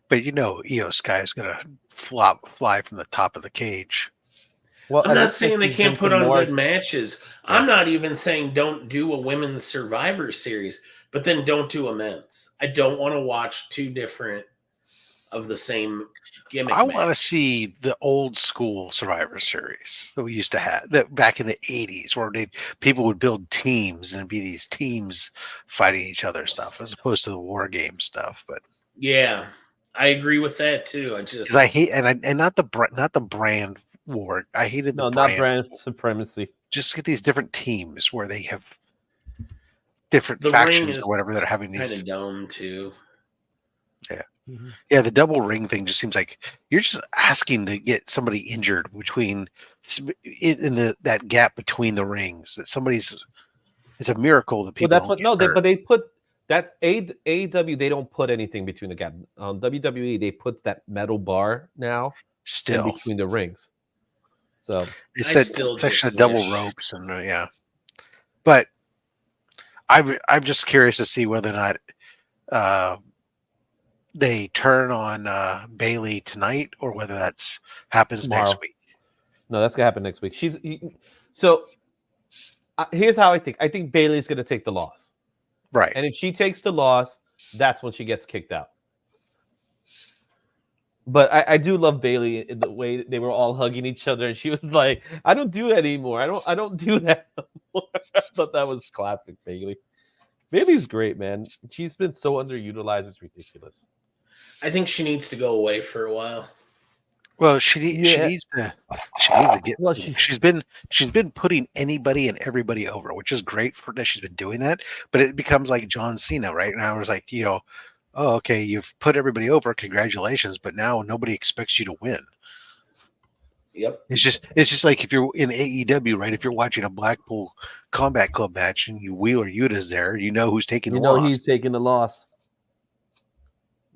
But you know, Io Sky is going to fly from the top of the cage. Well, I'm not saying they can't put on good matches. Yeah. I'm not even saying don't do a women's Survivor Series, but then don't do a men's. I don't want to watch 2 different of the same gimmick. I want to see the old school Survivor Series that we used to have that back in the 80s, where people would build teams and be these teams fighting each other stuff, as opposed to the War Game stuff. But yeah, I agree with that too. I hate and not the brand war. I hated the not brand supremacy. Just get these different teams where they have different factions or whatever that are having these. Kind of dumb too. Yeah. Mm-hmm. Yeah, the double ring thing just seems like you're just asking to get somebody injured in that gap between the rings. That it's a miracle that people. Well, that's but they put that AEW. They don't put anything between the gap. WWE they put that metal bar now still in between the rings. So it said section of double ropes and yeah, but I'm just curious to see whether or not they turn on Bailey tonight or whether that's happens tomorrow. Next week. No, that's gonna happen next week. Here's how I think. I think Bailey's gonna take the loss, right? And if she takes the loss, that's when she gets kicked out. But I do love Bailey in the way they were all hugging each other, and she was like, "I don't do that anymore. I don't do that anymore." I thought that was classic Bailey. Bailey's great, man. She's been so underutilized; it's ridiculous. I think she needs to go away for a while. Well, she needs to get. Well, she's been putting anybody and everybody over, which is great for that. She's been doing that, but it becomes like John Cena, right? And I was like, oh, okay, you've put everybody over, congratulations, but now nobody expects you to win. Yep. It's just like if you're in AEW, right? If you're watching a Blackpool Combat Club match and Wheeler Yuta's there, you know who's taking the loss. He's taking the loss.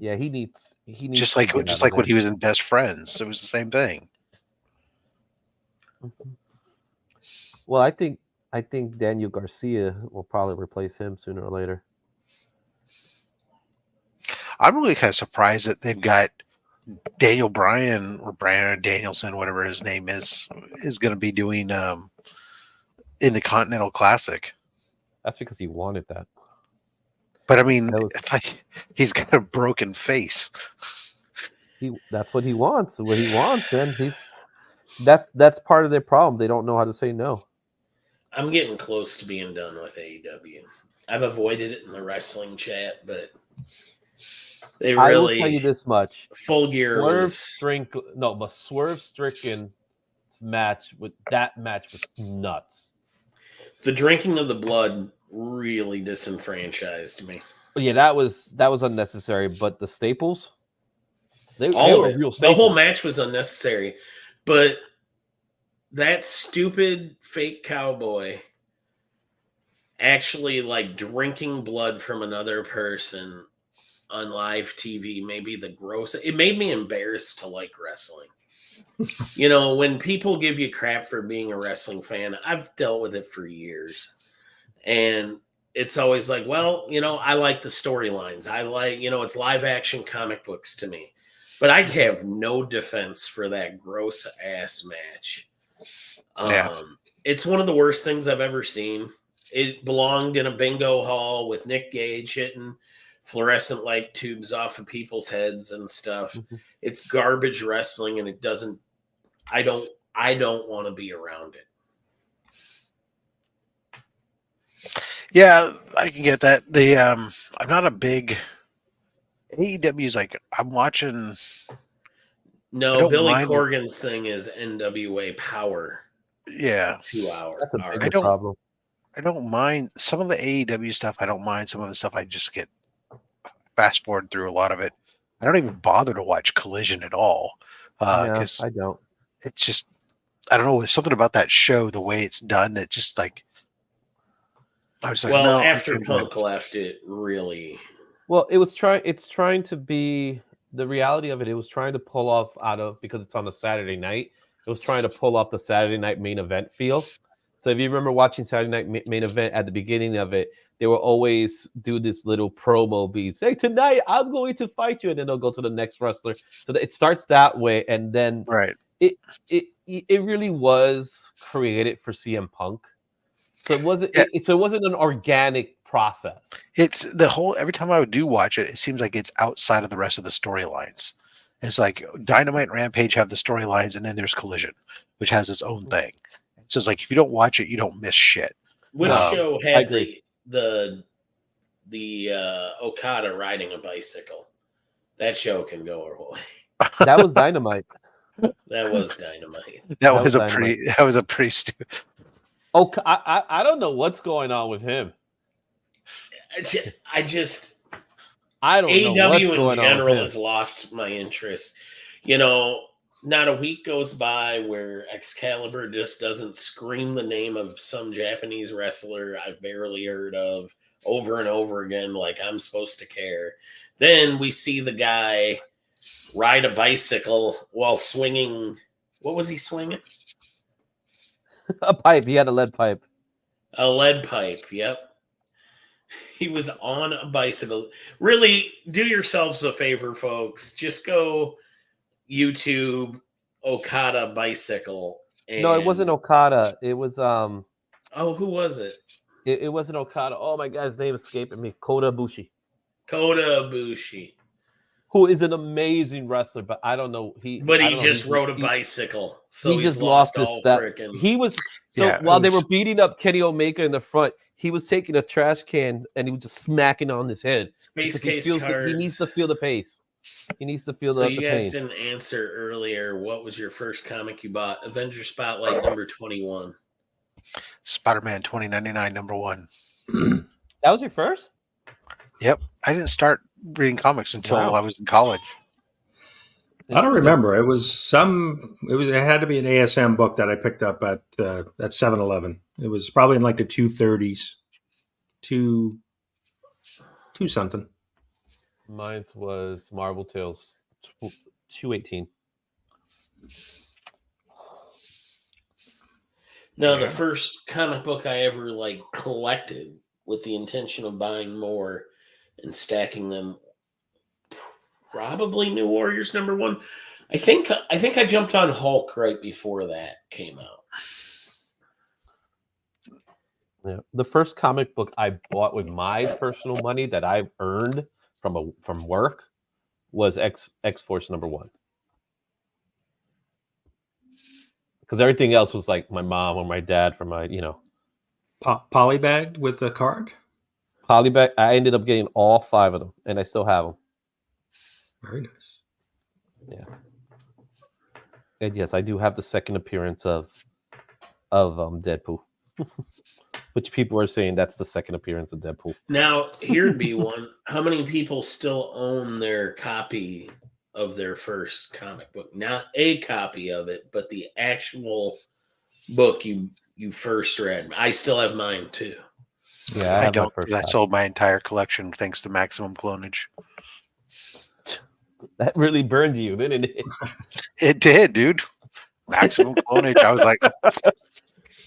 Yeah, he needs Just to like get just out of like when there. he was in Best Friends, it was the same thing. Mhm. Well, I think Daniel Garcia will probably replace him sooner or later. I'm really kind of surprised that they've got Daniel Bryan or Bryan Danielson, whatever his name is going to be doing in the Continental Classic. That's because he wanted that. But I mean, That was like he's got a broken face. that's what he wants. What he wants, man. That's part of their problem. They don't know how to say no. I'm getting close to being done with AEW. I've avoided it in the wrestling chat, but they I will tell really you this much. Full Gear was Swerve Strickland's match was nuts. the drinking of the blood really disenfranchised me. But yeah, that was unnecessary. But the staples, they All were of it. real The staples. whole match was unnecessary, but that stupid fake cowboy actually like drinking blood from another person on live TV may be the gross. It made me embarrassed to like wrestling. You know, when people give you crap for being a wrestling fan, I've dealt with it for years. And it's always like, well, you know, I like the storylines. I like, you know, it's live action comic books to me. But I have no defense for that gross ass match. Yeah. It's one of the worst things I've ever seen. It belonged in a bingo hall with Nick Gage hitting fluorescent light tubes off of people's heads and stuff. Mm-hmm. It's garbage wrestling, and it doesn't. I don't want to be around it. Yeah, I can get that. I'm not a big AEW's like I'm watching. No, Billy Corgan's thing is NWA Power. Yeah, 2 hour. That's a bigger problem. I don't mind some of the AEW stuff. I don't mind some of the stuff. I just get fast forward through a lot of it. I don't even bother to watch Collision at all because I don't. It's just I don't know. There's something about that show, the way it's done, that just like I was like, well, no. after Punk left, it really. Well, it's trying to be the reality of it. It was trying to pull off because it's on a Saturday night. It was trying to pull off the Saturday night main event feel. So if you remember watching Saturday night main event at the beginning of it, they will always do this little promo beats. Hey, tonight I'm going to fight you, and then they'll go to the next wrestler. So it starts that way, and then right. It really was created for CM Punk. So it wasn't. Yeah. So it wasn't an organic process. It's the whole. Every time I would watch it, it seems like it's outside of the rest of the storylines. It's like Dynamite and Rampage have the storylines, and then there's Collision, which has its own thing. So it's like if you don't watch it, you don't miss shit. Which show had the Okada riding a bicycle? That show can go away. That was Dynamite. That was Dynamite. That was a pretty stupid. Oh, I don't know what's going on with him. I just I don't know what's AEW going in general on has lost my interest. You know, not a week goes by where Excalibur just doesn't scream the name of some Japanese wrestler I've barely heard of over and over again, like I'm supposed to care. Then we see the guy ride a bicycle while swinging. What was he swinging? A pipe. He had a lead pipe. A lead pipe. Yep. He was on a bicycle. Really, do yourselves a favor, folks. Just go YouTube Okada bicycle. No, it wasn't Okada. It was Oh, who was it? It wasn't Okada. Oh my God, his name escaping me. Kota Ibushi. Kota Ibushi. Who is an amazing wrestler, but I don't know. He just rode a bicycle. So he just lost his step. He was while they were beating up Kenny Omega in the front, he was taking a trash can and he was just smacking on his head. Space Case cards. He needs to feel the pace. He needs to feel the pain. So you guys didn't answer earlier. What was your first comic you bought? Avenger Spotlight number 21. Spider-Man 2099 number 1. That was your first? Yep. I didn't start reading comics until I was in college. I don't remember. It had to be an ASM book that I picked up at 7-Eleven. It was probably in like the 230s. 2 something. Mine was Marvel Tales 218. No, Yeah. the first comic book I ever like collected with the intention of buying more and stacking them, probably New Warriors #1. I think I jumped on Hulk right before that came out. Yeah. The first comic book I bought with my personal money that I earned from work was X Force #1. Because everything else was like my mom or my dad for my, Polybagged with a card. polybag. I ended up getting all 5 of them, and I still have them. Very nice. Yeah. And yes, I do have the second appearance of Deadpool, which people are saying that's the second appearance of Deadpool. Now, here'd be one. How many people still own their copy of their first comic book? Not a copy of it, but the actual book you first read. I still have mine too. Yeah, I I have my don't. first I copy. sold my entire collection thanks to maximum clonage. That really burned you, didn't it? It did, dude. Maximum clonage. I was like,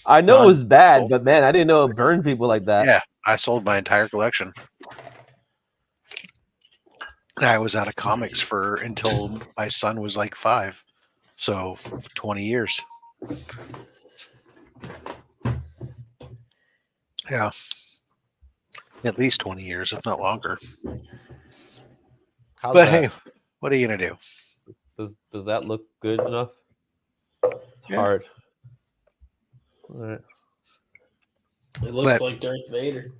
I know done. it was bad, Sold. but man, I didn't know it burned people like that. Yeah, I sold my entire collection. I was out of comics for until my son was like 5, so 20 years. Yeah, at least 20 years, if not longer. How's But that? hey, what are you gonna do? Does that look good enough? It's hard. All right. It looks But- like Darth Vader.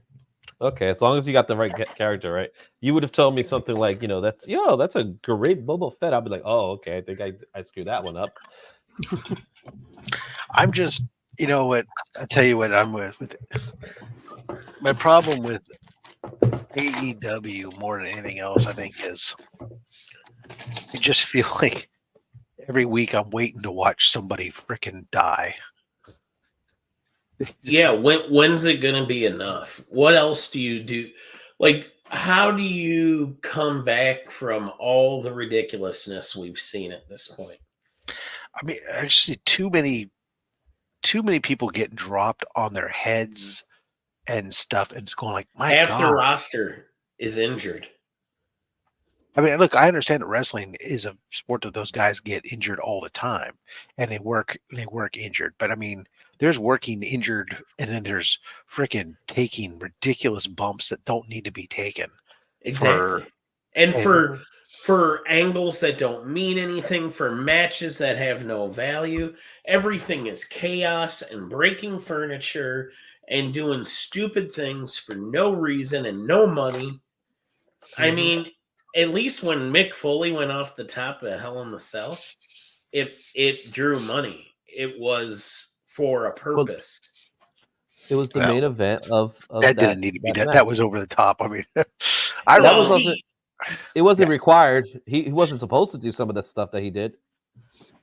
Okay, as long as you got the right character, right? You would have told me something like, that's a great Boba Fett. I'd be like, oh, okay, I think I screwed that one up. I'm just, you know what? I tell you what I'm with my problem with AEW more than anything else. I think is I just feel like every week I'm waiting to watch somebody freaking die. Yeah, when's it gonna be enough? What else do you do? Like, how do you come back from all the ridiculousness we've seen at this point? I mean, I just see too many people getting dropped on their heads and stuff, and it's going like, my Half God. the roster is injured. I mean, look, I understand that wrestling is a sport that those guys get injured all the time, and they work injured. But I mean, there's working injured, and then there's freaking taking ridiculous bumps that don't need to be taken. Exactly. For angles that don't mean anything, for matches that have no value, everything is chaos and breaking furniture and doing stupid things for no reason and no money. I mean, at least when Mick Foley went off the top of Hell in the Cell, it drew money. It was for a purpose. It was the main event of that didn't need to be done. match. That was over the top. I mean, it wasn't required. He wasn't supposed to do some of the stuff that he did.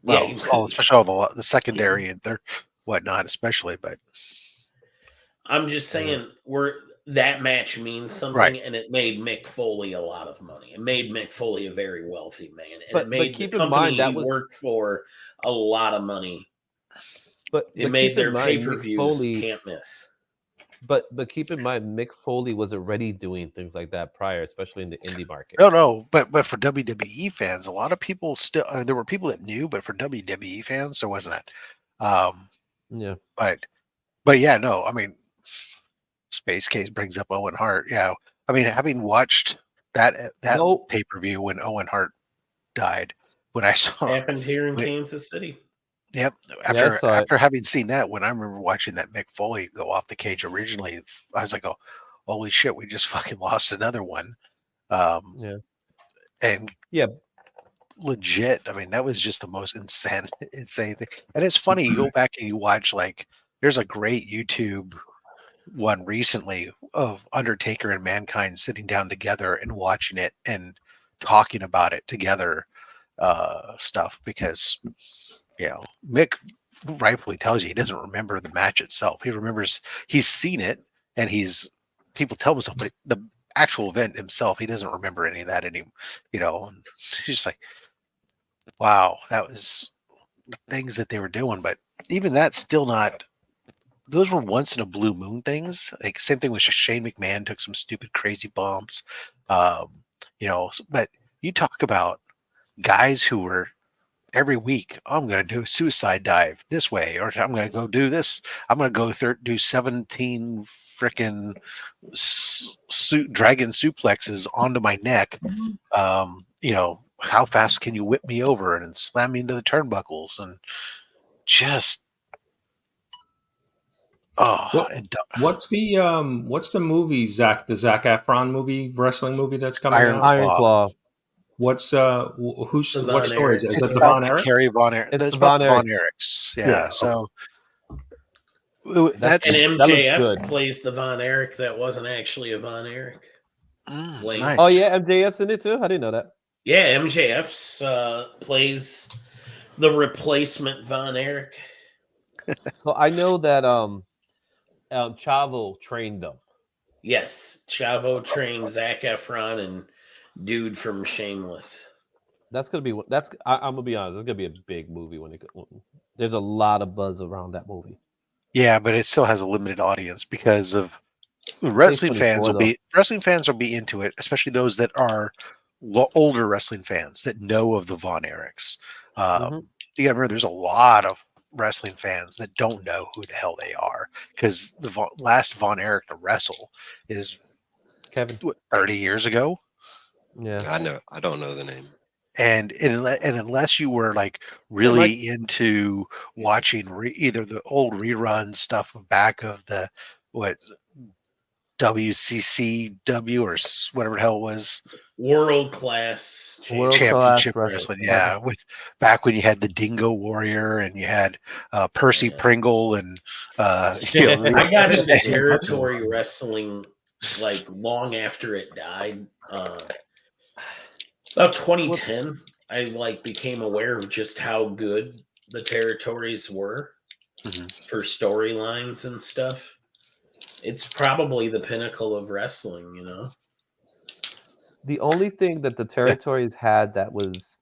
Well, especially all the secondary and their whatnot, especially. But I'm just saying, that match means something, right. And it made Mick Foley a lot of money. It made Mick Foley a very wealthy man, and But it made keep the in company mind that he was worked for a lot of money. But it made keep their in mind, pay-per-views can't miss. But keep in mind, Mick Foley was already doing things like that prior, especially in the indie market. No, but for WWE fans, a lot of people still. I mean, there were people that knew, but for WWE fans, there wasn't that. Yeah, but yeah, no. I mean, Space Case brings up Owen Hart. Yeah, I mean, having watched that pay-per-view when Owen Hart died, when I saw happened here in Kansas City. Yep. After having seen that, when I remember watching that Mick Foley go off the cage originally, I was like, "Oh, holy shit! We just fucking lost another one." And legit. I mean, that was just the most insane thing. And it's funny. You go back and you watch there's a great YouTube one recently of Undertaker and Mankind sitting down together and watching it and talking about it together, stuff because. Mick rightfully tells you he doesn't remember the match itself. He remembers he's seen it, and people tell him something. But actual event himself, he doesn't remember any of that anymore. And he's just like, wow, that was the things that they were doing. But even that's still not. Those were once in a blue moon things. Like same thing with Shane McMahon took some stupid crazy bumps. But you talk about guys who were every week, I'm going to do a suicide dive this way, or I'm going to go do this. I'm going to go do 17 freaking dragon suplexes onto my neck. How fast can you whip me over and slam me into the turnbuckles? And just, What's the movie, Zach? The Zac Efron movie, wrestling movie that's coming out? Iron Claw. What's who's The what Von story is it? Erichs. Is it it's the about Von the Erich? Kerry Von Erich. It's It's the about Von the Von Erichs. Erichs. Yeah. Yeah, So And that's that looks MJF good. plays the Von Erich that wasn't actually a Von Erich. nice. Oh yeah, MJF's in it too. I didn't know that. Yeah, MJF's plays the replacement Von Erich. So I know that Chavo trained them. Yes, Chavo trained Zac Efron and dude from Shameless. That's gonna be I'm gonna be honest. It's gonna be a big movie there's a lot of buzz around that movie. Yeah, but it still has a limited audience because of the wrestling fans will be into it, especially those that are older wrestling fans that know of the Von Erichs. You gotta remember, there's a lot of wrestling fans that don't know who the hell they are because the last Von Erich to wrestle is Kevin 30 years ago. Yeah, I don't know the name. And unless you were like really into watching either the old rerun stuff back of the WCCW or whatever the hell it was, World class championship wrestling. Yeah, with back when you had the Dingo Warrior and you had Percy Pringle and I got into territory wrestling like long after it died. About 2010, I became aware of just how good the territories were for storylines and stuff. It's probably the pinnacle of wrestling, The only thing that the territories had that was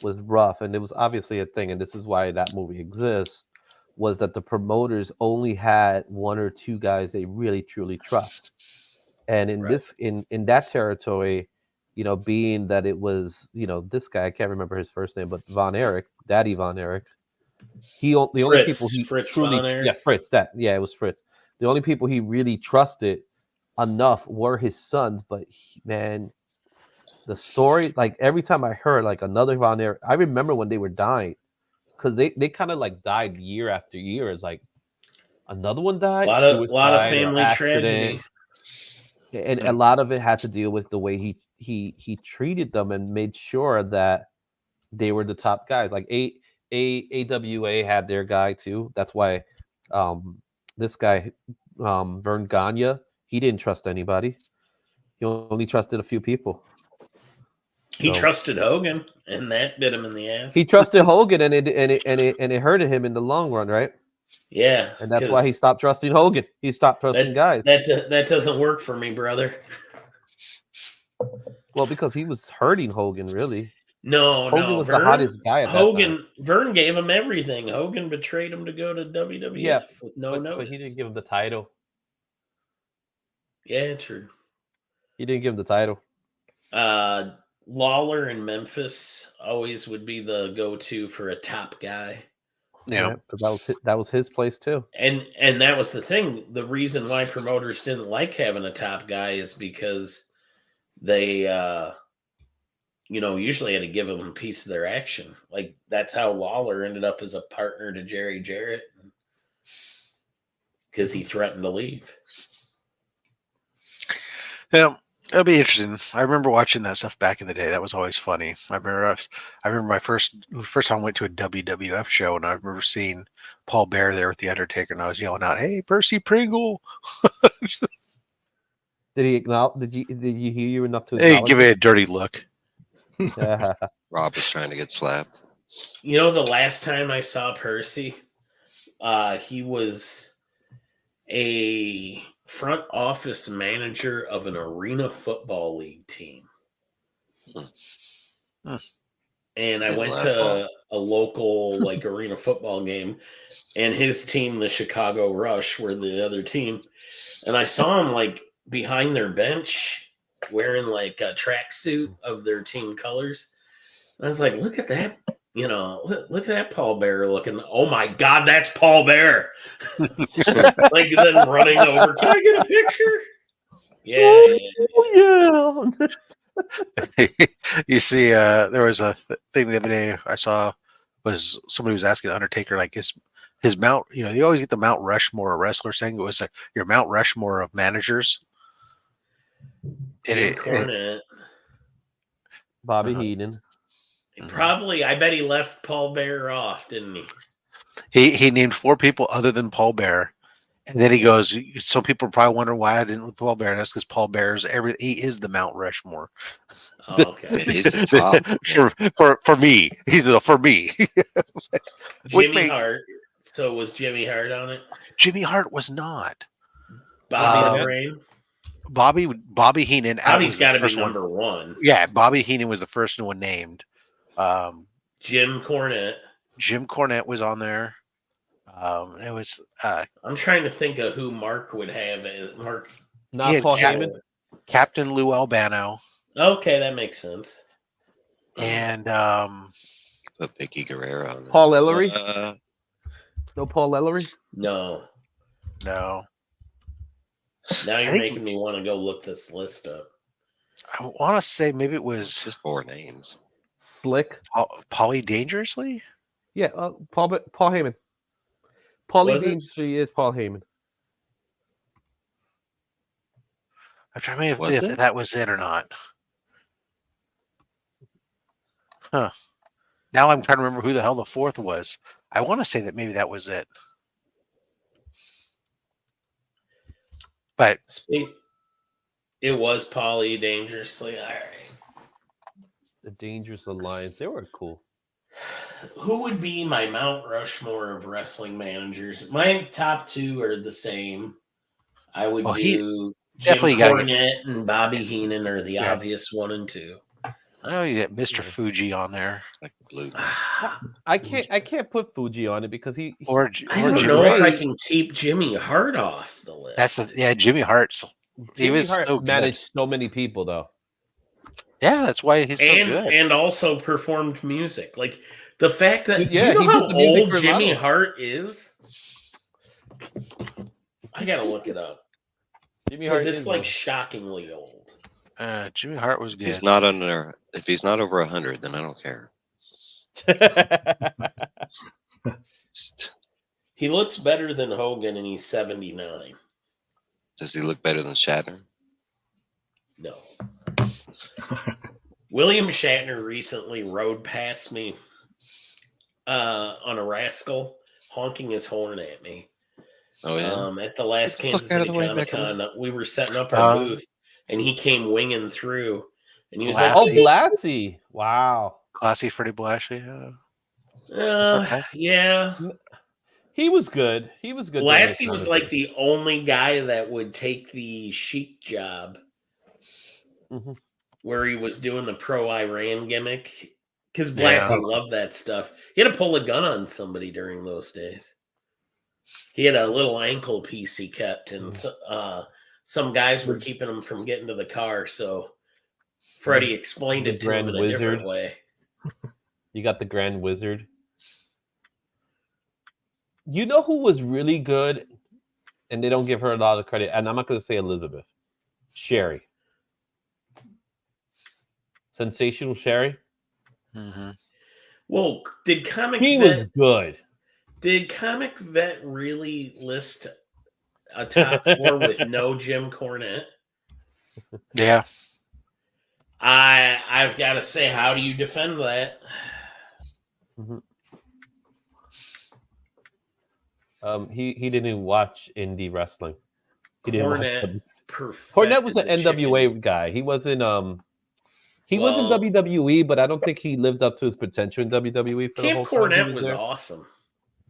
rough, and it was obviously a thing, and this is why that movie exists, was that the promoters only had one or two guys they really truly trust. And in in that territory, being that it was, this guy, I can't remember his first name, but Von Erich, Daddy Von Erich, the only people he Fritz truly, Von Erich. it was Fritz. The only people he really trusted enough were his sons, but man, the story, like every time I heard like another Von Erich, I remember when they were dying, because they kind of like died year after year. It's like another one died, a lot of family accident. Tragedy, and a lot of it had to deal with the way he treated them and made sure that they were the top guys. Like AWA had their guy too. That's why this guy Vern Gagne, he didn't trust anybody. He only trusted a few people. He trusted Hogan, and that bit him in the ass. He trusted Hogan, and it hurted him in the long run, right? Yeah, and that's why he stopped trusting Hogan. He stopped trusting guys. That doesn't work for me, brother. Well, because he was hurting Hogan, really. Hogan was the hottest guy at that time. Vern gave him everything. Hogan betrayed him to go to WWF with no notice. But he didn't give him the title. Yeah, true. He didn't give him the title. Lawler in Memphis always would be the go-to for a top guy. Yeah, because that was his place too. And that was the thing. The reason why promoters didn't like having a top guy is because they usually had to give them a piece of their action. Like that's how Lawler ended up as a partner to Jerry Jarrett, because he threatened to leave. Yeah, that'll be interesting. I remember watching that stuff back in the day. That was always funny. I remember my first time I went to a WWF show, and I remember seeing Paul Bear there with the Undertaker, and I was yelling out, "Hey, Percy Pringle!" Did he acknowledge? Did you hear you enough to? Hey, give me a dirty look. Rob was trying to get slapped. The last time I saw Percy, he was a front office manager of an arena football league team. And I Didn't went last long. to a local like arena football game, and his team, the Chicago Rush, were the other team. And I saw him like behind their bench wearing like a tracksuit of their team colors. And I was like, look at that, look at that Paul Bear looking. Oh my God, that's Paul Bear. Like then running over. Can I get a picture? Yeah. You see, there was a thing the other day I saw was somebody was asking Undertaker like his Mount. You always get the Mount Rushmore of wrestlers thing. It was your Mount Rushmore of managers. Jim Cornette. Bobby Heenan. Probably, I bet he left Paul Bear off, didn't he? He named 4 people other than Paul Bear. And then he goes, some people are probably wondering why I didn't with Paul Bear. That's because Paul Bear's he is the Mount Rushmore. Oh, okay. He's the top. for me. He's for me. Jimmy Hart. So was Jimmy Hart on it? Jimmy Hart was not. Bobby the Brain? Bobby Heenan. Bobby's got to be number 1. Yeah, Bobby Heenan was the first one named. Jim Cornette. Jim Cornette was on there. It was. I'm trying to think of who Mark would have. Mark, not Paul Heyman. Captain Lou Albano. Okay, that makes sense. And put Vicky Guerrero on there. Paul Ellery. No Paul Ellery. No. Now you're making me want to go look this list up. I want to say maybe it was just 4 names. Slick. Paulie Dangerously. Yeah, Paul Heyman. Paulie Dangerously is Paul Heyman. I'm trying to think if that was it or not. Huh. Now I'm trying to remember who the hell the 4th was. I want to say that maybe that was it. But it was Paulie Dangerously. All right. The Dangerous Alliance. They were cool. Who would be my Mount Rushmore of wrestling managers? My top 2 are the same. I would do Jim Cornette and Bobby Heenan are the obvious 1 and 2. Oh, you get Mr. Fuji on there. Like the blue. I can't put Fuji on it because I don't know if I can keep Jimmy Hart off the list. Jimmy Hart's. Jimmy Hart managed so many people though. Yeah, that's why he's so good. And also performed music. Like the fact that you know how old Jimmy Hart is? I gotta look it up. Because it's like shockingly old. Jimmy Hart was good. He's not under. If he's not over 100, then I don't care. He looks better than Hogan, and he's 79. Does he look better than Shatner? No. William Shatner recently rode past me on a Rascal, honking his horn at me. Oh yeah. At the last Kansas City Comic-Con, we were setting up our booth, and he came winging through, and he was like, "Oh, Blassie! Wow, classy Freddie Blassie." Yeah, he was good. He was good. Blassie was like the only guy that would take the Sheik job, where he was doing the pro-Iran gimmick, because Blassie loved that stuff. He had to pull a gun on somebody during those days. He had a little ankle piece he kept, and some guys were keeping him from getting to the car. So Freddie explained it to him in a different way. You got the Grand Wizard. You know who was really good, and they don't give her a lot of credit, and I'm not going to say Elizabeth. Sherry. Sensational Sherry. Well, did He was good. Did Comic Vet really list a top 4 with no Jim Cornette? Yeah. I've got to say, how do you defend that? He didn't watch indie wrestling. He didn't Cornette was an NWA guy. He wasn't He was in WWE, but I don't think he lived up to his potential in WWE. For Camp the whole Cornette was awesome.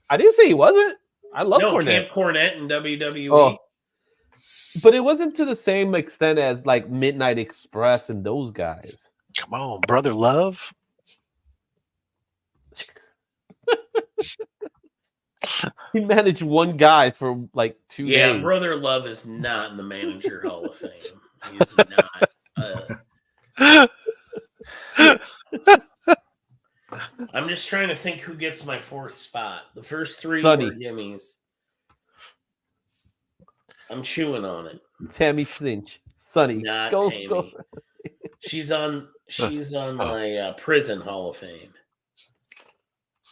I didn't say he wasn't. I love Cornette. Camp Cornette in WWE. Oh. But it wasn't to the same extent as like Midnight Express and those guys. Come on, Brother Love. He managed one guy for like 2 Yeah, days. Brother Love is not in the Manager Hall of Fame. He's not. I'm just trying to think who gets my fourth spot. The first three Sonny. were gimmies. I'm chewing on it. Tammy Cinch. Sonny. Not Go, Tammy. go. She's on my Prison Hall of Fame.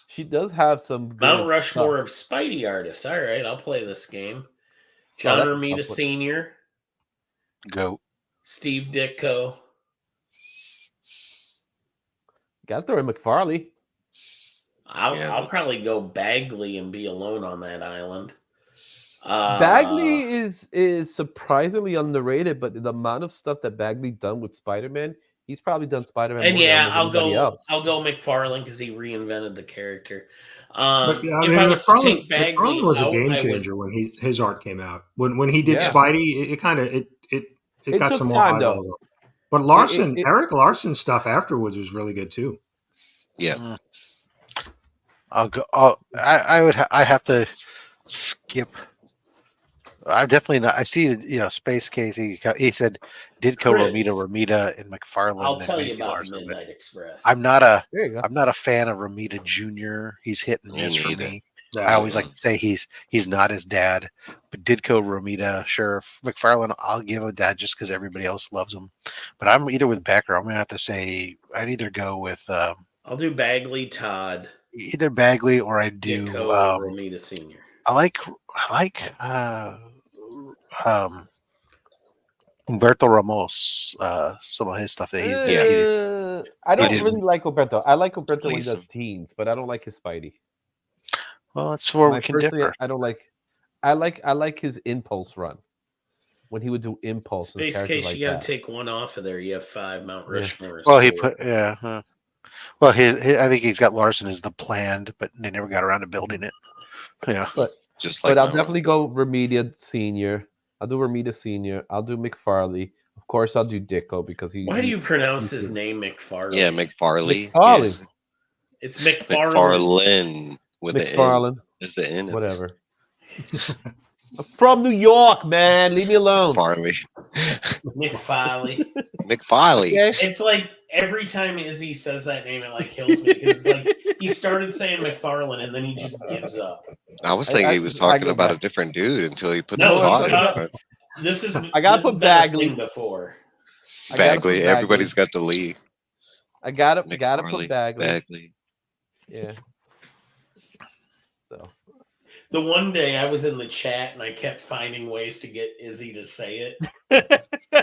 She does have some good Mount Rushmore stuff. of Spidey artists. All right, I'll play this game. John that's a Romita tough one. Sr., Goat. Steve Ditko. Gotta throw in McFarley. I'll probably go Bagley and be alone on that island. Bagley is surprisingly underrated, but the amount of stuff that Bagley done with Spider-Man, he's probably done Spider-Man And more than yeah, anybody else. I'll go McFarlane because he reinvented the character. But, yeah, if I was to take Bagley McFarlane was a out, game I would- changer when his art came out. When he did Yeah. Spidey, it kind of it got took some more time, though. eyeballs. But Larson, it- Eric Larson's stuff afterwards was really good too. Yeah. I'll go. I have to skip. I'm definitely not. I see, Space Case. He said Ditko, Chris, Romita, and McFarlane. I'll and tell you maybe about Larson, but Midnight Express. I'm not a There you go. I'm not a fan of Romita Jr. He's hit and Me miss for neither. me. I always like to say he's not his dad, but Ditko, Romita, sure. McFarlane, I'll give him dad just because everybody else loves him. But I'm either with Becker. I'm gonna have to say I'd either go with I'll do Bagley, Todd, either Bagley or I do. Ditko, or Romita Sr. I like Humberto Ramos. Some of his stuff that he's I don't didn't- really like Umberto. I like Umberto when he Please does teens, but I don't like his Spidey. well, that's where we Like, can personally, differ. I don't like. I like his Impulse run when he would do Impulse. and Space characters Case, like you got that. to take one off of there. You have 5 Mount Rushmore. Well, he put Well, I think he's got Larson as the planned, but they never got around to building it. Yeah, But Just like I'll Mount definitely go Remedial Senior. I'll do Remedial Senior. I'll do McFarley. Of course, I'll do Ditko because he. Why do you pronounce he's his good. name McFarlane? Yeah, McFarley. McFarlane. It's McFarlane. McFarlane with the N. McFarlane. Is the N? Whatever. I'm from New York, man. Leave me alone. Farley. McFarlane. McFarley. Okay? It's like every time Izzy says that name, it like kills me because it's like he started saying McFarlane and then he just gives up. I was thinking he was talking go about back. a different dude until he put No, the it's talking not. part. This is I gotta this put has been a Bagley. thing before. I gotta put Bagley. Everybody's got the Lee. I gotta put McFarley. Bagley. Yeah. So The one day I was in the chat and I kept finding ways to get Izzy to say it.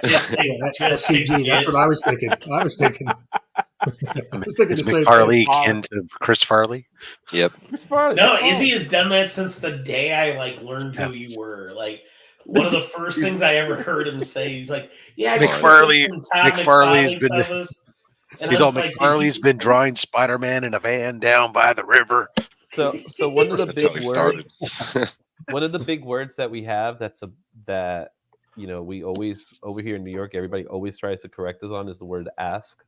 Just to SCG. get- That's what I was thinking. I was thinking the is same McFarley thing. kin to Chris Farley? Yep. McFarlane. No, Izzy has done that since the day I like learned who you were. Like one of the first things I ever heard him say, he's like, "Yeah, McFarley- Todd McFarley's McFarlane been- fellas." And He's I all was like, did McFarley's you- been drawing Spider-Man in a van down by the river. So one of the That's how big he words. started. One of the big words that we have that we always over here in New York, everybody always tries to correct us on is the word ask.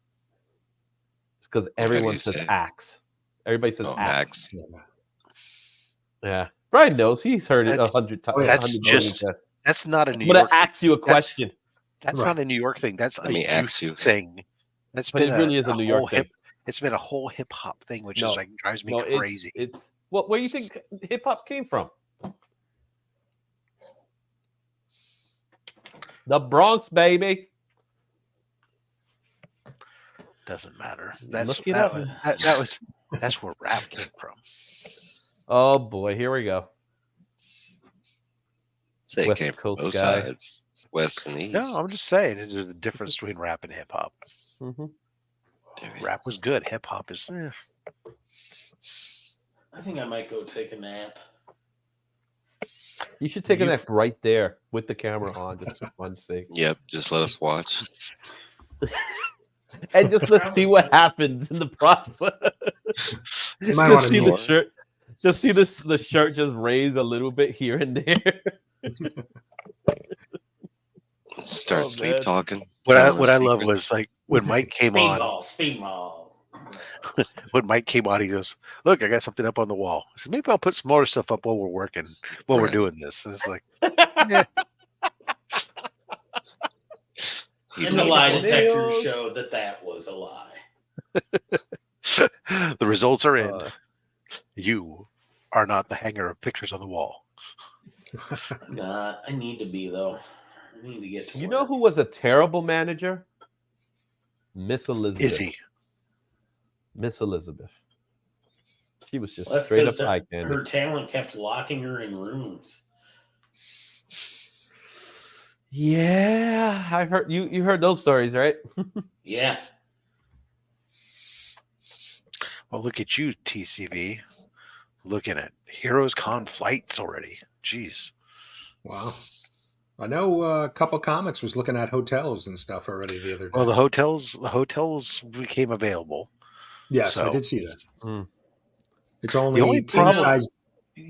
Because How do everyone you says say it? axe. Everybody says Oh, axe. Max. Yeah. Brian knows. He's heard it That's- 100 times. that's 100 just- million times. That's not a New I'm gonna York. ask you a question. That's Right. not a New York thing. That's Let a me youth ask you. thing. That's But been it really is a New York whole thing. It's been a whole hip hop thing, which No. is like drives me No, crazy. it's where do you think hip hop came from? The Bronx, baby. Doesn't matter. That's Look it that, up. that's where rap came from. Oh boy, here we go. Say it West came from Coast both guy. sides, west and east. No, I'm just saying there's a difference between rap and hip hop. Mm-hmm. There he Rap is. was good. Hip hop is. I think I might go take a nap. You should take a You- nap right there with the camera on, just for fun's sake, Yep, just let us watch. and just let's see what happens in the process. You might Just wanna see know. the shirt. Just see the shirt just raise a little bit here and there. Start sleep man. talking. What telling us I love secrets. was like when Mike came on. Speedball. When Mike came on, he goes, "Look, I got something up on the wall." I said, "Maybe I'll put some more stuff up while we're working, while we're Right. doing this." And it's like, yeah. And the lie Illegal. detector showed that was a lie. The results are in. Uh, You are not the hanger of pictures on the wall. Nah, I need to be though. I need to get to You work. know who was a terrible manager? Miss Elizabeth. Is he? Miss Elizabeth. She was just Well, that's straight up because eye candy. her talent kept locking her in rooms. Yeah, I've heard you heard those stories, right? Yeah. Well, look at you, TCV. Looking at Heroes Con flights already. Jeez. Wow. I know a couple comics was looking at hotels and stuff already the other day. Well, the hotels became available. Yes, I so did see that. Mm. It's the only only king problem. size.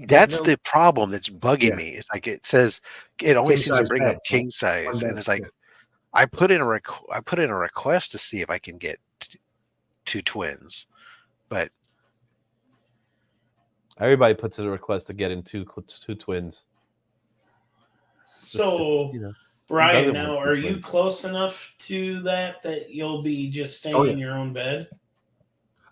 That's no- the problem that's bugging Yeah. me. It's like it says it only King seems to size bring bed, up king one size, bed, and it's like yeah. I put in a request to see if I can get two twins, but Everybody puts in a request to get in two twins. So, You know, Brian, doesn't now want are two you twins. close enough to that you'll be just staying Oh, yeah. in your own bed?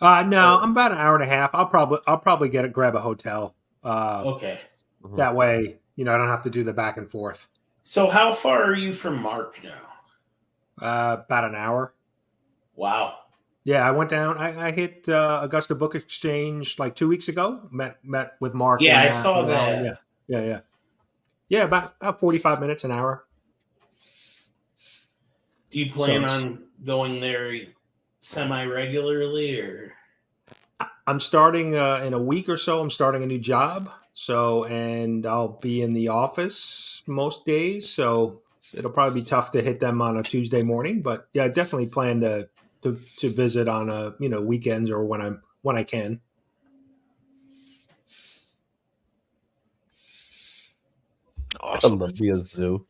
No, I'm about an hour and a half. I'll probably grab a hotel. Okay. Mhm. That way, I don't have to do the back and forth. So how far are you from Mark now? About an hour. Wow. Yeah, I went down. I hit Augusta Book Exchange like 2 weeks ago. Met with Mark. Yeah, in, I saw an hour. that. Yeah. About 45 minutes, an hour. Do you plan on going there semi-regularly or? I'm starting in a week or so. I'm starting a new job. And I'll be in the office most days. So it'll probably be tough to hit them on a Tuesday morning. But yeah, I definitely plan to visit on weekends or when I can. awesome. Columbia Zoo.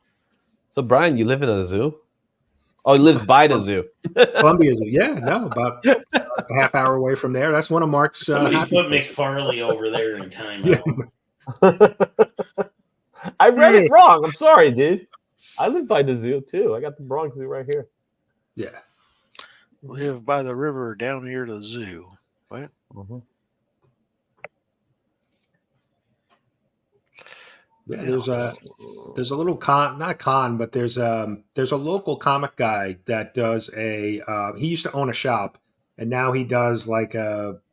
So Brian, you live in a zoo? Oh, he lives by the zoo. Columbia Zoo. Yeah, no, about a half hour away from there. That's one of Mark's Somebody happy put places. McFarley over there in timeout. Yeah. I read it wrong. I'm sorry, dude. I live by the zoo too. I got the Bronx Zoo right here. Yeah. Live by the river down near the zoo. What? Mm-hmm. Yeah, there's a little not con, but there's a local comic guy that does he used to own a shop, and now he does like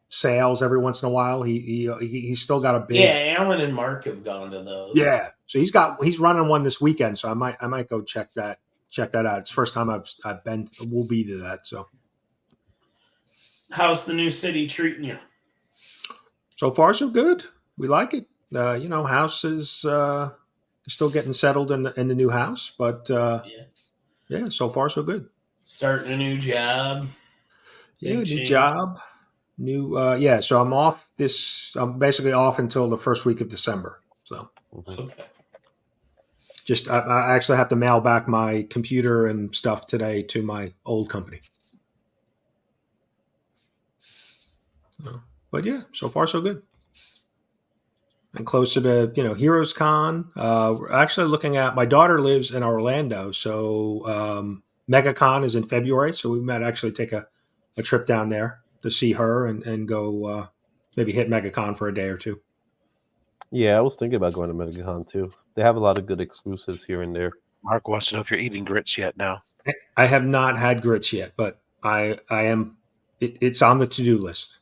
sales every once in a while. He's still got a big Yeah, Alan and Mark have gone to those. Yeah, so he's running one this weekend, so I might go check that out. It's the first time I've been. We'll be to that. So how's the new city treating you? So far, so good. We like it. House is still getting settled in the new house, but yeah, so far so good. Starting a new job. Yeah, new job. So I'm off I'm basically off until the first week of December. So okay. Just I actually have to mail back my computer and stuff today to my old company. But yeah, so far so good. And closer to Heroes Con. We're actually looking at. My daughter lives in Orlando, so MegaCon is in February. So we might actually take a trip down there to see her and go maybe hit MegaCon for a day or two. Yeah, I was thinking about going to MegaCon too. They have a lot of good exclusives here and there. Mark wants to know if you're eating grits yet now. I have not had grits yet, but I am. It's on the to-do list.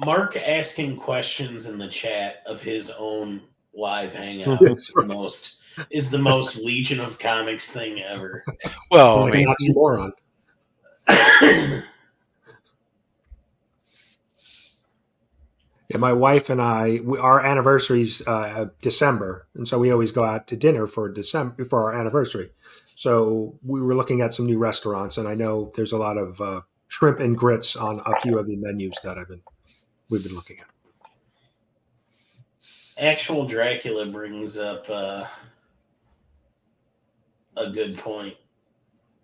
Mark asking questions in the chat of his own live hangout is the most Legion of Comics thing ever. Well, like an oxymoron. Yeah, my wife and our anniversary's December, and so we always go out to dinner for our anniversary. So we were looking at some new restaurants, and I know there's a lot of shrimp and grits on a few of the menus that we've been looking at. Actual Dracula brings up a good point.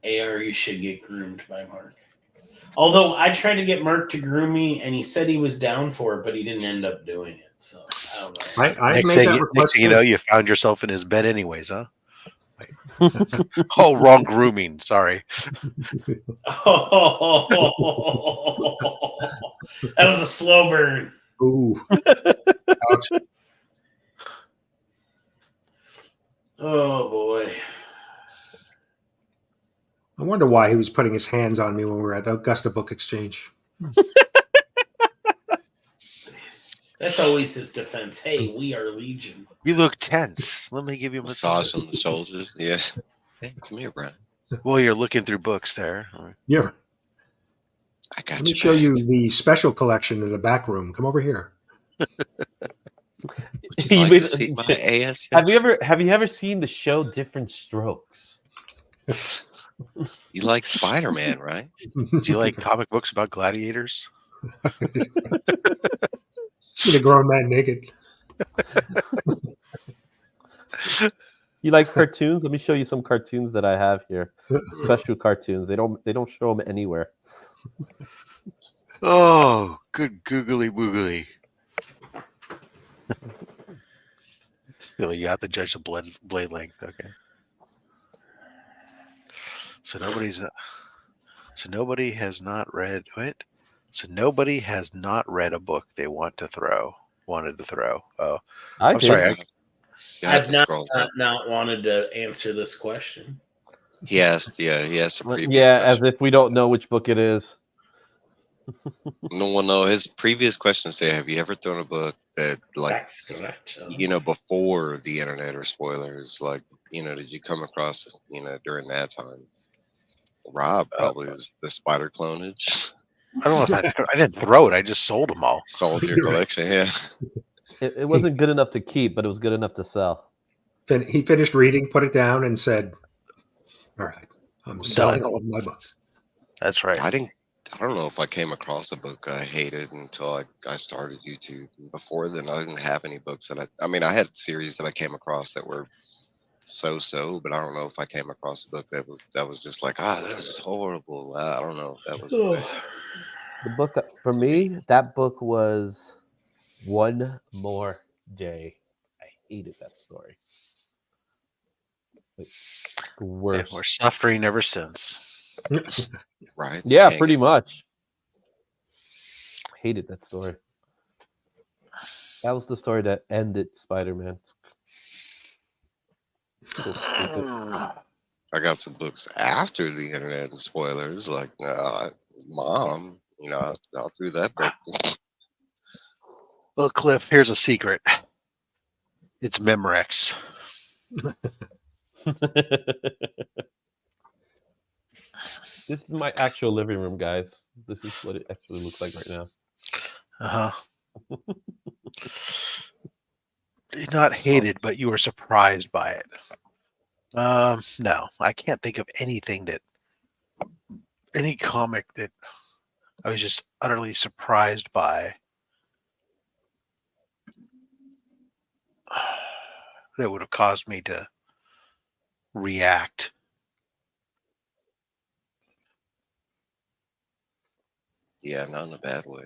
AR, you should get groomed by Mark. Although I tried to get Mark to groom me, and he said he was down for it, but he didn't end up doing it. So I don't know. I made that request. Next thing you know, you found yourself in his bed anyways, huh? Oh, wrong grooming. Sorry. Oh, that was a slow burn. Ooh. Ouch. Oh boy. I wonder why he was putting his hands on me when we were at the Augusta Book Exchange. That's always his defense. Hey, we are Legion. You look tense. Let me give you a Massage on the shoulders. Yeah. Hey, come here, Brian. Well, you're looking through books there. Yeah. I got Let me you. show you the special collection in the back room. Come over here. Would you like to see my AS? Have you ever seen the show Different Strokes? You like Spider-Man, right? Do you like comic books about gladiators? See the grown man naked. You like cartoons? Let me show you some cartoons that I have here. Special cartoons. They don't show them anywhere. Oh, good googly boogly. You have to judge the blade length. Okay. So nobody has not read it. So nobody has not read a book they wanted to throw. Oh, I'm sorry. I've not wanted to answer this question. He asked a previous Yeah, question. as if we don't know which book it is. No one know. His previous question said, have you ever thrown a book that, like, before the internet or spoilers, like, did you come across it, during that time? Rob probably is the Spider Clonage. I don't know if I didn't throw it. I just sold them all. Sold your collection, yeah. It wasn't good enough to keep, but it was good enough to sell. He finished reading, put it down, and said, all right, I'm selling all of my books. That's right. I don't know if I came across a book I hated until I started YouTube. Before then, I didn't have any books that I had series that I came across that were so, but I don't know if I came across a book that was just like, this is horrible. I don't know if that was the book for me. That book was One More Day. I hated that story. Worse. And we're suffering ever since. Right? Yeah, pretty much. Hated that story. That was the story that ended Spider-Man. So I got some books after the internet and spoilers, like Mom. I'll through that book. Well, Cliff, here's a secret. It's Memorex. This is my actual living room, guys. This is what it actually looks like right now. Not hated, but you were surprised by it. No, I can't think of any comic that I was just utterly surprised by. That would have caused me to react. Yeah, not in a bad way.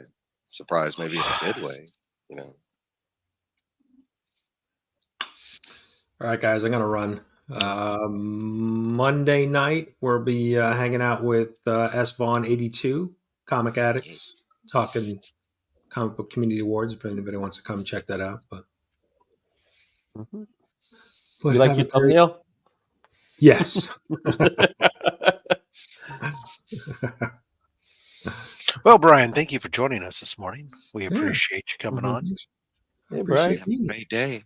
Surprised, maybe in a good way. All right, guys, I'm going to run. Monday night, we'll be hanging out with S. Vaughn 82, Comic Addicts, talking comic book community awards. If anybody wants to come check that out. But you like your thumbnail? Yes. Well, Brian, thank you for joining us this morning. We appreciate you coming on. Hey, Brian. Have a great day.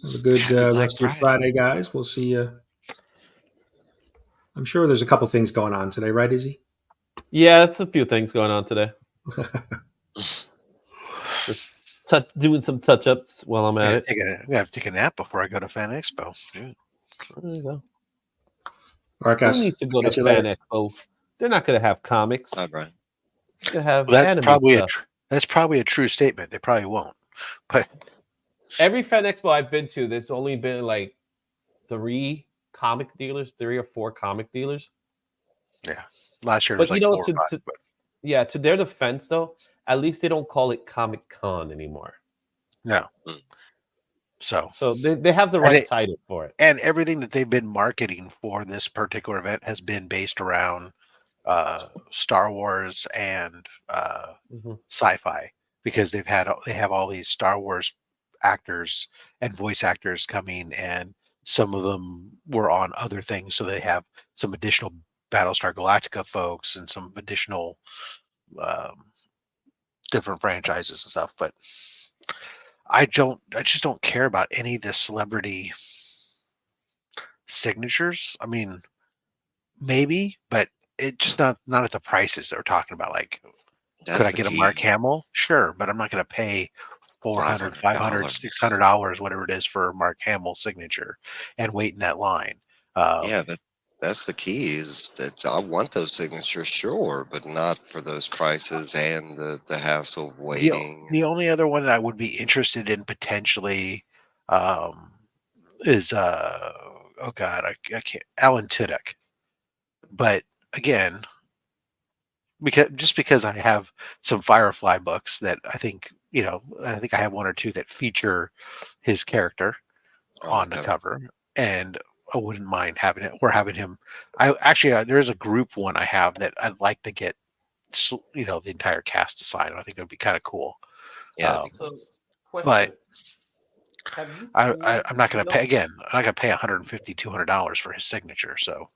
Have a good rest of your Friday, guys. We'll see you. I'm sure there's a couple things going on today, right, Izzy? Yeah, it's a few things going on today. Just doing some touch-ups while I'm at it. I have to take a nap before I go to Fan Expo. Dude. There you go. All right, guys. You need to go to Fan Expo. They're not going to have comics. Hi, Brian. They have that's probably a true statement. They probably won't. But every Fan Expo I've been to, there's only been like 3 comic dealers, 3 or 4 comic dealers. Yeah, last year it But was like 4 or 5. But yeah, to their defense though, at least they don't call it Comic Con anymore. no, Mm. So they have the And right it- title for it. and everything that they've been marketing for this particular event has been based around Star Wars and Mhm. sci-fi, because they have all these Star Wars actors and voice actors coming, and some of them were on other things, so they have some additional Battlestar Galactica folks and some additional um, different franchises and stuff. But I just don't care about any of the celebrity signatures. I mean, maybe, but it just not at the prices they're talking about. Like, could That's I the get a Mark key. Hamill? Sure, but I'm not going to pay $400, $500, $500. $600, whatever it is, for Mark Hamill signature and wait in that line. Yeah, that's the key. Is that I want those signatures, sure, but not for those prices and the hassle of the waiting. the only other one that I would be interested in potentially um, is oh god, I can't, Alan Tudyk. But again, because I have some Firefly books that I think I think I have 1 or 2 that feature his character On the on the cover. cover, and I wouldn't mind having it or having him. I actually there's a group one I have that I'd like to get the entire cast to sign. I think it would be kind of cool. Yeah, that'd be cool. So, question: But Have you I'm not going to pay seen? again. I'm not going to pay $150, $200 for his signature. So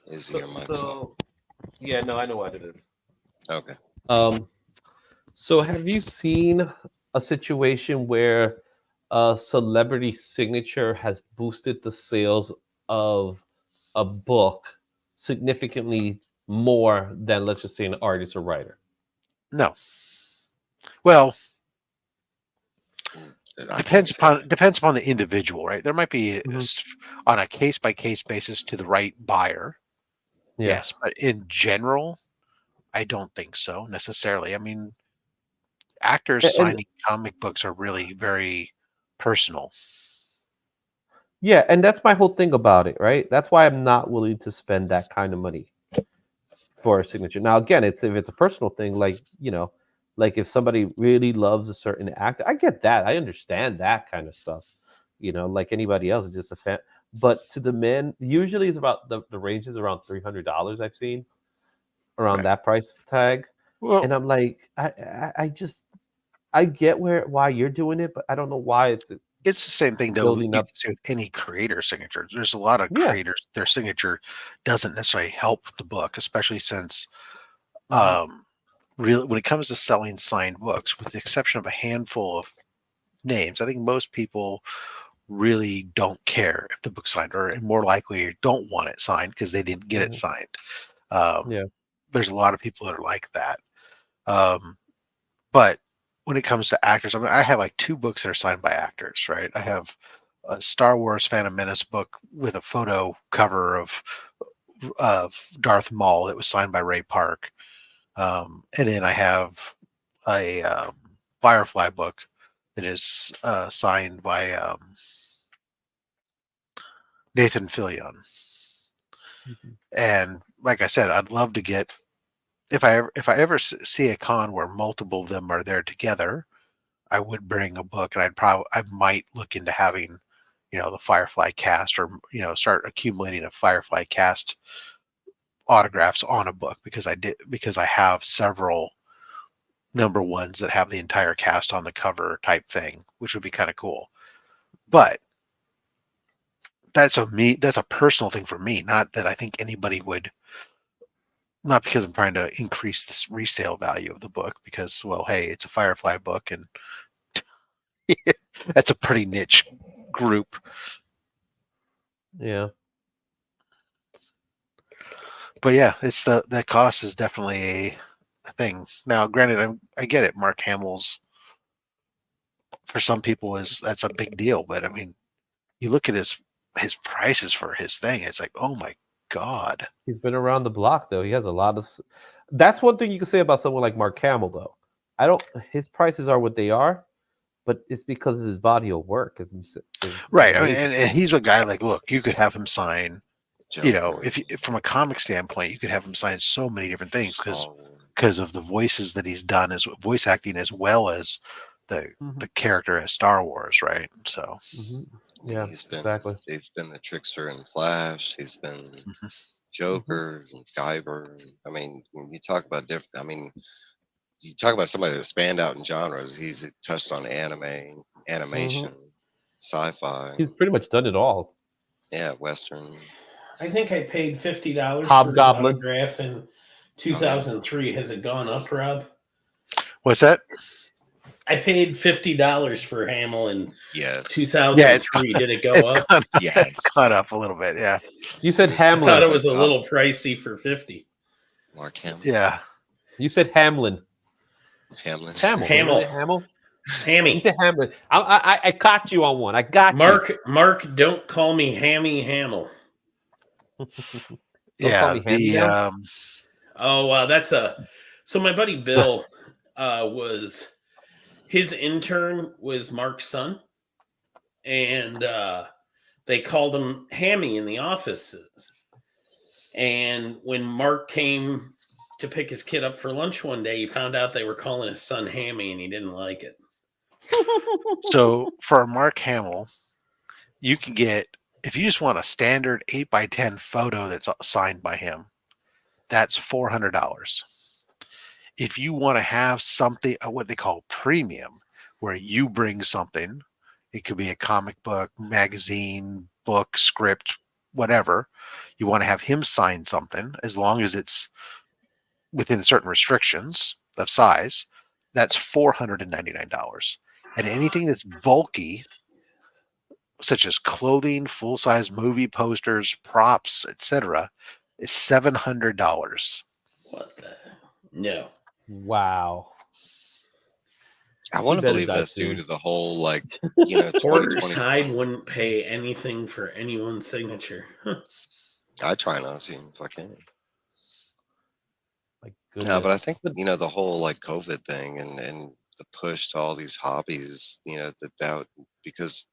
Is your mic on? Yeah, no, I know what it is. Okay. So have you seen a situation where a celebrity signature has boosted the sales of a book significantly more than, let's just say, an artist or writer? no. Well, I depends can't say. depends upon the individual, right? There might be Mhm. on a case by case basis to the right buyer. Yeah. Yes, but in general, I don't think so necessarily. I mean, actors And signing comic books are really very personal. yeah, and that's my whole thing about it, right? That's why I'm not willing to spend that kind of money for a signature. Now, again, if it's a personal thing, like like if somebody really loves a certain actor, I get that. I understand that kind of stuff. Like anybody else, is just a fan. But to the men, usually it's about the range is around $300. I've seen around Right. that price tag, Well, and I'm like, I just I get why you're doing it, but I don't know why it's it's the same thing though. building You up. can see with any creator signature. There's a lot of Yeah. creators. Their signature doesn't necessarily help the book, especially since Mhm. really when it comes to selling signed books, with the exception of a handful of names, I think most people really don't care if the book's signed, or more likely don't want it signed because they didn't get it Mhm. signed. Um, Yeah. there's a lot of people that are like that. But when it comes to actors, I mean, I have like 2 books that are signed by actors, right? I have a Star Wars Phantom Menace book with a photo cover of Darth Maul that was signed by Ray Park. And then I have a Firefly book that is signed by Nathan Fillion. Mhm. And like I said, I'd love to get if I ever see a con where multiple of them are there together, I would bring a book, and I might look into having the Firefly cast, or start accumulating a Firefly cast autographs on a book, because I have several number ones that have the entire cast on the cover type thing, which would be kind of cool. But that's a personal thing for me, not that I think anybody would, not because I'm trying to increase this resale value of the book, because, well, hey, it's a Firefly book, and that's a pretty niche group. Yeah. But yeah, it's the cost is definitely a thing. Now, granted, I get it. Mark Hamill's, for some people, that's a big deal, but I mean, you look at his prices for his thing, it's like, oh my god. He's been around the block though. He has a lot of. That's one thing you can say about someone like Mark Hamill though. I don't. His prices are what they are, but it's because his body will work. Right. I mean, and he's a guy like, look, you could have him sign, you know, Joker, if from a comic standpoint, you could have him sign so many different things Star Wars. because of the voices that he's done as voice acting as well as the character as Star Wars, right? So yeah, He's been exactly. he's been the trickster in Flash. He's been Joker and Guyver. I mean, when you talk about different, I mean, you talk about somebody that spanned out in genres. He's touched on anime, animation, sci-fi. He's pretty much done it all. Yeah, Western. I think I paid $50 for his Hobgoblin. autograph in 2003. Has it gone up, Rob? what's that? I paid $50 for Hamill in Yes. 2003. Did it go up? Yes. It's gone up a little bit. Yeah. You said I Hamlin. thought it was a little pricey for 50. Mark Hamill. Yeah. You said Hamlin. Hamlin. Hamill. Hamel. Hammy. You said Hamlin. I caught you on one. I got Mark, don't call me Hammy Hamill. Yeah. That's so my buddy Bill was his intern was Mark's son, and they called him Hammy in the offices. And when Mark came to pick his kid up for lunch one day, he found out they were calling his son Hammy, and he didn't like it. So for Mark Hamill, you can get, if you just want a standard 8x10 photo that's signed by him, that's $400. If you want to have something, what they call premium, where you bring something, it could be a comic book, magazine, book, script, whatever, you want to have him sign something, as long as it's within certain restrictions of size, that's $499. And anything that's bulky, such as clothing, full-size movie posters, props, etc., is $700. What the? No. Wow. I want to believe that's due to the whole, like, Porter's Hyde wouldn't pay anything for anyone's signature. Huh. I try not to if I can. Like, no, but I think the whole like COVID thing and the push to all these hobbies, that because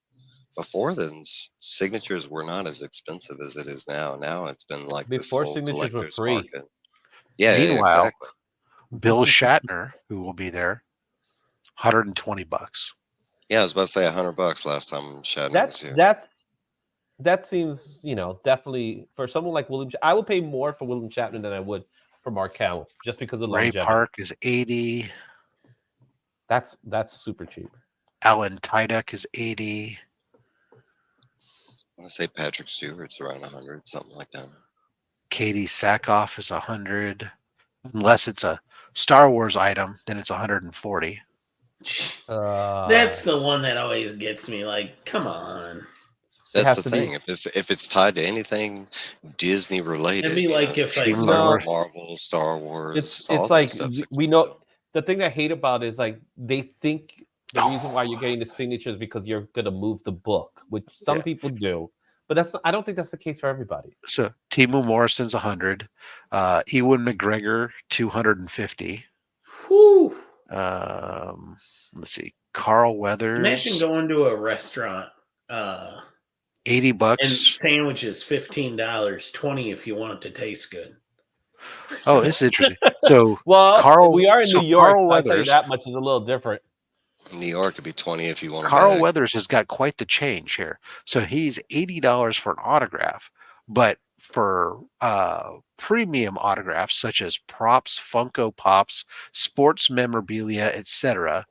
before then signatures were not as expensive as it is now. Now it's been like before this whole signatures were collector's free. market. Yeah, Meanwhile, exactly. Bill Shatner, who will be there, $120. Yeah, I was about to say $100 last time Shatner was here. That seems, definitely for someone like William. I would pay more for William Shatner than I would for Mark Hamill, just because of Ray longevity. Park is $80. That's super cheap. Alan Tudyk is $80. I want to say Patrick Stewart's around 100, something like that. Katie Sackhoff is 100. Unless it's a Star Wars item, then it's 140. That's the one that always gets me. Like, come on. That's the thing. If it's tied to anything Disney related, it'd be like if I Marvel, Star Wars. It's like we know. The thing I hate about it is like they think the reason why you're getting the signature is because you're gonna move the book, which some people do, but that's I don't think that's the case for everybody. So Timu Morrison's 100, Ewan McGregor 250. Whew. Let's see, Carl Weathers. Imagine going to a restaurant. $80 and sandwiches $15, $20 if you want it to taste good. Oh, this is interesting. So we are in New York. Carl so Weathers, I tell you that much is a little different. New York could be $20 if you want. Carl Weathers has got quite the change here. So he's $80 for an autograph, but for premium autographs such as props, Funko Pops, sports memorabilia, etc.,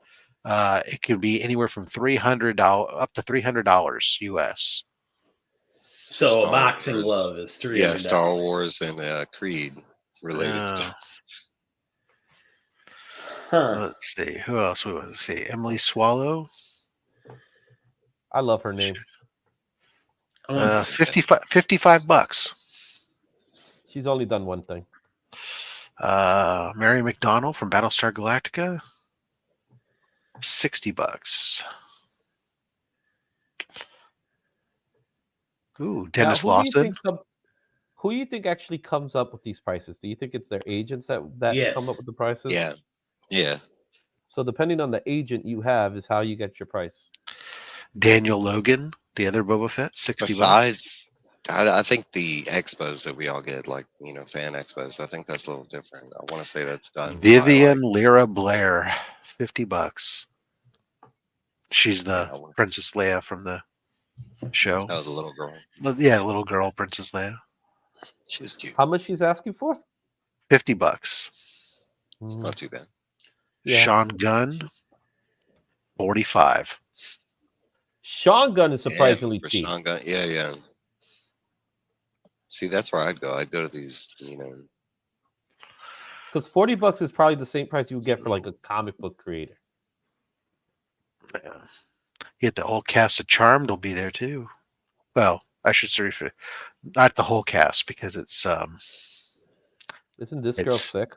it can be anywhere from $300 up to $300 US. So Star a boxing Wars. glove is $300. Yeah, Star Wars and Creed related stuff. Let's see. Who else we want to see? Emily Swallow. I love her name. $55. She's only done one thing. Mary McDonnell from Battlestar Galactica. $60. Ooh, Dennis Lawson. Who do you think actually comes up with these prices? Do you think it's their agents that Yes. come up with the prices? Yeah. So depending on the agent you have is how you get your price. Daniel Logan, the other Boba Fett, $60. Besides, I think the expos that we all get, like, fan expos, I think that's a little different. I want to say that's done by, Vivian like, Lyra Blair, $50. She's the yeah, Princess Leia from the show. the little girl. Yeah, little girl, Princess Leia. She was cute. How much she's asking for? $50. It's not too bad. Yeah. Sean Gunn, 45. Sean Gunn is surprisingly for cheap. Sean Gunn. Yeah. See, that's where I'd go. I'd go to these, Because $40 is probably the same price you would get for like a comic book creator. Yeah. You get the whole cast of Charmed will be there too. Well, I should say not the whole cast because it's Isn't this girl it's sick?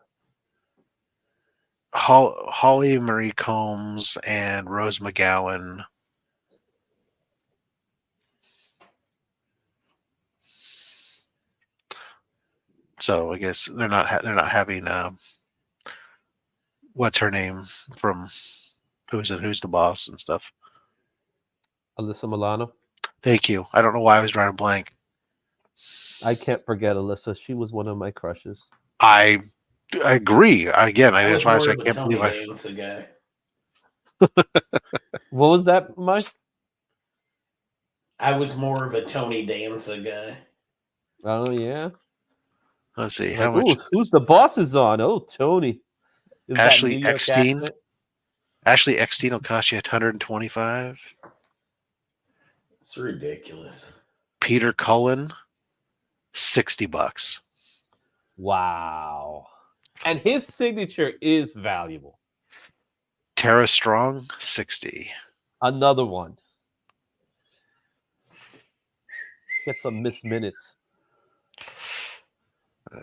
Holly Marie Combs and Rose McGowan. So I guess they're not having what's her name from Who's the Boss and stuff. Alyssa Milano. Thank you. I don't know why I was drawing a blank. I can't forget Alyssa. She was one of my crushes. I agree. Again, I that's was why I more said of I a can't Tony believe Danza guy. What was that, Mike? I was more of a Tony Danza guy. Oh yeah. Let's see Like, how much. Who's the boss is on? Oh, Tony. Is that Ashley New York Eckstein. accent? Ashley Eckstein will cost you $125. It's ridiculous. Peter Cullen, $60. Wow. And his signature is valuable. Tara Strong, 60. Another one. Get some missed minutes. She's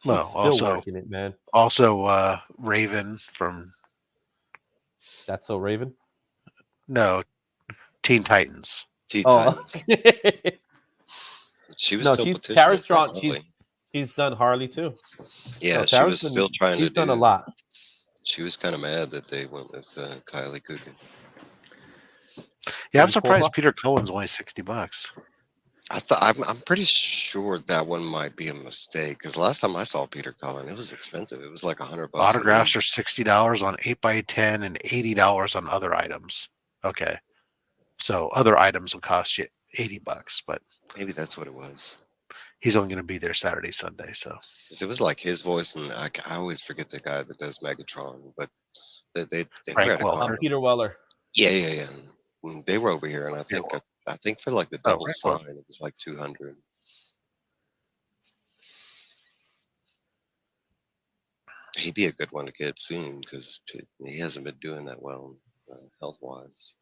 Well, still working it, man. Also, Raven from That's So Raven. no Teen Titans. Teen Oh, Titans. She was still she's petitioning Tara for Strong. Harley. She's done Harley too. Yeah, No, she Tara's was been- still trying to she's do. done a lot. She was kind of mad that they went with Kylie Coogan. Yeah, I'm Maybe surprised $4. Peter Cullen's only $60. I'm pretty sure that one might be a mistake because last time I saw Peter Cullen, it was expensive. It was like $100. Autographs are $60 on 8x10 and $80 on other items. Okay, so other items will cost you $80, but Maybe that's what it was. he's only going to be there Saturday, Sunday. So 'Cause it was like his voice, and I always forget the guy that does Megatron, but they Frank were at a Welker. con. Peter Weller. Yeah. They were over here, and I think for like the double Frank sign, Welker. it was like 200. He'd be a good one to get soon because he hasn't been doing that well health wise.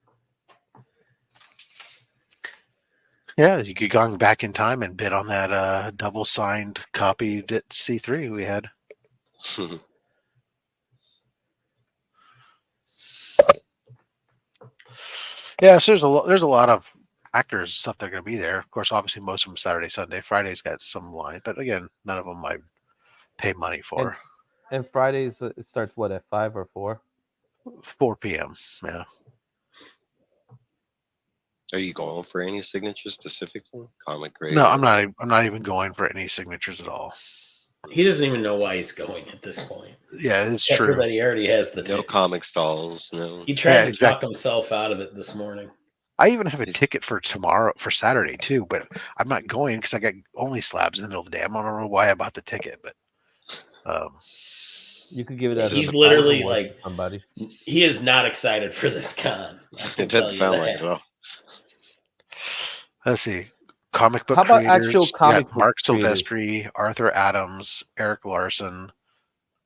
yeah, you could go back in time and bid on that double signed copy at C3 we had. Yeah, so there's a lot of actors and stuff that are going to be there. Of course, obviously most of them Saturday, Sunday. Friday's got some line, but again, none of them I pay money for. And Fridays it starts what at 5 or 4? 4 p.m. Yeah. Are you going for any signatures specifically? Comic creator? No, I'm not. I'm not even going for any signatures at all. He doesn't even know why he's going at this point. Yeah, it's Except for true. that he already has the No ticket. comic stalls. No. He tried Yeah, to exactly. talk himself out of it this morning. I even have a ticket for Saturday too, but I'm not going because I got only slabs in the middle of the day. I don't know why I bought the ticket, but You could give it as He's a literally award to like somebody. he is not excited for this con. It doesn't sound like it at all. let's see. Comic book How about creators. actual comic book Mark creators? Silvestri, Arthur Adams, Eric Larson,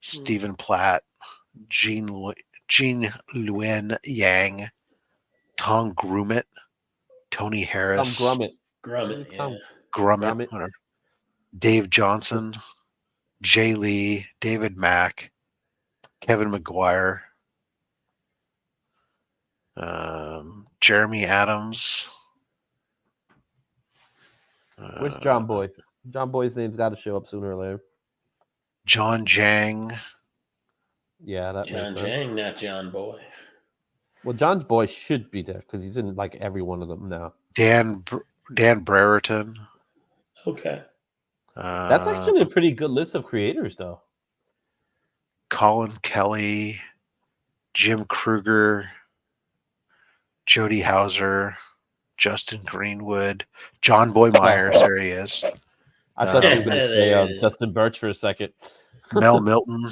Stephen Platt, Jean Luen Yang, Tom Grummett, Tony Harris, Grummett. Grummet, yeah. Grummett, whatever, Dave Johnson, Jay Lee, David Mack, Kevin McGuire, Jeremy Adams. Where's John Boy? John Boy's name's got to show up sooner or later. John Jang, Yeah, that John makes sense. Jang, not John Boy. Well, John Boy should be there because he's in like every one of them now. Dan Brereton. Okay. That's actually a pretty good list of creators, though. Colin Kelly, Jim Kruger, Jody Hauser, Justin Greenwood, John Boy Myers. There he is. I thought you were going to There say it is. Justin Birch for a second. Mel Milton,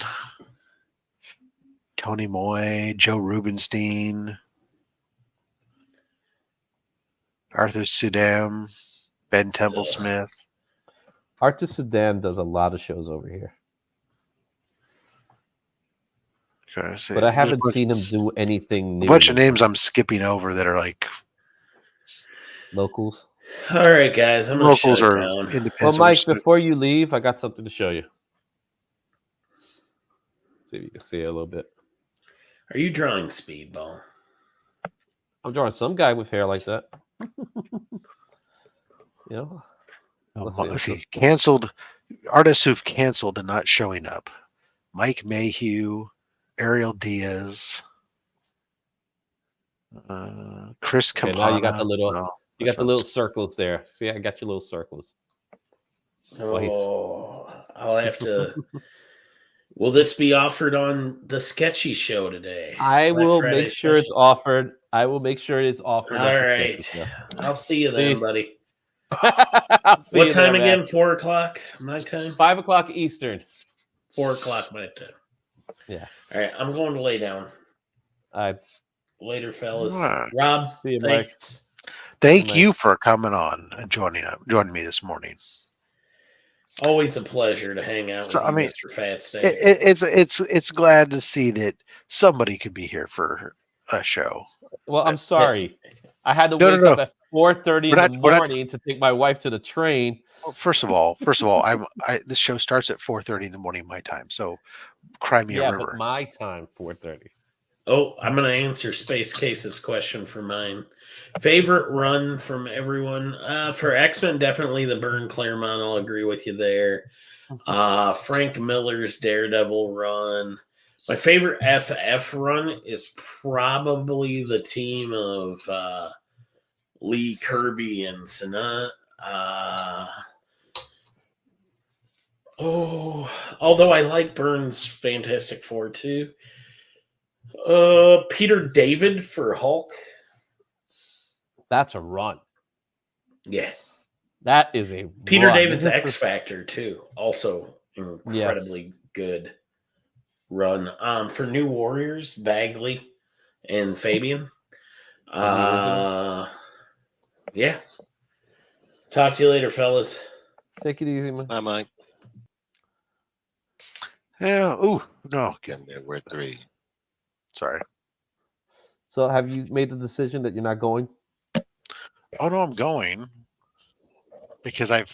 Tony Moy, Joe Rubenstein, Arthur Sudam, Ben Temple Smith. Arthur Sedan does a lot of shows over here. But I haven't seen him do anything new. A bunch of names I'm skipping over that are like locals. All right, guys. I'm locals shut or down. independent. Well, Mike, before you leave, I got something to show you. See if you can see it a little bit. Are you drawing Speedball? I'm drawing some guy with hair like that. You know, let's see. Canceled artists who've canceled and not showing up: Mike Mayhew, Ariel Diaz, Chris Campana. Okay, now you got the little, No, you got the little circles there. See, I got your little circles. Oh, I'll have to. Will this be offered on the Sketchy Show today? I Black will Friday make sure it's special? offered. I will make sure it is offered. All at the right. Sketchy Show. I'll see you then, buddy. I'll see What you time there, again? man. 4 o'clock my time? 5 o'clock Eastern. 4 o'clock my time. Yeah. All right. I'm going to lay down. Later, fellas. Right. Rob, see you, thanks. Thank you for coming on and joining me this morning. Always a pleasure to hang out with you, Mr. Fat Steak. It's glad to see that somebody could be here for a show. Well, I'm sorry. I had to wake up at 4:30 in the morning to take my wife to the train. Well, first of all, this show starts at 4:30 in the morning my time. So, cry me a river. But my time 4:30. Oh, I'm going to answer Space Case's question for mine. Favorite run from everyone? For X-Men, definitely the Byrne Claremont. I'll agree with you there. Frank Miller's Daredevil run. My favorite FF run is probably the team of Lee, Kirby, and Sinnott. Although I like Byrne's Fantastic Four too. Peter David for Hulk. That's a run. Yeah. That is a Peter run. David's X Factor too. Also incredibly good run. For New Warriors, Bagley and Fabian. Yeah. Talk to you later, fellas. Take it easy, man. Bye, Mike. Yeah. Ooh, no. We're 3. Sorry. So, have you made the decision that you're not going? Oh no, I'm going because I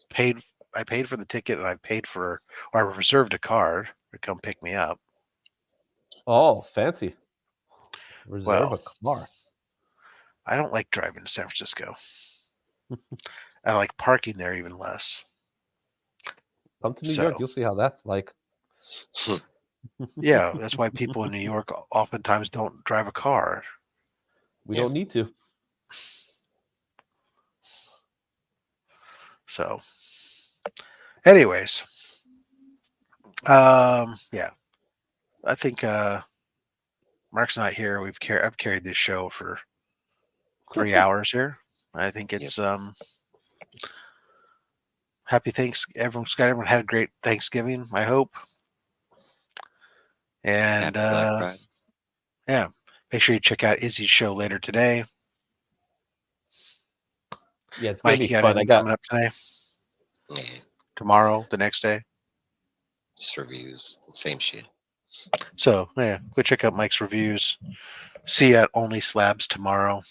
paid for the ticket and I reserved a car to come pick me up. Oh, fancy. Reserve a car. I don't like driving to San Francisco. I like parking there even less. Come to New York, you'll see how that's like. Yeah, that's why people in New York oftentimes don't drive a car. We don't need to. So, anyways, yeah, I think Mark's not here. I've carried this show for 3 hours here. I think it's happy Everyone had a great Thanksgiving, I hope. And yeah, make sure you check out Izzy's show later today. Yeah, it's gonna be fun. Coming up today, tomorrow, the next day. Just reviews, same shit. So yeah, go check out Mike's reviews. See you at Only Slabs tomorrow.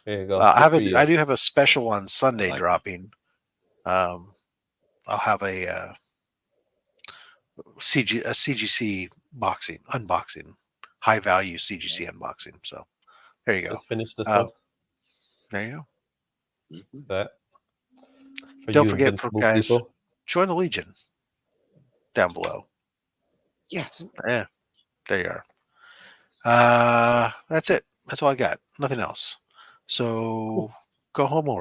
There you go. I do have a special on Sunday dropping. I'll have a CGC unboxing, high value CGC unboxing. So there you go. Let's finish this one. There you go. That. Don't forget, guys, join the Legion down below. Yes. Yeah, there you are. That's it. That's all I got. Nothing else. So go home already.